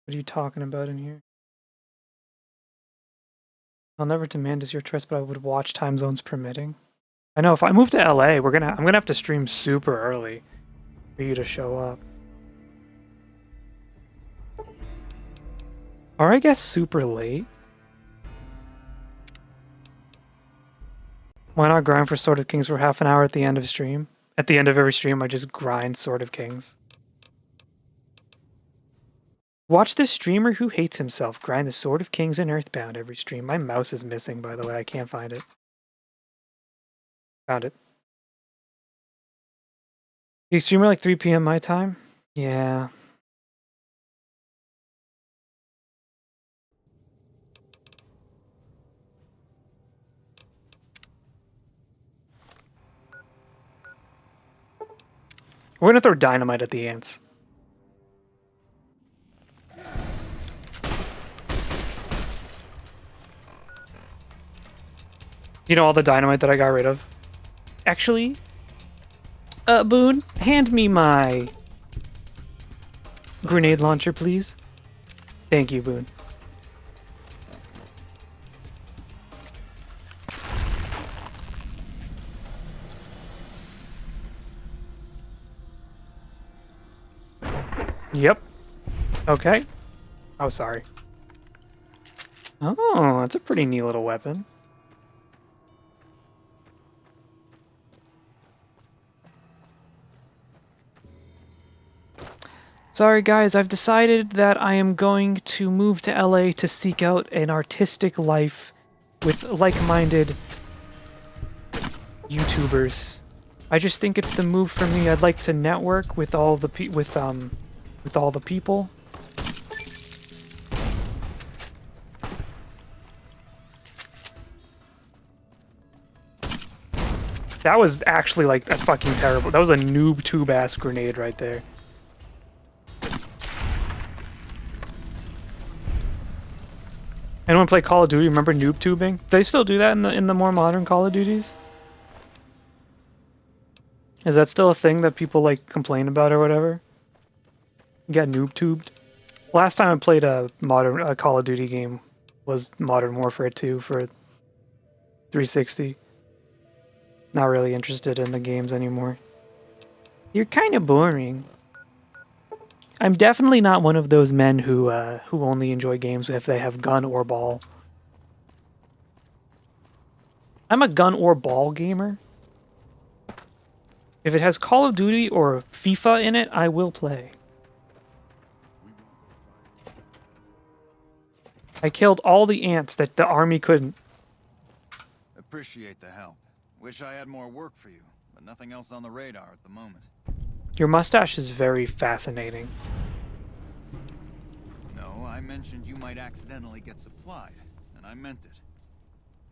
What are you talking about in here? I'll never demand as your choice, but I would watch time zones permitting. I know if I move to LA, I'm gonna have to stream super early for you to show up. Or I guess super late. Why not grind for Sword of Kings for half an hour at the end of stream? At the end of every stream, I just grind Sword of Kings. Watch this streamer who hates himself grind the Sword of Kings in Earthbound every stream. My mouse is missing, by the way. I can't find it. Found it. You stream at like 3 p.m. my time? Yeah. We're gonna throw dynamite at the ants. You know all the dynamite that I got rid of? Actually, Boone, hand me my grenade launcher, please. Thank you, Boone. Yep. Okay. Oh, sorry. Oh, that's a pretty neat little weapon. Sorry guys, I've decided that I am going to move to LA to seek out an artistic life with like-minded YouTubers. I just think it's the move for me. I'd like to network with all the with all the people. That was actually like a fucking terrible. That was a noob tube ass grenade right there. Anyone play Call of Duty? Remember noob tubing? Do they still do that in the more modern Call of Duties? Is that still a thing that people like complain about or whatever? You got noob tubed. Last time I played a modern Call of Duty game was Modern Warfare 2 for 360. Not really interested in the games anymore. You're kind of boring. I'm definitely not one of those men who only enjoy games if they have gun or ball. I'm a gun or ball gamer. If it has Call of Duty or FIFA in it, I will play. I killed all the ants that the army couldn't. Appreciate the help. Wish I had more work for you, but nothing else on the radar at the moment. Your mustache is very fascinating. No, I mentioned you might accidentally get supplied, and I meant it.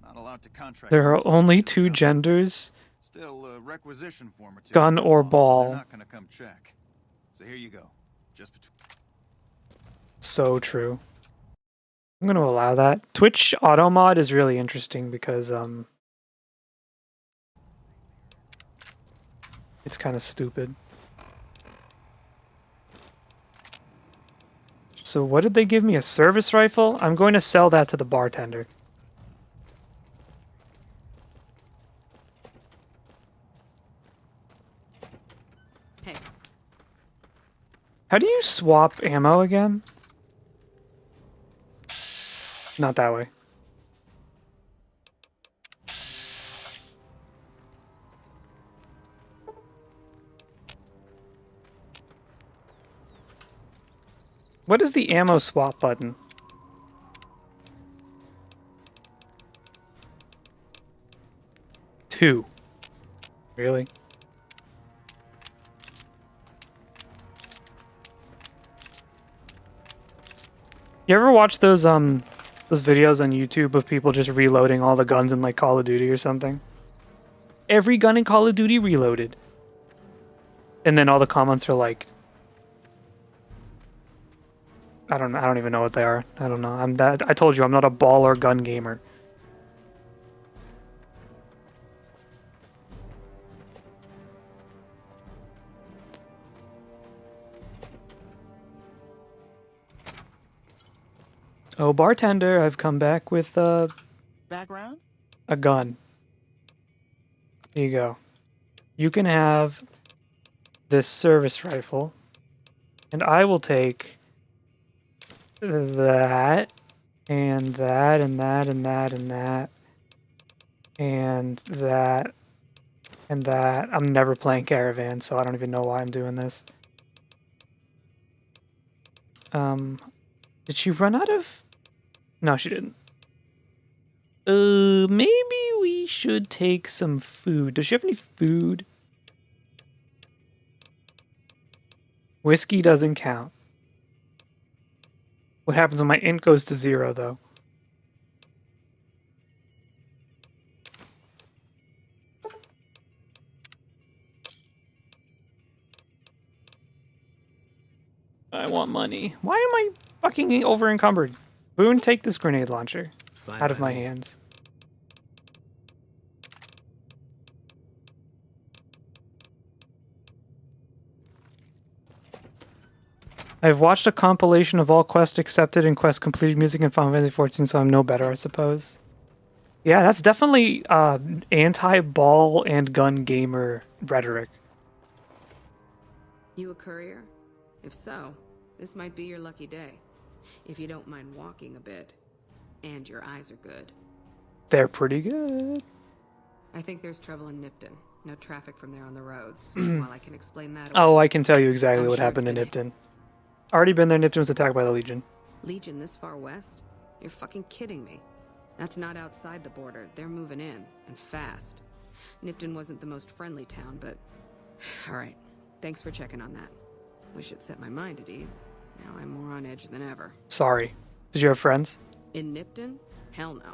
Not allowed to contract. There are only two genders. Still a requisition form or two. Gun or ball. They're not gonna come check. So here you go. Just between. So true. I'm gonna allow that. Twitch auto mod is really interesting because it's kind of stupid. So what did they give me? A service rifle? I'm going to sell that to the bartender. Hey. How do you swap ammo again? Not that way. What is the ammo swap button? Two. Really? You ever watch those videos on YouTube of people just reloading all the guns in like Call of Duty or something? Every gun in Call of Duty reloaded. And then all the comments are like, I don't even know what they are. I don't know. I told you I'm not a ball or gun gamer. Oh, bartender, I've come back with Background? a gun. Here you go. You can have this service rifle, and I will take that, and that, and that, and that, and that, and that, and that. I'm never playing Caravan, so I don't even know why I'm doing this. Did she run out of... No, she didn't. Maybe we should take some food. Does she have any food? Whiskey doesn't count. What happens when my int goes to 0, though? want money. Why am I fucking over encumbered? Boone, take this grenade launcher out of my hands. I've watched a compilation of all quests accepted and quests completed music in Final Fantasy XIV, so I'm no better, I suppose. Yeah, that's definitely anti-ball and gun gamer rhetoric. You a courier? If so, this might be your lucky day. If you don't mind walking a bit. And your eyes are good. They're pretty good. I think there's trouble in Nipton. No traffic from there on the roads. While I can explain that Oh, away, I can tell you exactly I'm what sure happened in it's Nipton. Already been there. Nipton was attacked by the Legion. Legion this far west? You're fucking kidding me. That's not outside the border. They're moving in, and fast. Nipton wasn't the most friendly town, but... Alright, thanks for checking on that. Wish it set my mind at ease. Now I'm more on edge than ever. Sorry. Did you have friends? In Nipton? Hell no.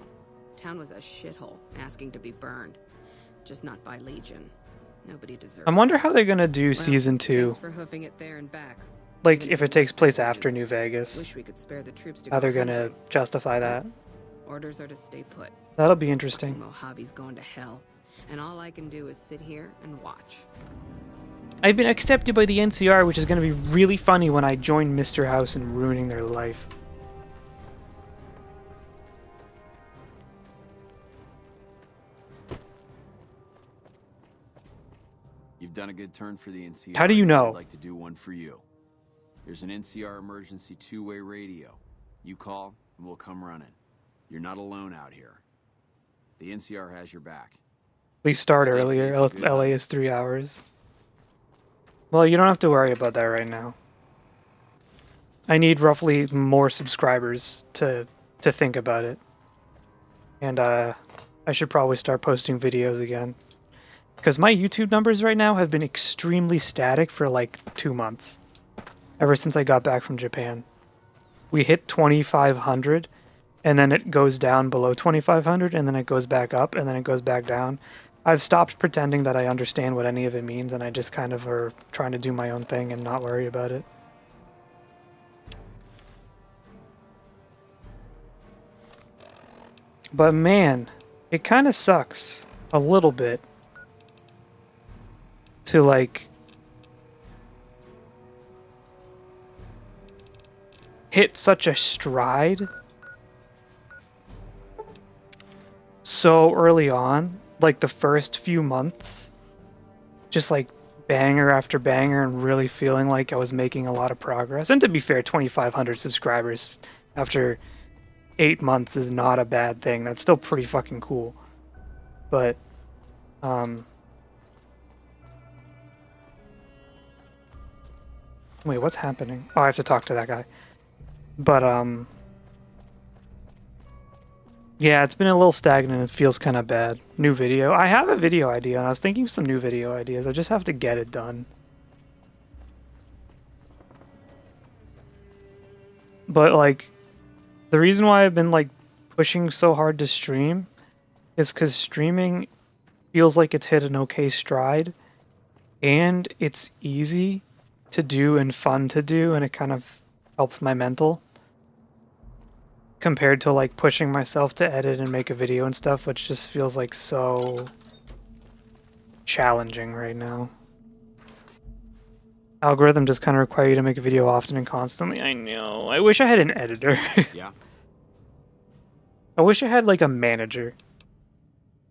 Town was a shithole, asking to be burned. Just not by Legion. Nobody deserves I wonder that. how they're gonna do Well, season 2. Thanks for hoofing it there and back. Like, Even if though it takes place we're after just- New Vegas. Wish we could spare the troops to How go they're gonna hunting. justify that. Orders are to stay put. That'll be interesting. Fucking Mojave's going to hell. And all I can do is sit here and watch. I've been accepted by the NCR, which is gonna be really funny when I join Mr. House and ruining their life. You've done a good turn for the NCR. How do you know? I'd like to do one for you. There's an NCR emergency two-way radio. You call, and we'll come running. You're not alone out here. The NCR has your back. Please start Stay earlier. safe and good LA luck. is 3 hours. Well, you don't have to worry about that right now. I need roughly more subscribers to think about it. And I should probably start posting videos again. Because my YouTube numbers right now have been extremely static for like 2 months. Ever since I got back from Japan. We hit 2,500, and then it goes down below 2,500, and then it goes back up, and then it goes back down. I've stopped pretending that I understand what any of it means, and I just kind of are trying to do my own thing and not worry about it. But man, it kind of sucks a little bit to like hit such a stride so early on, like the first few months, just like banger after banger and really feeling like I was making a lot of progress. And to be fair, 2,500 subscribers after 8 months is not a bad thing. That's still pretty fucking cool. But wait, what's happening? Oh, I have to talk to that guy. But yeah, it's been a little stagnant. It feels kind of bad. New video. I have a video idea, and I was thinking of some new video ideas. I just have to get it done. But like, the reason why I've been like pushing so hard to stream is because streaming feels like it's hit an okay stride, and it's easy to do and fun to do, and it kind of helps my mental. Compared to like pushing myself to edit and make a video and stuff, which just feels like so challenging right now. Algorithm just kind of require you to make a video often and constantly. I know. I wish I had an editor. Yeah? I wish I had like a manager.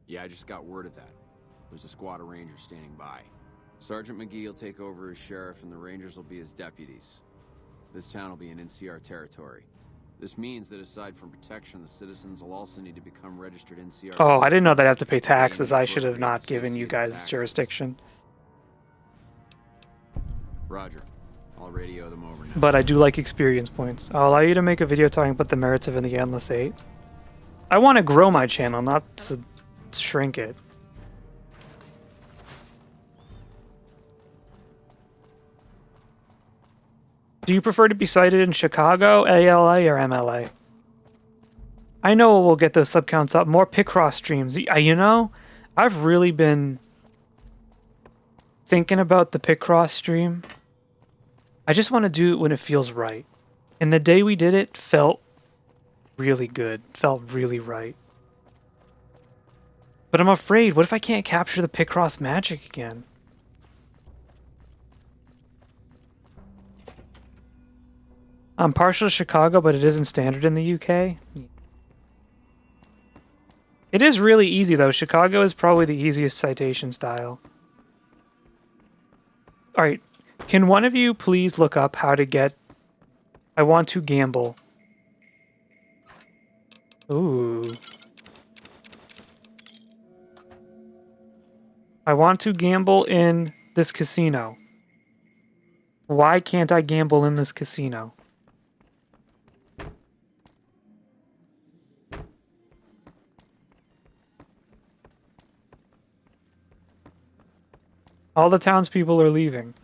Yeah, I just got word of that. There's a squad of rangers standing by. Sergeant McGee will take over as sheriff and the rangers will be his deputies. This town will be in NCR territory. This means that aside from protection, the citizens will also need to become registered NCR. Oh, I didn't know that I have to pay citizens, taxes. I should have appropriate not given you associated guys taxes. jurisdiction. Roger. I'll radio them over now. But I do like experience points. I'll allow you to make a video talking about the merits of the Endless 8. I want to grow my channel, not shrink it. Do you prefer to be cited in Chicago, ALA, or MLA? I know we'll get those sub counts up. More Picross streams. You know, I've really been thinking about the Picross stream I just want to do it when it feels right. And the day we did it felt really good. Felt really right. But I'm afraid, what if I can't capture the Picross magic again? I'm partial to Chicago, but it isn't standard in the UK. It is really easy, though. Chicago is probably the easiest citation style. Alright, can one of you please look up how to get... I want to gamble. Ooh. I want to gamble in this casino. Why can't I gamble in this casino? All the townspeople are leaving.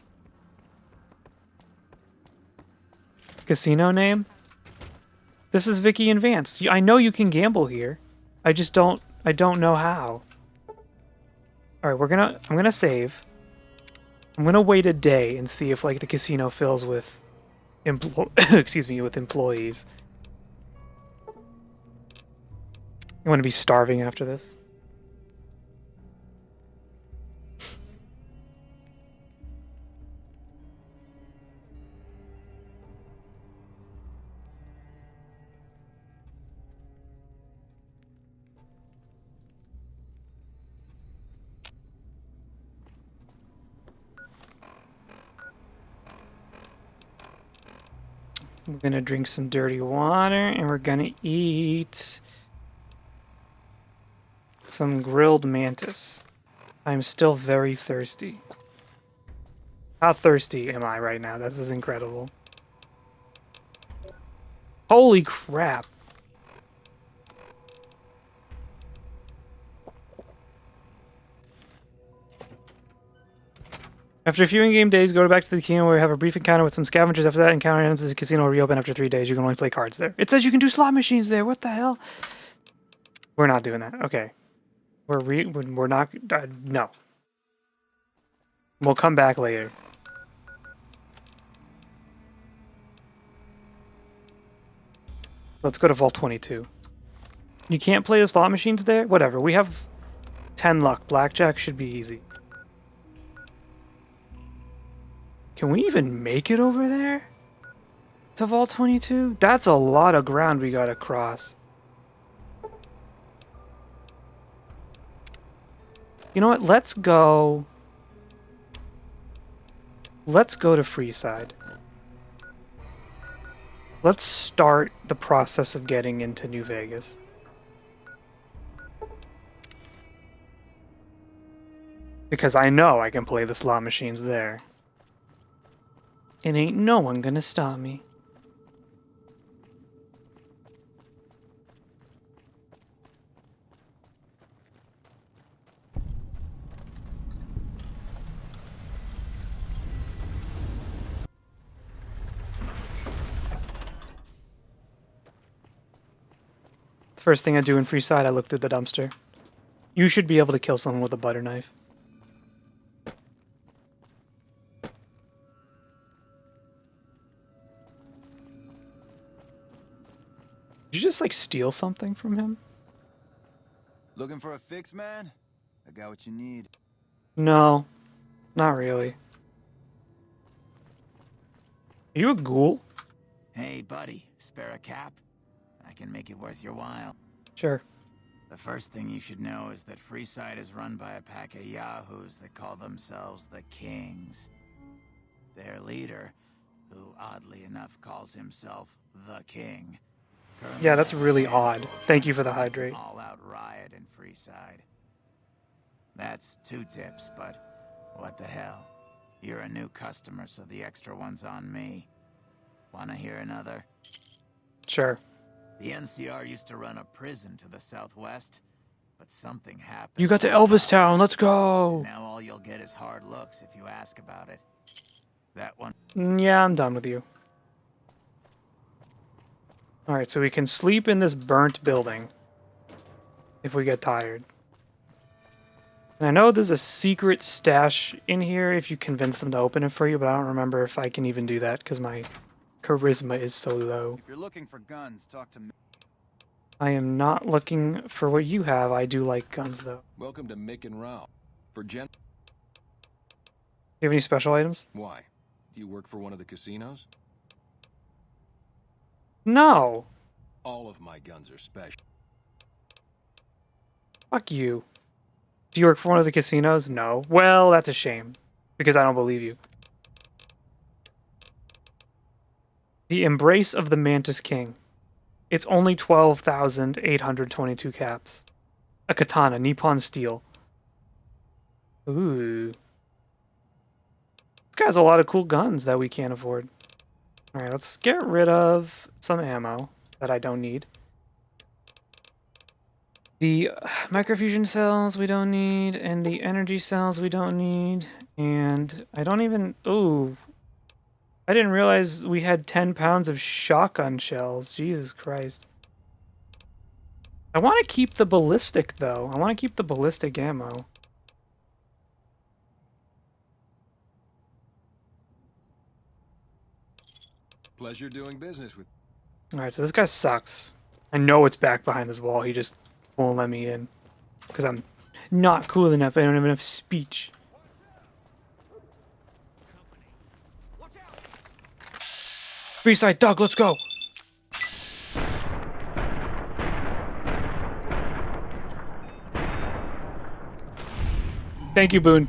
Casino name? This is Vicky and Vance. I know you can gamble here. I just don't... I don't know how. Alright, I'm gonna save. I'm gonna wait a day and see if, like, the casino fills with... excuse me, with employees. I'm gonna be starving after this. We're gonna drink some dirty water, and we're gonna eat some grilled mantis. I'm still very thirsty. How thirsty am I right now? This is incredible. Holy crap. After a few in-game days, go back to the casino where you have a brief encounter with some scavengers. After that encounter ends, the casino will reopen after 3 days. You can only play cards there. It says you can do slot machines there. What the hell? We're not doing that. Okay. We're not... no. We'll come back later. Let's go to Vault 22. You can't play the slot machines there? Whatever. We have 10 luck. Blackjack should be easy. Can we even make it over there? To Vault 22? That's a lot of ground we gotta cross. You know what? Let's go... Let's go to Freeside. Let's start the process of getting into New Vegas. Because I know I can play the slot machines there. And ain't no one gonna stop me. The first thing I do in Freeside, I look through the dumpster. You should be able to kill someone with a butter knife. Did you just, like, steal something from him? Looking for a fix, man? I got what you need. No, not really. Are you a ghoul? Hey, buddy, spare a cap? I can make it worth your while. Sure. The first thing you should know is that Freeside is run by a pack of yahoos that call themselves the Kings. Their leader, who oddly enough calls himself the King. Yeah, that's really odd. Thank you for the hydrate. All-out riot in Freeside. That's 2 tips, but what the hell? You're a new customer, so the extra one's on me. Wanna hear another? Sure. The NCR used to run a prison to the southwest, but something happened. You got to Elvistown, let's go! Now all you'll get is hard looks if you ask about it. That one... Yeah, I'm done with you. Alright, so we can sleep in this burnt building if we get tired. And I know there's a secret stash in here if you convince them to open it for you, but I don't remember if I can even do that because my charisma is so low. If you're looking for guns, talk to me. I am not looking for what you have. I do like guns, though. Welcome to Making Round. For Do you have any special items? Why? Do you work for one of the casinos? No. All of my guns are special. Fuck you. Do you work for one of the casinos? No. Well, that's a shame. Because I don't believe you. The Embrace of the Mantis King. It's only 12,822 caps. A katana, Nippon steel. Ooh. This guy has a lot of cool guns that we can't afford. Alright, let's get rid of some ammo that I don't need. The microfusion cells we don't need, and the energy cells we don't need, and I don't even... Ooh. I didn't realize we had 10 pounds of shotgun shells. Jesus Christ. I want to keep the ballistic, though. I want to keep the ballistic ammo. Pleasure doing business with. Alright, so this guy sucks. I know it's back behind this wall. He just won't let me in. Because I'm not cool enough. I don't have enough speech. Freeside, Doug, let's go! Thank you, Boone.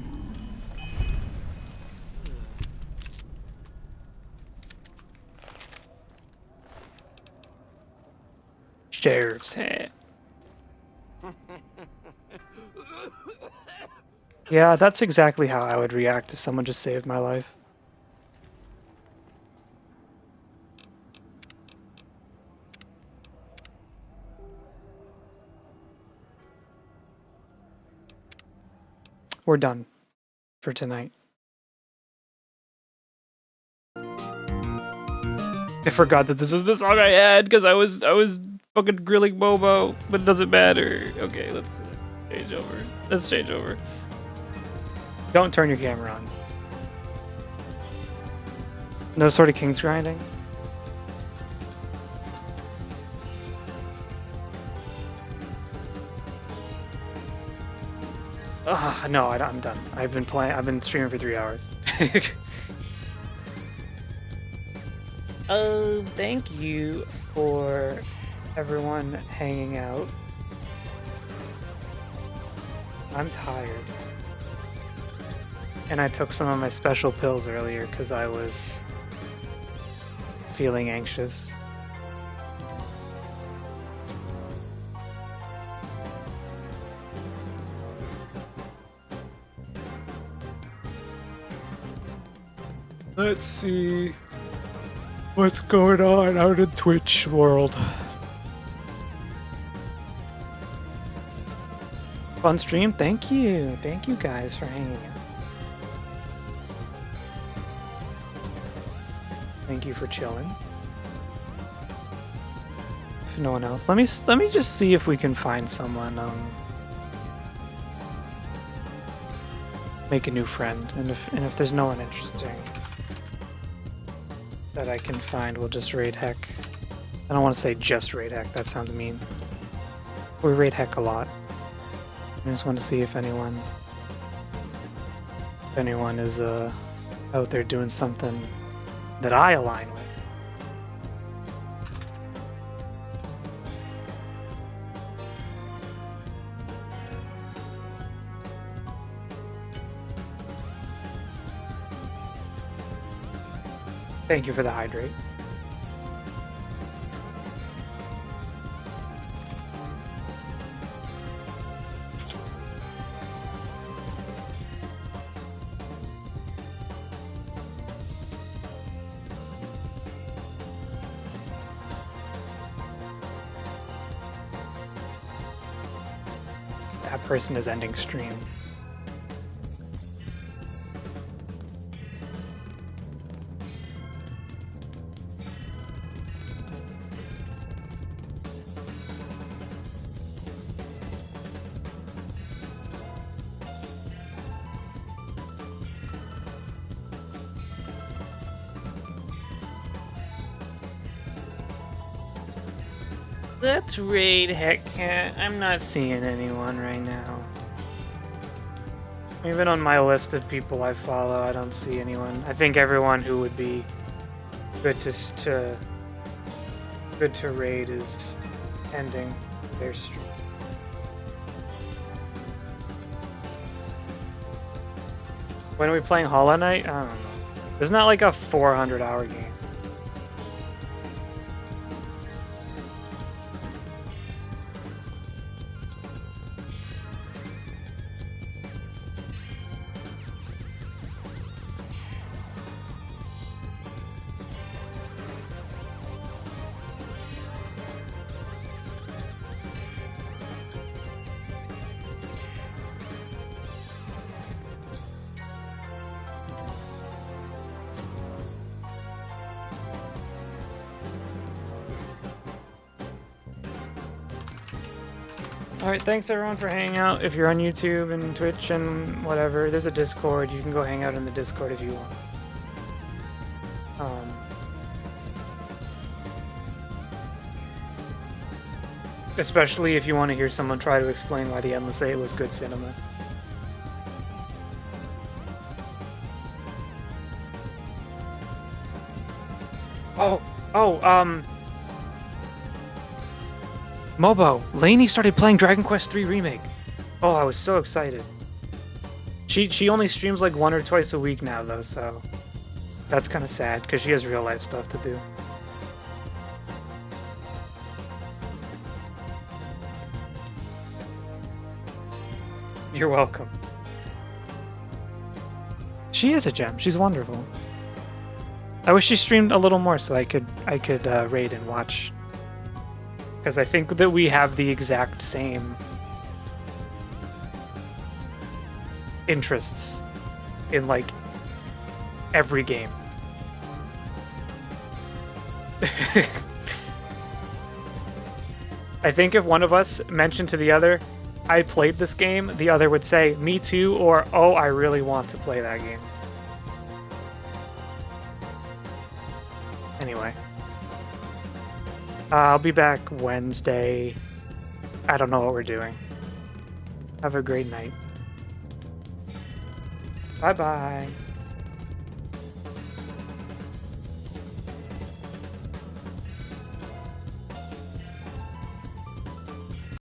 Sheriff's hat. Yeah, that's exactly how I would react if someone just saved my life. We're done for tonight. I forgot that this was the song I had because I was fucking grilling Bobo, but it doesn't matter. Okay, let's change over. Let's change over. Don't turn your camera on. No sort of king's grinding. No, I'm done. I've been streaming for 3 hours. Thank you for everyone hanging out. I'm tired. And I took some of my special pills earlier because I was feeling anxious. Let's see what's going on out in Twitch world. Fun stream, thank you. Thank you guys for hanging out. Thank you for chilling. If no one else, let me just see if we can find someone. Make a new friend, and if there's no one interesting that I can find, we'll just raid heck. I don't want to say just raid heck. That sounds mean. We raid heck a lot. I just want to see if anyone is out there doing something that I align with. Thank you for the hydrate. That person is ending stream. Let's raid Heckcat. I'm not seeing anyone right now. Even on my list of people I follow, I don't see anyone. I think everyone who would be good to raid is ending their stream. When are we playing Hollow Knight? I don't know. It's not like a 400-hour game. Alright, thanks everyone for hanging out. If you're on YouTube and Twitch and whatever, there's a Discord. You can go hang out in the Discord if you want. Especially if you want to hear someone try to explain why the Endless 8 was good cinema. Mobo, Lainey started playing Dragon Quest III Remake. Oh, I was so excited. She only streams like 1 or twice a week now though, so that's kind of sad because she has real life stuff to do. You're welcome. She is a gem. She's wonderful. I wish she streamed a little more so I could raid and watch. Because I think that we have the exact same interests in, like, every game. I think if one of us mentioned to the other, I played this game, the other would say, me too, or, oh, I really want to play that game. Anyway. I'll be back Wednesday. I don't know what we're doing. Have a great night. Bye-bye.